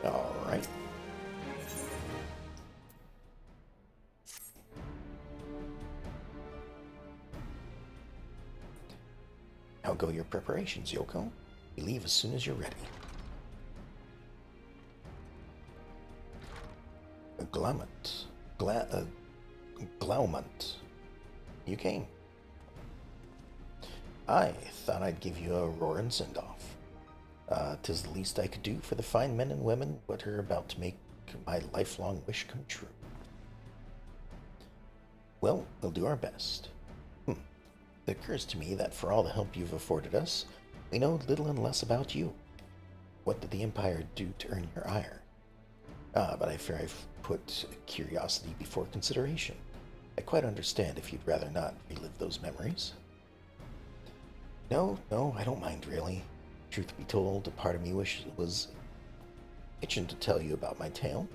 All right. How go your preparations, Yoko? You leave as soon as you're ready. Glaumont. You came. I thought I'd give you a roaring send-off. 'Tis the least I could do for the fine men and women what are about to make my lifelong wish come true. Well, we'll do our best. It occurs to me that for all the help you've afforded us, we know little and less about you. What did the Empire do to earn your ire? But I fear I've put curiosity before consideration. I quite understand if you'd rather not relive those memories. No, I don't mind really. Truth be told, a part of me was itching to tell you about my tale.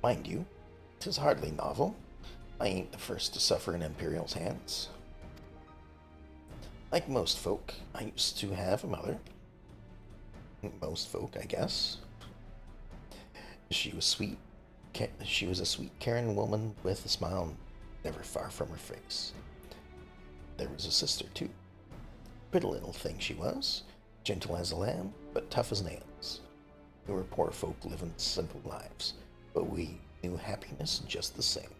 Mind you, 'tis hardly novel. I ain't the first to suffer in Imperial's hands. Like most folk, I used to have a mother. Most folk, I guess. She was sweet. She was a sweet, caring woman with a smile never far from her face. There was a sister, too. Pretty little thing she was, gentle as a lamb, but tough as nails. We were poor folk living simple lives, but we knew happiness just the same.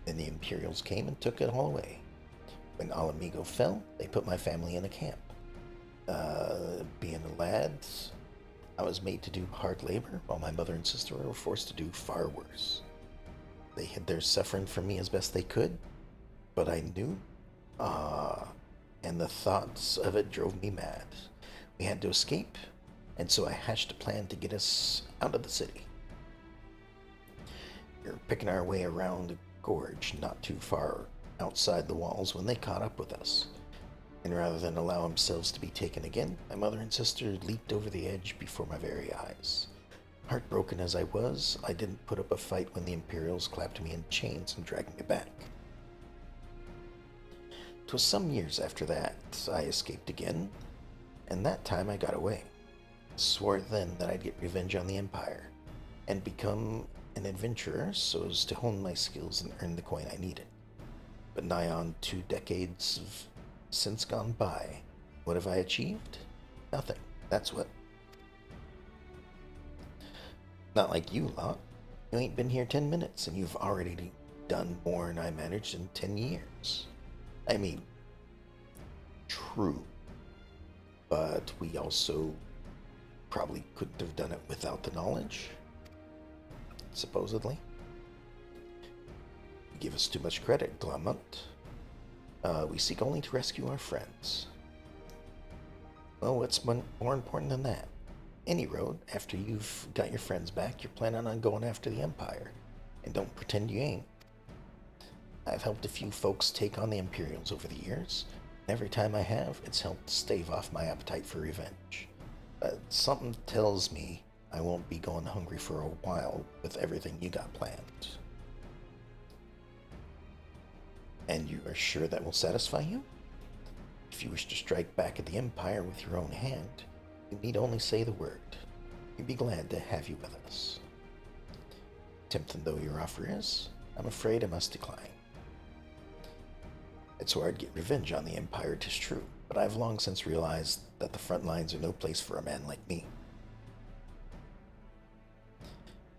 Then the Imperials came and took it all away. When Alamigo fell, they put my family in a camp. Being a lad, I was made to do hard labor, while my mother and sister were forced to do far worse. They hid their suffering from me as best they could, but I knew, and the thoughts of it drove me mad. We had to escape, and so I hatched a plan to get us out of the city. We were picking our way around a gorge not too far outside the walls when they caught up with us. And rather than allow themselves to be taken again, my mother and sister leaped over the edge before my very eyes. Heartbroken as I was, I didn't put up a fight when the Imperials clapped me in chains and dragged me back. 'Twas some years after that I escaped again, and that time I got away. Swore then that I'd get revenge on the Empire, and become an adventurer so as to hone my skills and earn the coin I needed. But nigh on 2 decades have since gone by. What have I achieved? Nothing, that's what. Not like you lot. You ain't been here 10 minutes, and you've already done more than I managed in 10 years. I mean, true. But we also probably couldn't have done it without the knowledge. Supposedly. You give us too much credit, Glamout. We seek only to rescue our friends. Well, what's more important than that? Any road, after you've got your friends back, you're planning on going after the Empire. And don't pretend you ain't. I've helped a few folks take on the Imperials over the years, and every time I have, it's helped stave off my appetite for revenge. But something tells me I won't be going hungry for a while with everything you got planned. And you are sure that will satisfy you? If you wish to strike back at the Empire with your own hand, you need only say the word. We'd be glad to have you with us. Tempting though your offer is, I'm afraid I must decline. It's where I'd get revenge on the Empire, 'tis true, but I've long since realized that the front lines are no place for a man like me.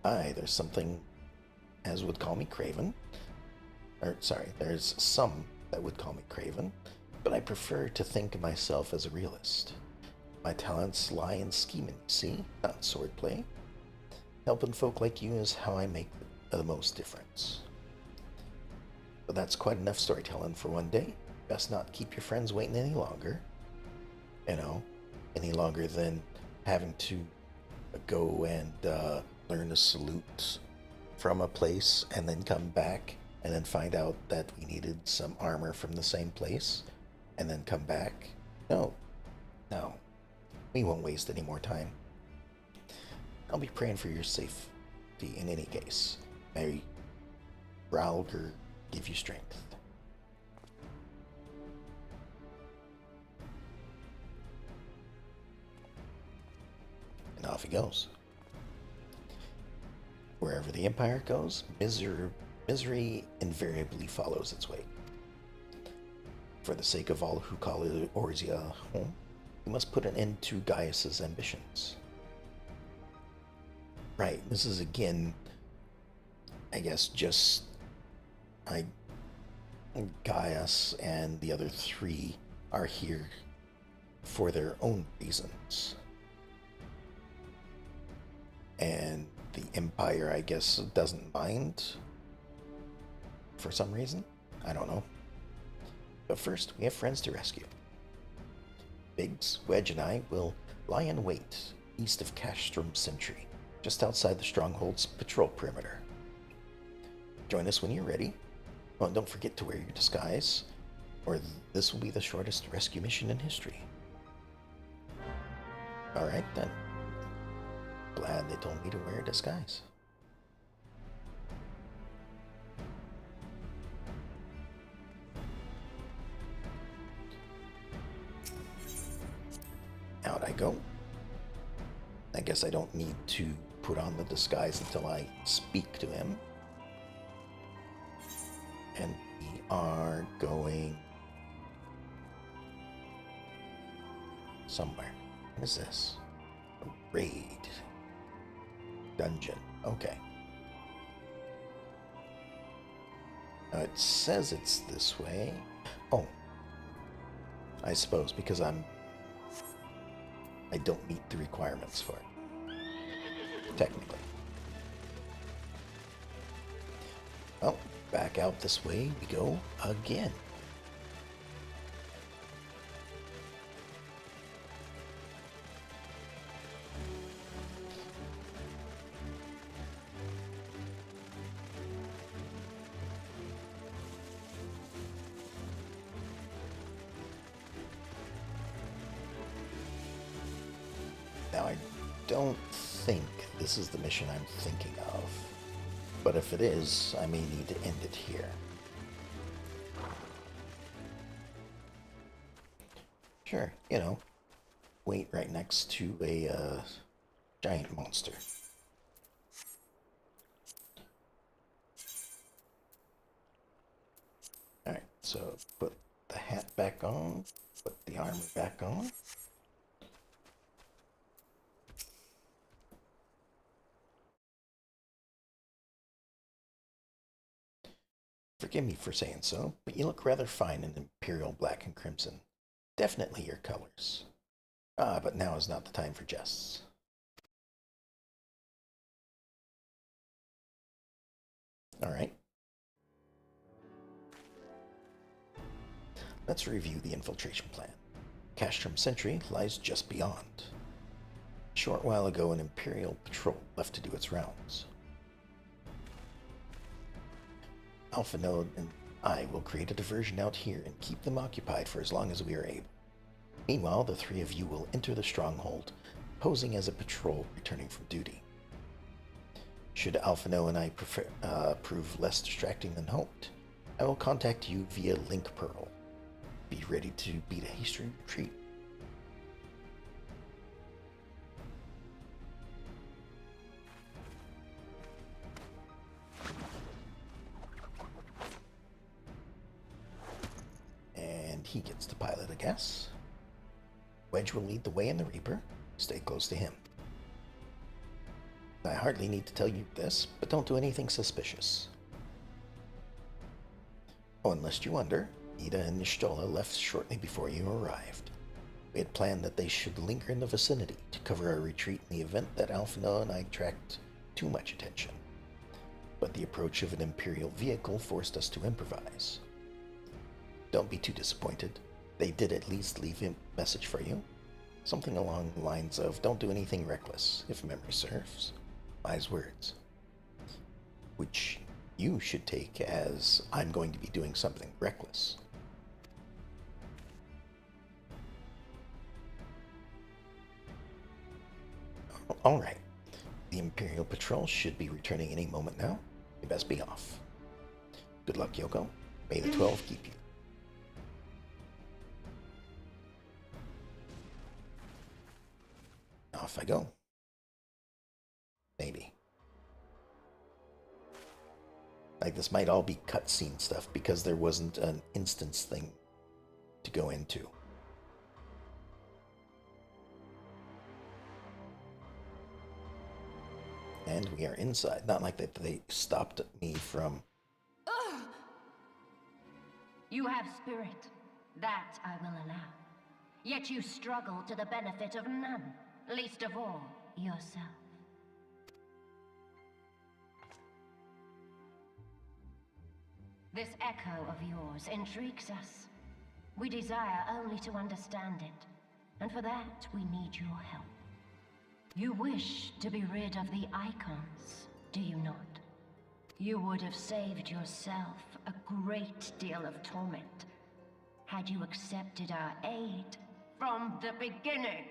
Aye, there's something as would call me craven. There's some that would call me craven, but I prefer to think of myself as a realist. My talents lie in scheming, see, not swordplay. Helping folk like you is how I make the most difference. But that's quite enough storytelling for one day. Best not keep your friends waiting any longer. Any longer than having to go and learn a salute from a place and then come back and then find out that we needed some armor from the same place and then come back. No. We won't waste any more time. I'll be praying for your safety in any case. May Ralger give you strength. And off he goes. Wherever the Empire goes, misery invariably follows its way. For the sake of all who call Orzia home, we must put an end to Gaius's ambitions. Right, this is again, I guess, just... I Gaius and the other three are here for their own reasons. And the Empire, I guess, doesn't mind for some reason. I don't know. But first, we have friends to rescue. Biggs, Wedge, and I will lie in wait east of Castrum Sentry, just outside the Stronghold's patrol perimeter. Join us when you're ready. Oh, and don't forget to wear your disguise, or this will be the shortest rescue mission in history. Alright then. Glad they told me to wear a disguise. Out I go. I guess I don't need to put on the disguise until I speak to him. And we are going somewhere. What is this? A raid. Dungeon. Okay. It says it's this way. Oh. I suppose because I don't meet the requirements for it. Technically. Well, back out this way we go again. Now, I don't think this is the mission I'm thinking of, but if it is, I may need to end it here. Sure, you know, wait right next to a giant monster. Alright, so put the hat back on, put the armor back on. Forgive me for saying so, but you look rather fine in Imperial black and crimson. Definitely your colors. Ah, but now is not the time for jests. Alright. Let's review the infiltration plan. Castrum Sentry lies just beyond. A short while ago, an Imperial patrol left to do its rounds. Alpha Node and I will create a diversion out here and keep them occupied for as long as we are able. Meanwhile, the three of you will enter the stronghold, posing as a patrol returning from duty. Should Alpha Node and I prove less distracting than hoped, I will contact you via Link Pearl. Be ready to beat a hasty retreat. And he gets to pilot, I guess. Wedge will lead the way in the Reaper. Stay close to him. I hardly need to tell you this, but don't do anything suspicious. Oh, and lest you wonder, Ida and Nishtola left shortly before you arrived. We had planned that they should linger in the vicinity to cover our retreat in the event that Alphina and I attract too much attention. But the approach of an Imperial vehicle forced us to improvise. Don't be too disappointed. They did at least leave a message for you. Something along the lines of, don't do anything reckless, if memory serves. Wise words. Which you should take as, I'm going to be doing something reckless. Alright. The Imperial Patrol should be returning any moment now. You best be off. Good luck, Yoko. May the 12 keep you. Off I go. Maybe. Like, this might all be cutscene stuff because there wasn't an instance thing to go into. And we are inside. Not like that they stopped me from You have spirit. That I will allow. Yet you struggle to the benefit of none, least of all, yourself. This echo of yours intrigues us. We desire only to understand it, and for that we need your help. You wish to be rid of the icons, do you not? You would have saved yourself a great deal of torment had you accepted our aid from the beginning.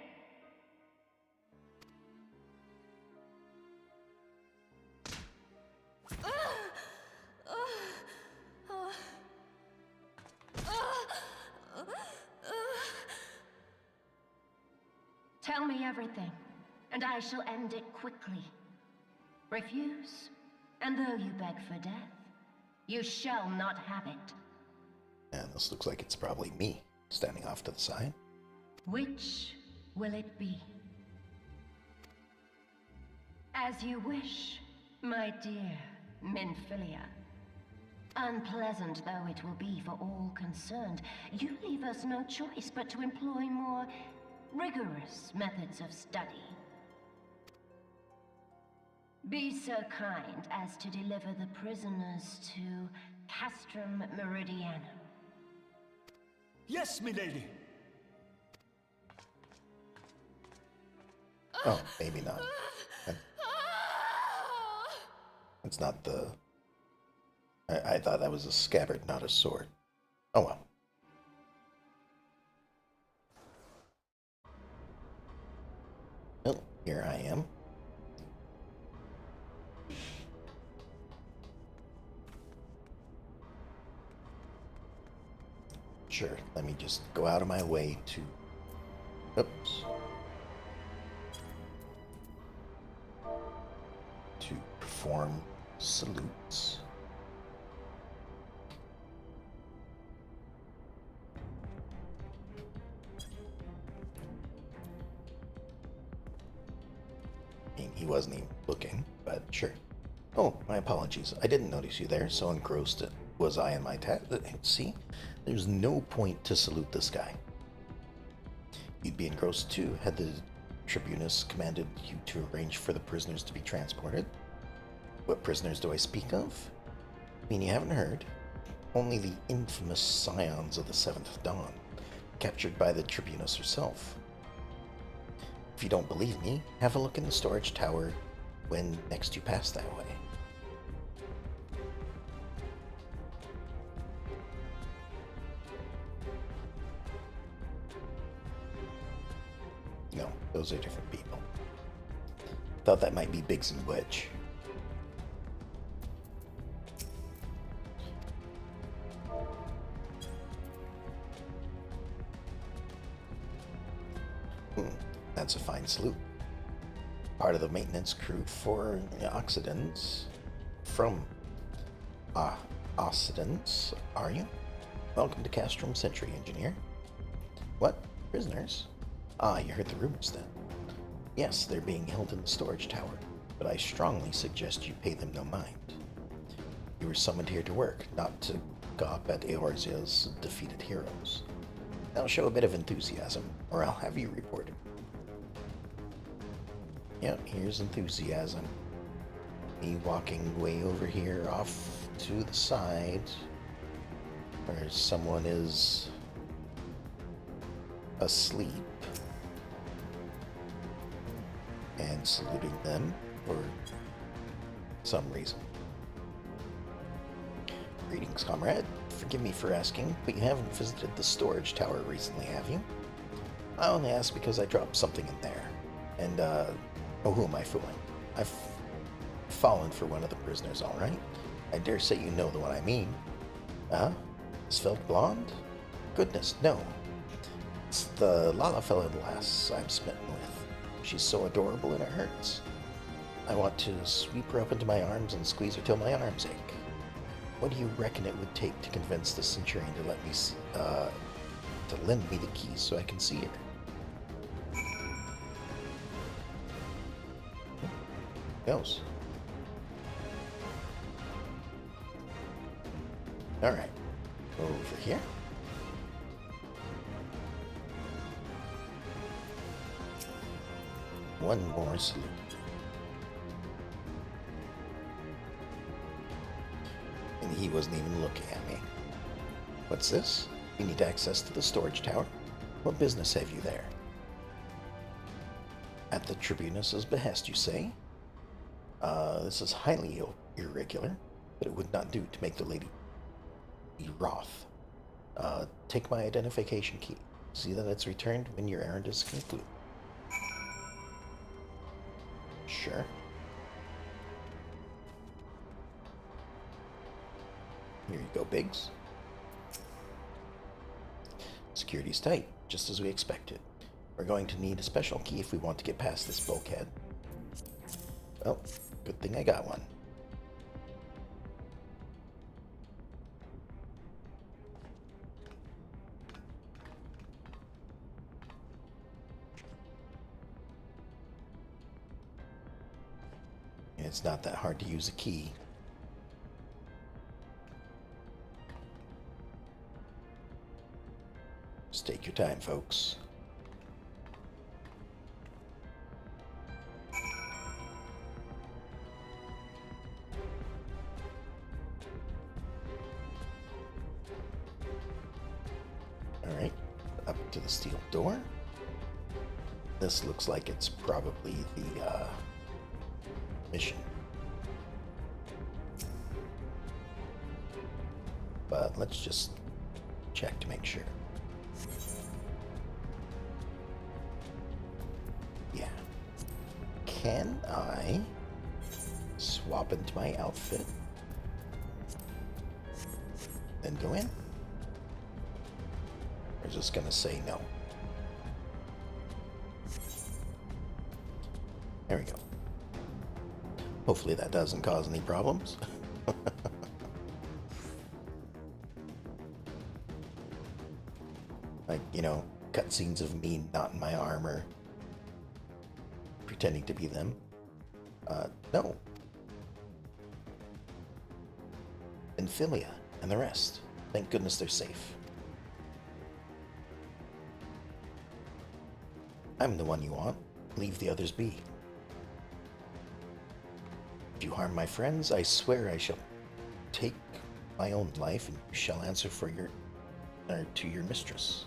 Tell me everything, and I shall end it quickly. Refuse, and though you beg for death, you shall not have it. And this looks like it's probably me, standing off to the side. Which will it be? As you wish, my dear Minfilia. Unpleasant though it will be for all concerned, you leave us no choice but to employ more rigorous methods of study. Be so kind as to deliver the prisoners to Castrum Meridianum. Yes, milady. Oh, maybe not. It's not the... I thought that was a scabbard, not a sword. Oh well. Well, here I am. Sure, let me just go out of my way to... Oops. To perform salutes. I mean, he wasn't even looking, but sure. Oh, my apologies. I didn't notice you there, so engrossed was I in my task. See? There's no point to salute this guy. You'd be engrossed too had the Tribunus commanded you to arrange for the prisoners to be transported. What prisoners do I speak of? I mean, you haven't heard. Only the infamous scions of the Seventh Dawn, captured by the Tribunus herself. If you don't believe me, have a look in the storage tower when next you pass that way. No, those are different people. Thought that might be Biggs and Wedge. That's a fine salute. Part of the maintenance crew for Occidents. From Occidents, are you? Welcome to Castrum Century, Engineer. What? Prisoners? Ah, you heard the rumors then. Yes, they're being held in the storage tower, but I strongly suggest you pay them no mind. You were summoned here to work, not to gawp at Eorzea's defeated heroes. Now show a bit of enthusiasm, or I'll have you reported. Yep, here's enthusiasm. Me walking way over here off to the side, where someone is asleep, and saluting them for some reason. Greetings, comrade. Forgive me for asking, but you haven't visited the storage tower recently, have you? I only ask because I dropped something in there. And, oh, who am I fooling? I've fallen for one of the prisoners, all right? I dare say you know the one I mean. Svelte blonde? Goodness, no. It's the Lalafella lass I'm smitten with. She's so adorable and it hurts. I want to sweep her up into my arms and squeeze her till my arms ache. What do you reckon it would take to convince the Centurion to let me, to lend me the keys so I can see her? Goes. Alright. Over here. One more salute. And he wasn't even looking at me. What's this? You need access to the storage tower? What business have you there? At the Tribunus's behest, you say? This is highly irregular, but it would not do to make the lady wroth. Take my identification key. See that it's returned when your errand is concluded. Sure. Here you go, Biggs. Security's tight, just as we expected. We're going to need a special key if we want to get past this bulkhead. Well, good thing I got one. It's not that hard to use a key. Just take your time, folks. Alright, up to the steel door. This looks like it's probably the, mission. But let's just check to make sure. Yeah. Can I swap into my outfit? Then go in? We're just gonna say no. There we go. Hopefully that doesn't cause any problems. Like, you know, cutscenes of me not in my armor, pretending to be them. No. Amphilia and the rest. Thank goodness they're safe. I'm the one you want. Leave the others be. If you harm my friends, I swear I shall take my own life, and you shall answer for to your mistress.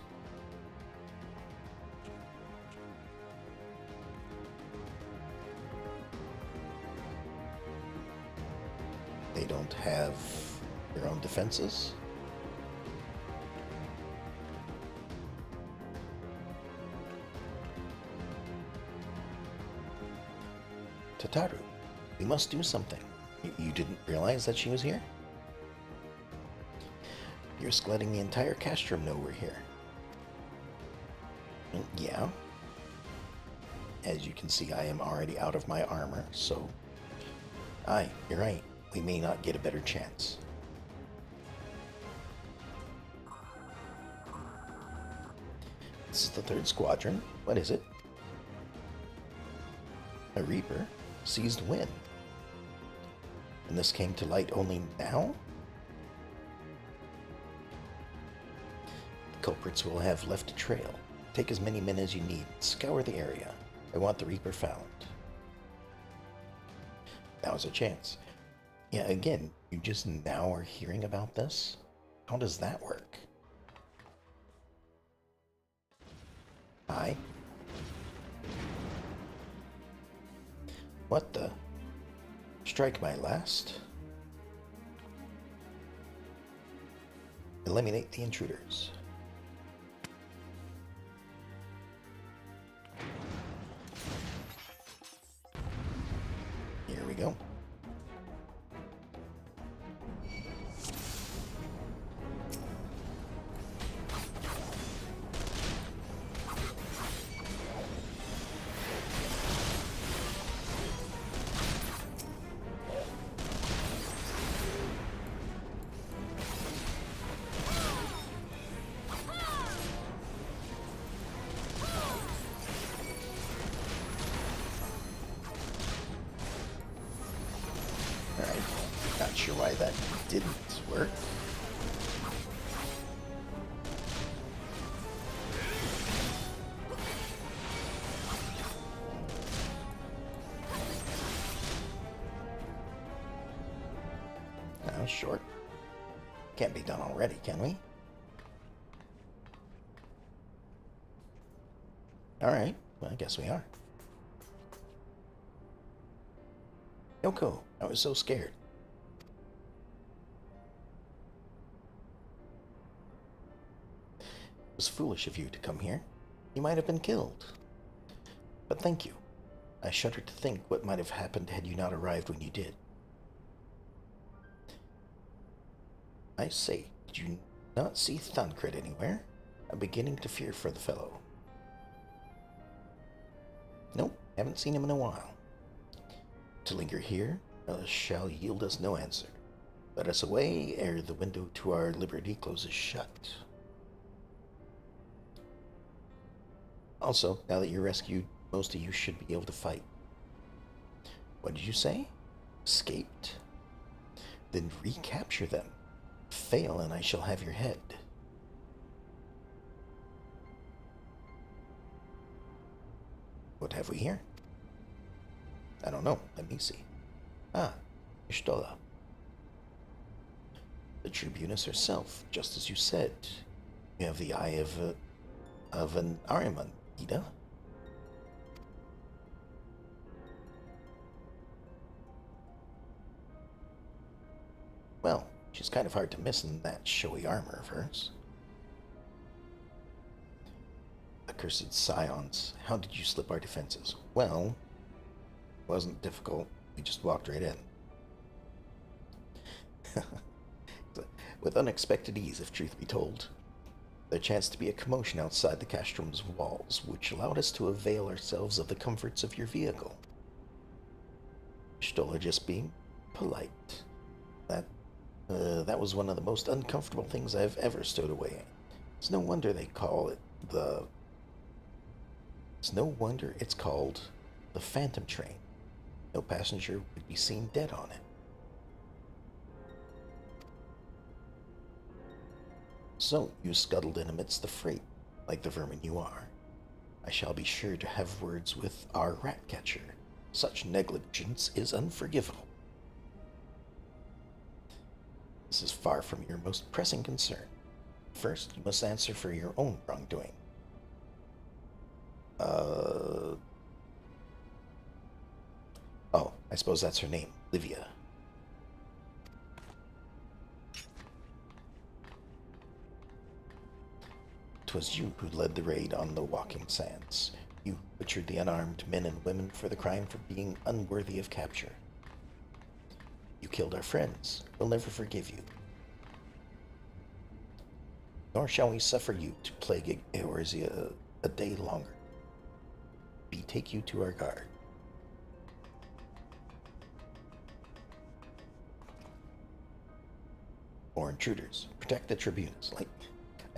They don't have their own defenses? Tataru. We must do something. You didn't realize that she was here? You're letting the entire castrum know we're here. Yeah. As you can see, I am already out of my armor, so... Aye, you're right. We may not get a better chance. This is the 3rd Squadron. What is it? A Reaper? Seized when? And this came to light only now? The culprits will have left a trail. Take as many men as you need. Scour the area. I want the Reaper found. Now's a chance. Yeah, again, you just now are hearing about this? How does that work? Aye. What the? Strike my last. Eliminate the intruders. Here we go. Not sure why that didn't work. was short. Can't be done already, can we? Alright, well, I guess we are. Yoko, I was so scared. It was foolish of you to come here. You might have been killed. But thank you. I shudder to think what might have happened had you not arrived when you did. I say, did you not see Thancred anywhere? I'm beginning to fear for the fellow. Nope, haven't seen him in a while. To linger here shall yield us no answer. Let us away ere the window to our liberty closes shut. Also, now that you're rescued, most of you should be able to fight. What did you say? Escaped? Then recapture them. Fail and I shall have your head. What have we here? I don't know. Let me see. Ah, Ishtola. The Tribunus herself, just as you said. You have the eye of an Ahriman, Ida. Well, she's kind of hard to miss in that showy armor of hers. Accursed scions, how did you slip our defenses? Well, it wasn't difficult. We just walked right in. With unexpected ease, if truth be told. There chanced to be a commotion outside the castrum's walls, which allowed us to avail ourselves of the comforts of your vehicle. Stola just being polite. That was one of the most uncomfortable things I've ever stowed away in. It's no wonder they call it the... It's no wonder it's called the Phantom Train. No passenger would be seen dead on it. So, you scuttled in amidst the freight, like the vermin you are. I shall be sure to have words with our rat catcher. Such negligence is unforgivable. This is far from your most pressing concern. First, you must answer for your own wrongdoing. Oh, I suppose that's her name, Livia. 'Twas you who led the raid on the walking sands. You butchered the unarmed men and women for the crime for being unworthy of capture. You killed our friends. We'll never forgive you. Nor shall we suffer you to plague Eorzea a day longer. Betake you to our guard. More intruders. Protect the tribunes. Like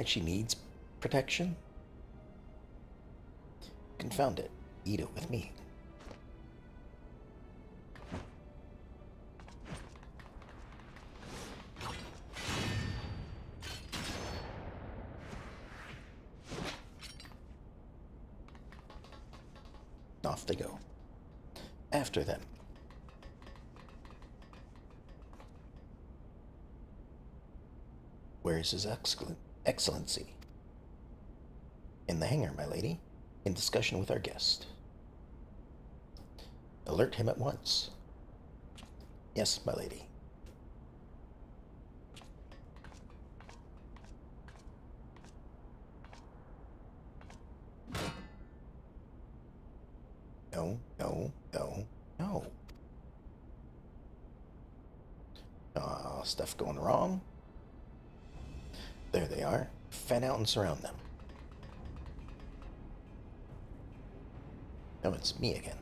she needs protection? Confound it. Eat it with me. Off they go. After them. Where is his excellency? In the hangar, my lady. In discussion with our guest. Alert him at once. Yes, my lady. No, no, no, no. Stuff going wrong. There they are. Fan out and surround them. No, it's me again.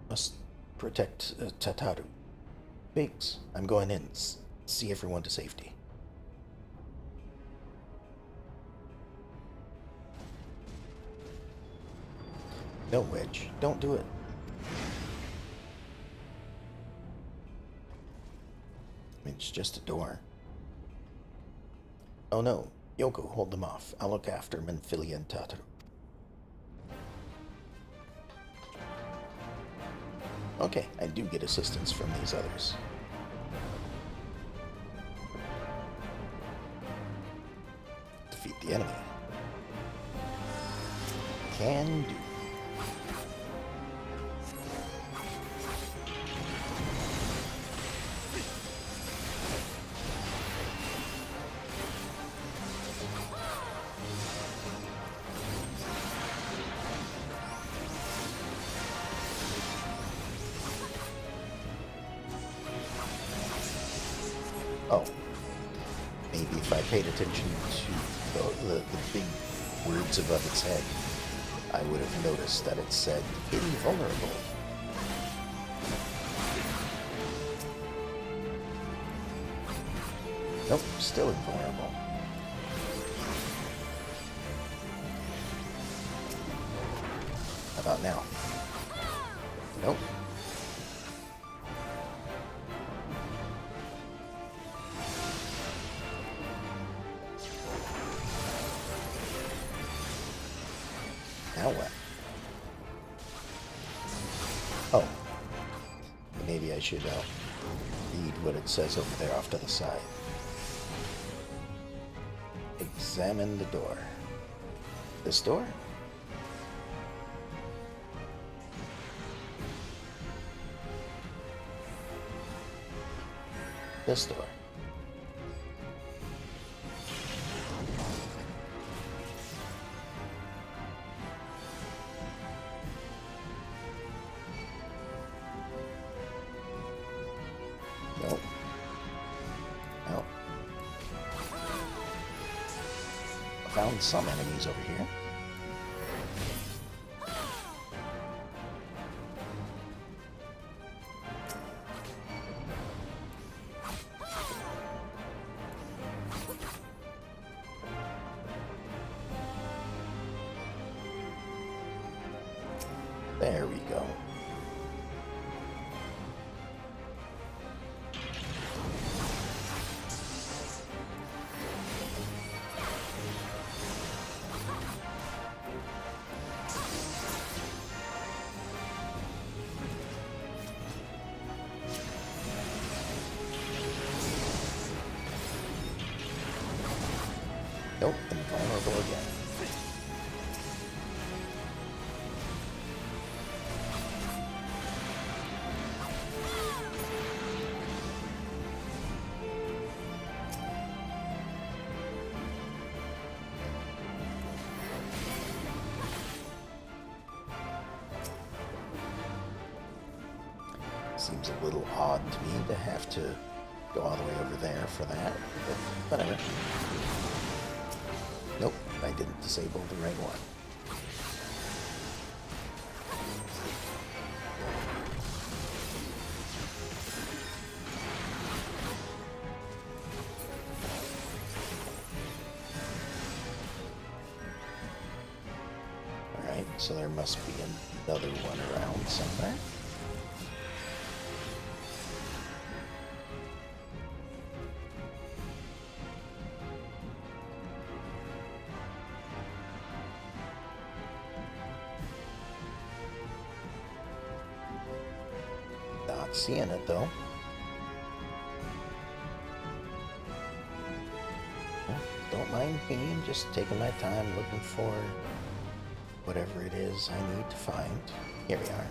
Must protect Tataru. Biggs, I'm going in. See everyone to safety. No, Wedge. Don't do it. I mean, it's just a door. Oh no. Yoko, hold them off. I'll look after Menphilia and Tataru. Okay, I do get assistance from these others. Defeat the enemy. Can do. Oh, maybe if I paid attention to the big words above its head, I would have noticed that it said invulnerable. Nope, still invulnerable. How about now? Nope. Now what? Oh. Maybe I should read what it says over there off to the side. Examine the door. This door? This door. Nope. Nope. I found some enemies over here. There we go. Nope, invulnerable again. Seems a little odd to me to have to go all the way over there for that, but whatever. Nope, I didn't disable the right one. Alright, so there must be another one around somewhere. Not seeing it though. Well, don't mind me, I'm just taking my time looking for whatever it is I need to find. Here we are.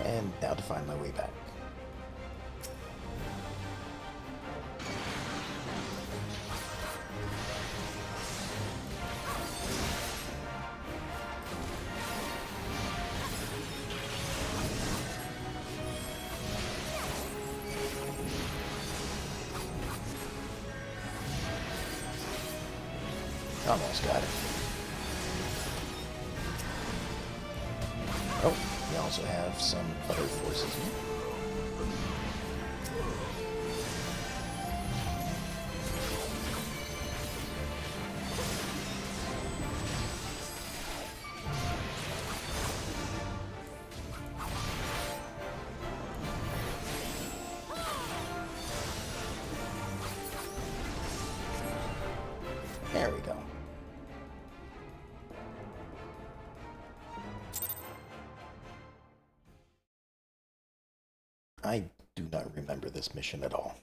And now to find my way back. Almost got it. Oh, we also have some other forces here. I do not remember this mission at all.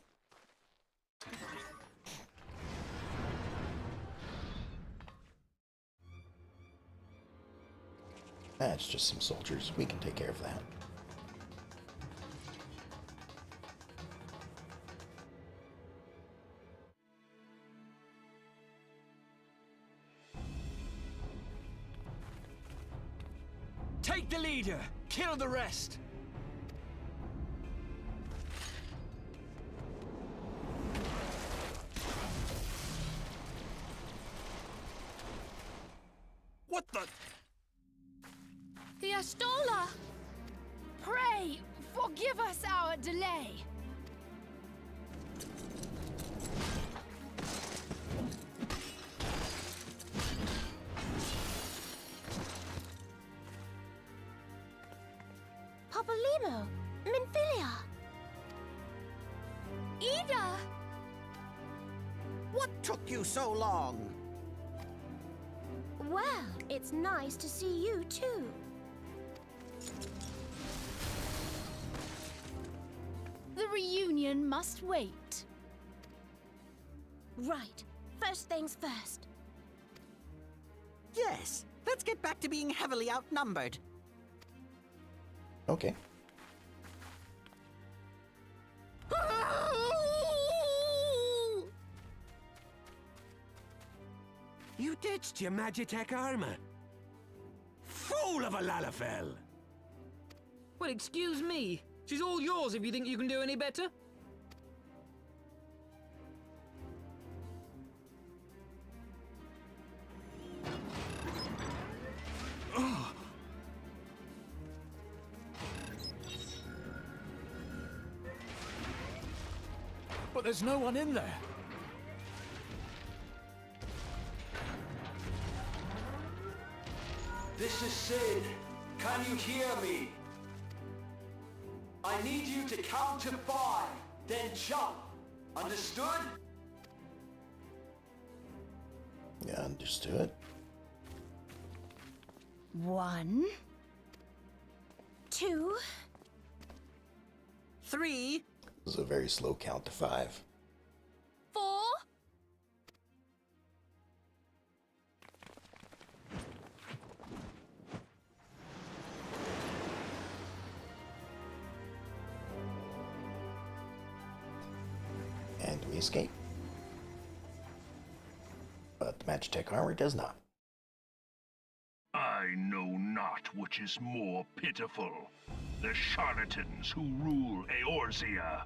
It's just some soldiers. We can take care of that. Take the leader! Kill the rest! What the? The Astola! Pray, forgive us our delay. Papalymo, Minfilia. Ida! What took you so long? Well, it's nice to see you too. The reunion must wait. Right. First things first. Yes, let's get back to being heavily outnumbered. Okay. You ditched your Magitech armor. Fool of a Lalafell! Well, excuse me. She's all yours if you think you can do any better. But there's no one in there. This is Sid. Can you hear me? I need you to count to 5, then jump. Understood? Yeah, understood. 1, 2, 3. This is a very slow count to 5. 4. And we escape. But the Magitech armor does not. I know not which is more pitiful, the charlatans who rule Eorzea,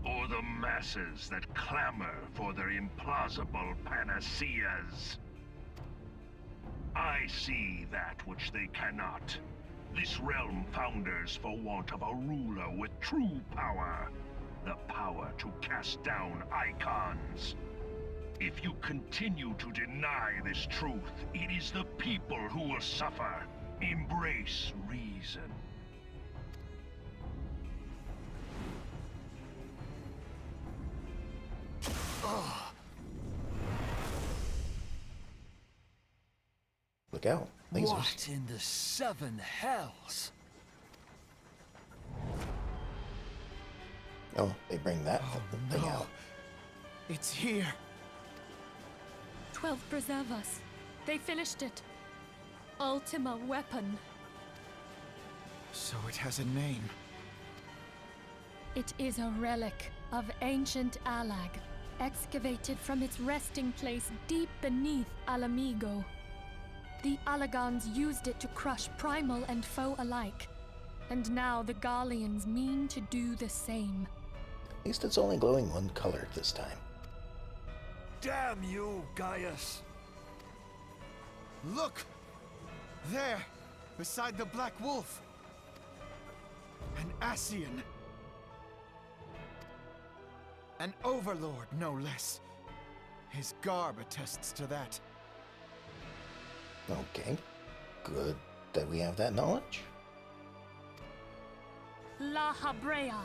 or the masses that clamor for their implausible panaceas. I see that which they cannot. This realm founders for want of a ruler with true power, the power to cast down icons. If you continue to deny this truth, it is the people who will suffer. Embrace reason. Look out. Lasers. What in the 7 hells? Oh, they bring that thing no. out. It's here. 12 preserve us. They finished it. Ultima weapon. So it has a name. It is a relic of ancient Alag, excavated from its resting place deep beneath Alamigo. The Alagons used it to crush primal and foe alike, and now the Garleans mean to do the same. At least it's only glowing one color this time. Damn you, Gaius! Look! There, beside the Black Wolf. An Ascian. An overlord, no less. His garb attests to that. Okay. Good that we have that knowledge. La Habrea.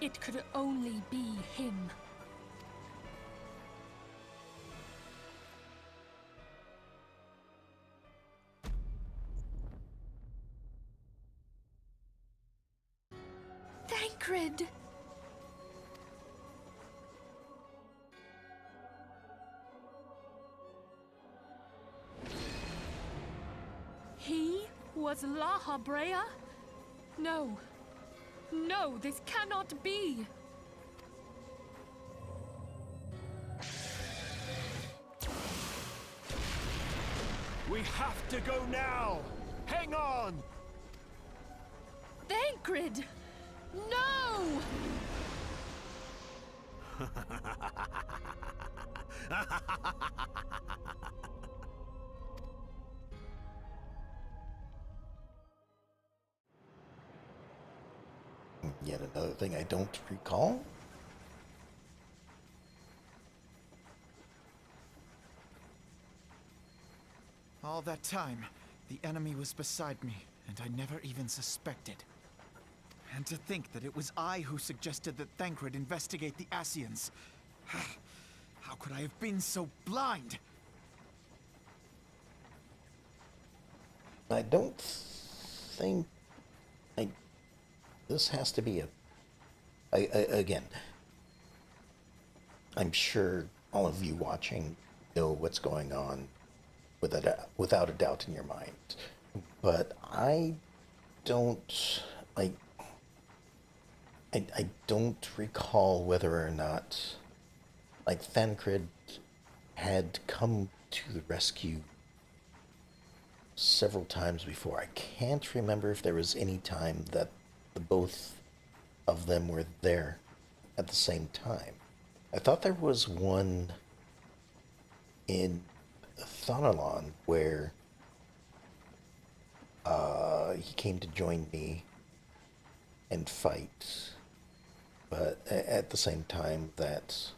It could only be him. Thancred! He was La Habrea? No. No, this cannot be! We have to go now! Hang on! Thancred! No! Yet another thing I don't recall. All that time, the enemy was beside me, and I never even suspected. And to think that it was I who suggested that Thancred investigate the Ascians. How could I have been so blind? I don't think... This has to be again, I'm sure all of you watching know what's going on without a doubt in your mind. But I don't... I don't recall whether or not, Thancred had come to the rescue several times before. I can't remember if there was any time that the both of them were there at the same time. I thought there was one in Thonalon where he came to join me and fight, but at the same time that,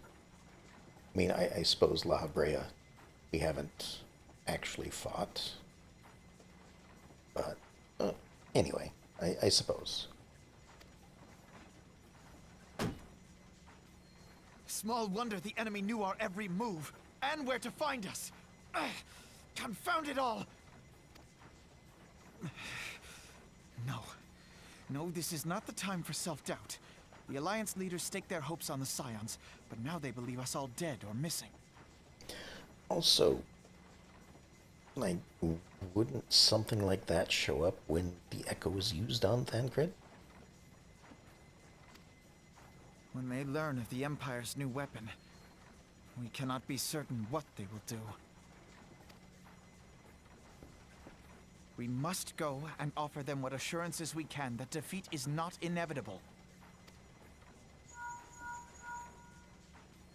I mean, I suppose La Habrea we haven't actually fought, but anyway, I suppose. Small wonder the enemy knew our every move, and where to find us. Confound it all! No, this is not the time for self-doubt. The Alliance leaders staked their hopes on the Scions, but now they believe us all dead or missing. Also, wouldn't something like that show up when the Echo was used on Thancred? When they learn of the Empire's new weapon, we cannot be certain what they will do. We must go and offer them what assurances we can that defeat is not inevitable.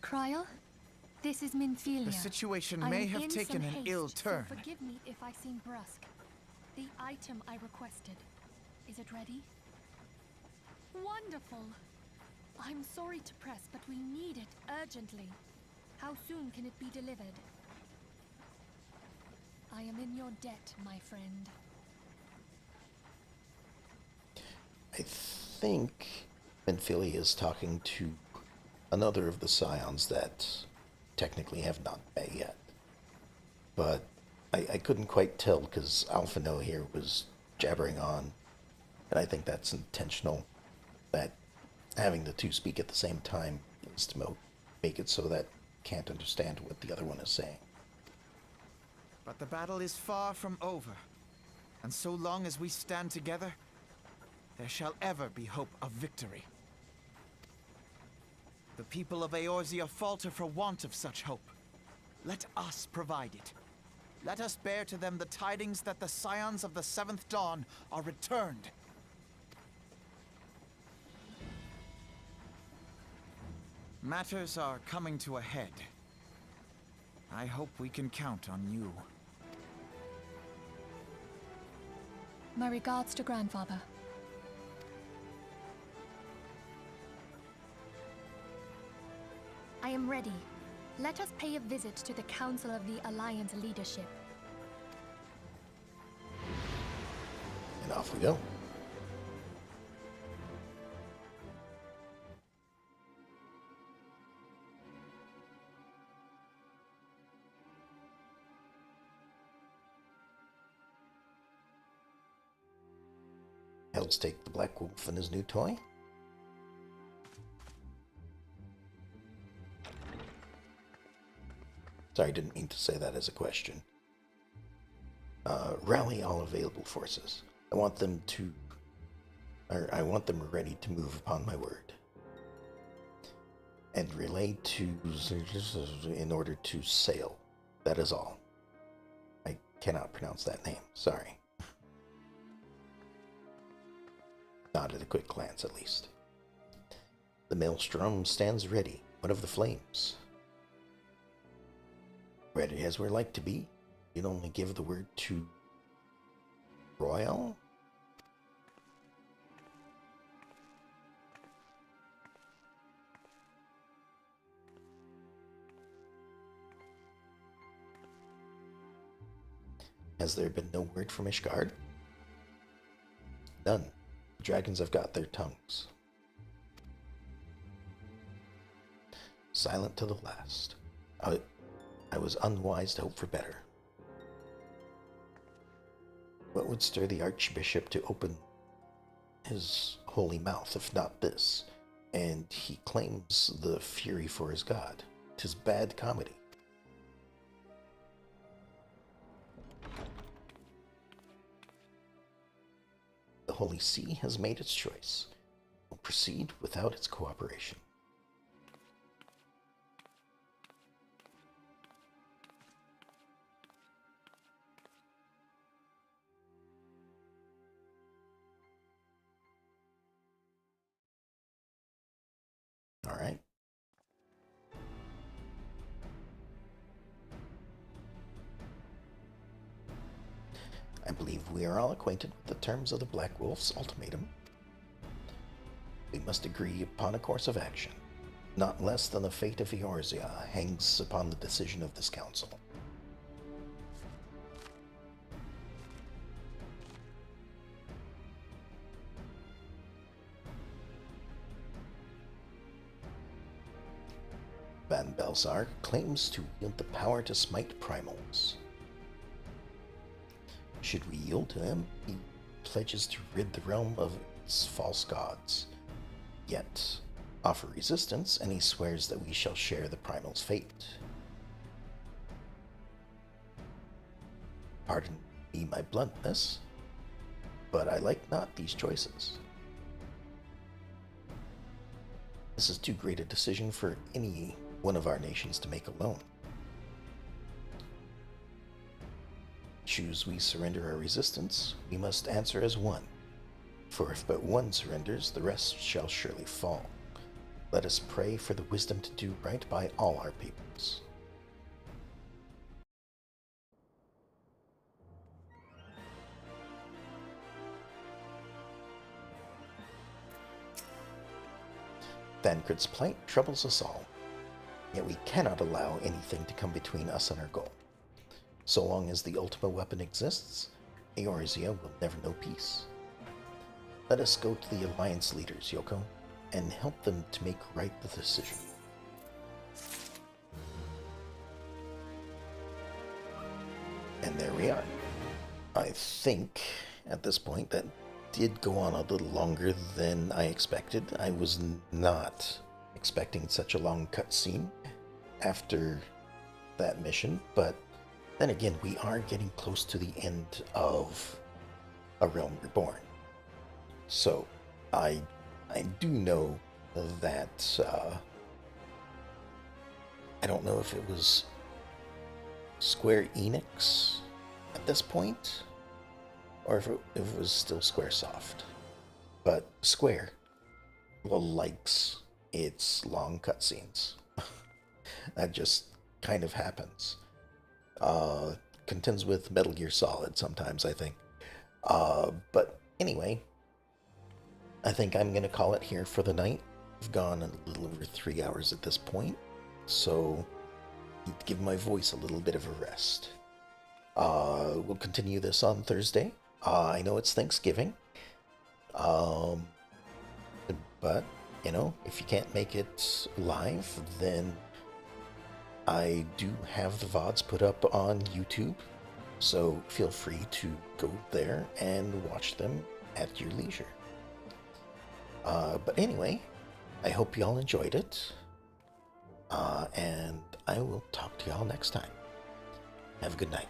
Kryl, this is Minfilia. The situation I may am have in taken some an haste, ill so turn. forgive me if I seem brusque. The item I requested, is it ready? Wonderful! I'm sorry to press, but we need it urgently. How soon can it be delivered? I am in your debt, my friend. I think Minfilia is talking to another of the Scions that technically have not met yet. But I couldn't quite tell because Alphino here was jabbering on, and I think that's intentional, that having the two speak at the same time is to make it so that can't understand what the other one is saying. But the battle is far from over, and so long as we stand together, there shall ever be hope of victory. The people of Eorzea falter for want of such hope. Let us provide it. Let us bear to them the tidings that the Scions of the Seventh Dawn are returned. Matters are coming to a head. I hope we can count on you. My regards to Grandfather. I am ready. Let us pay a visit to the Council of the Alliance leadership. And off we go. Hells take the Black Wolf and his new toy. Sorry, I didn't mean to say that as a question. Rally all available forces. I want them ready to move upon my word. And relay to in order to sail. That is all. I cannot pronounce that name. Sorry. Not at a quick glance, at least. The maelstrom stands ready. What of the flames? Ready as we're like to be. You'd only give the word to Royal? Has there been no word from Ishgard? None. The dragons have got their tongues. Silent to the last. I was unwise to hope for better. What would stir the Archbishop to open his holy mouth, if not this? And he claims the fury for his god. 'Tis bad comedy. The Holy See has made its choice. We'll proceed without its cooperation. All right. I believe we are all acquainted with the terms of the Black Wolf's ultimatum. We must agree upon a course of action. Not less than the fate of Eorzea hangs upon the decision of this council. Van Belsar claims to wield the power to smite primals. Should we yield to him, he pledges to rid the realm of its false gods. Yet, offer resistance, and he swears that we shall share the primal's fate. Pardon me my bluntness, but I like not these choices. This is too great a decision for any one of our nations to make alone. Choose we surrender our resistance, we must answer as one. For if but one surrenders, the rest shall surely fall. Let us pray for the wisdom to do right by all our peoples. Thancred's plight troubles us all, yet we cannot allow anything to come between us and our goal. So long as the Ultima weapon exists, Eorzea will never know peace. Let us go to the Alliance leaders, Yoko, and help them to make right the decision. And there we are. I think, at this point, that did go on a little longer than I expected. I was not expecting such a long cutscene after that mission, but then again, we are getting close to the end of A Realm Reborn. So, I do know that, I don't know if it was Square Enix at this point, or if it was still Squaresoft. But Square likes its long cutscenes. That just kind of happens. Contends with Metal Gear Solid sometimes, I think. But anyway, I think I'm going to call it here for the night. I've gone a little over 3 hours at this point, so I need to give my voice a little bit of a rest. We'll continue this on Thursday. I know it's Thanksgiving, but, you know, if you can't make it live, then I do have the VODs put up on YouTube, so feel free to go there and watch them at your leisure. But anyway, I hope you all enjoyed it. And I will talk to y'all next time. Have a good night.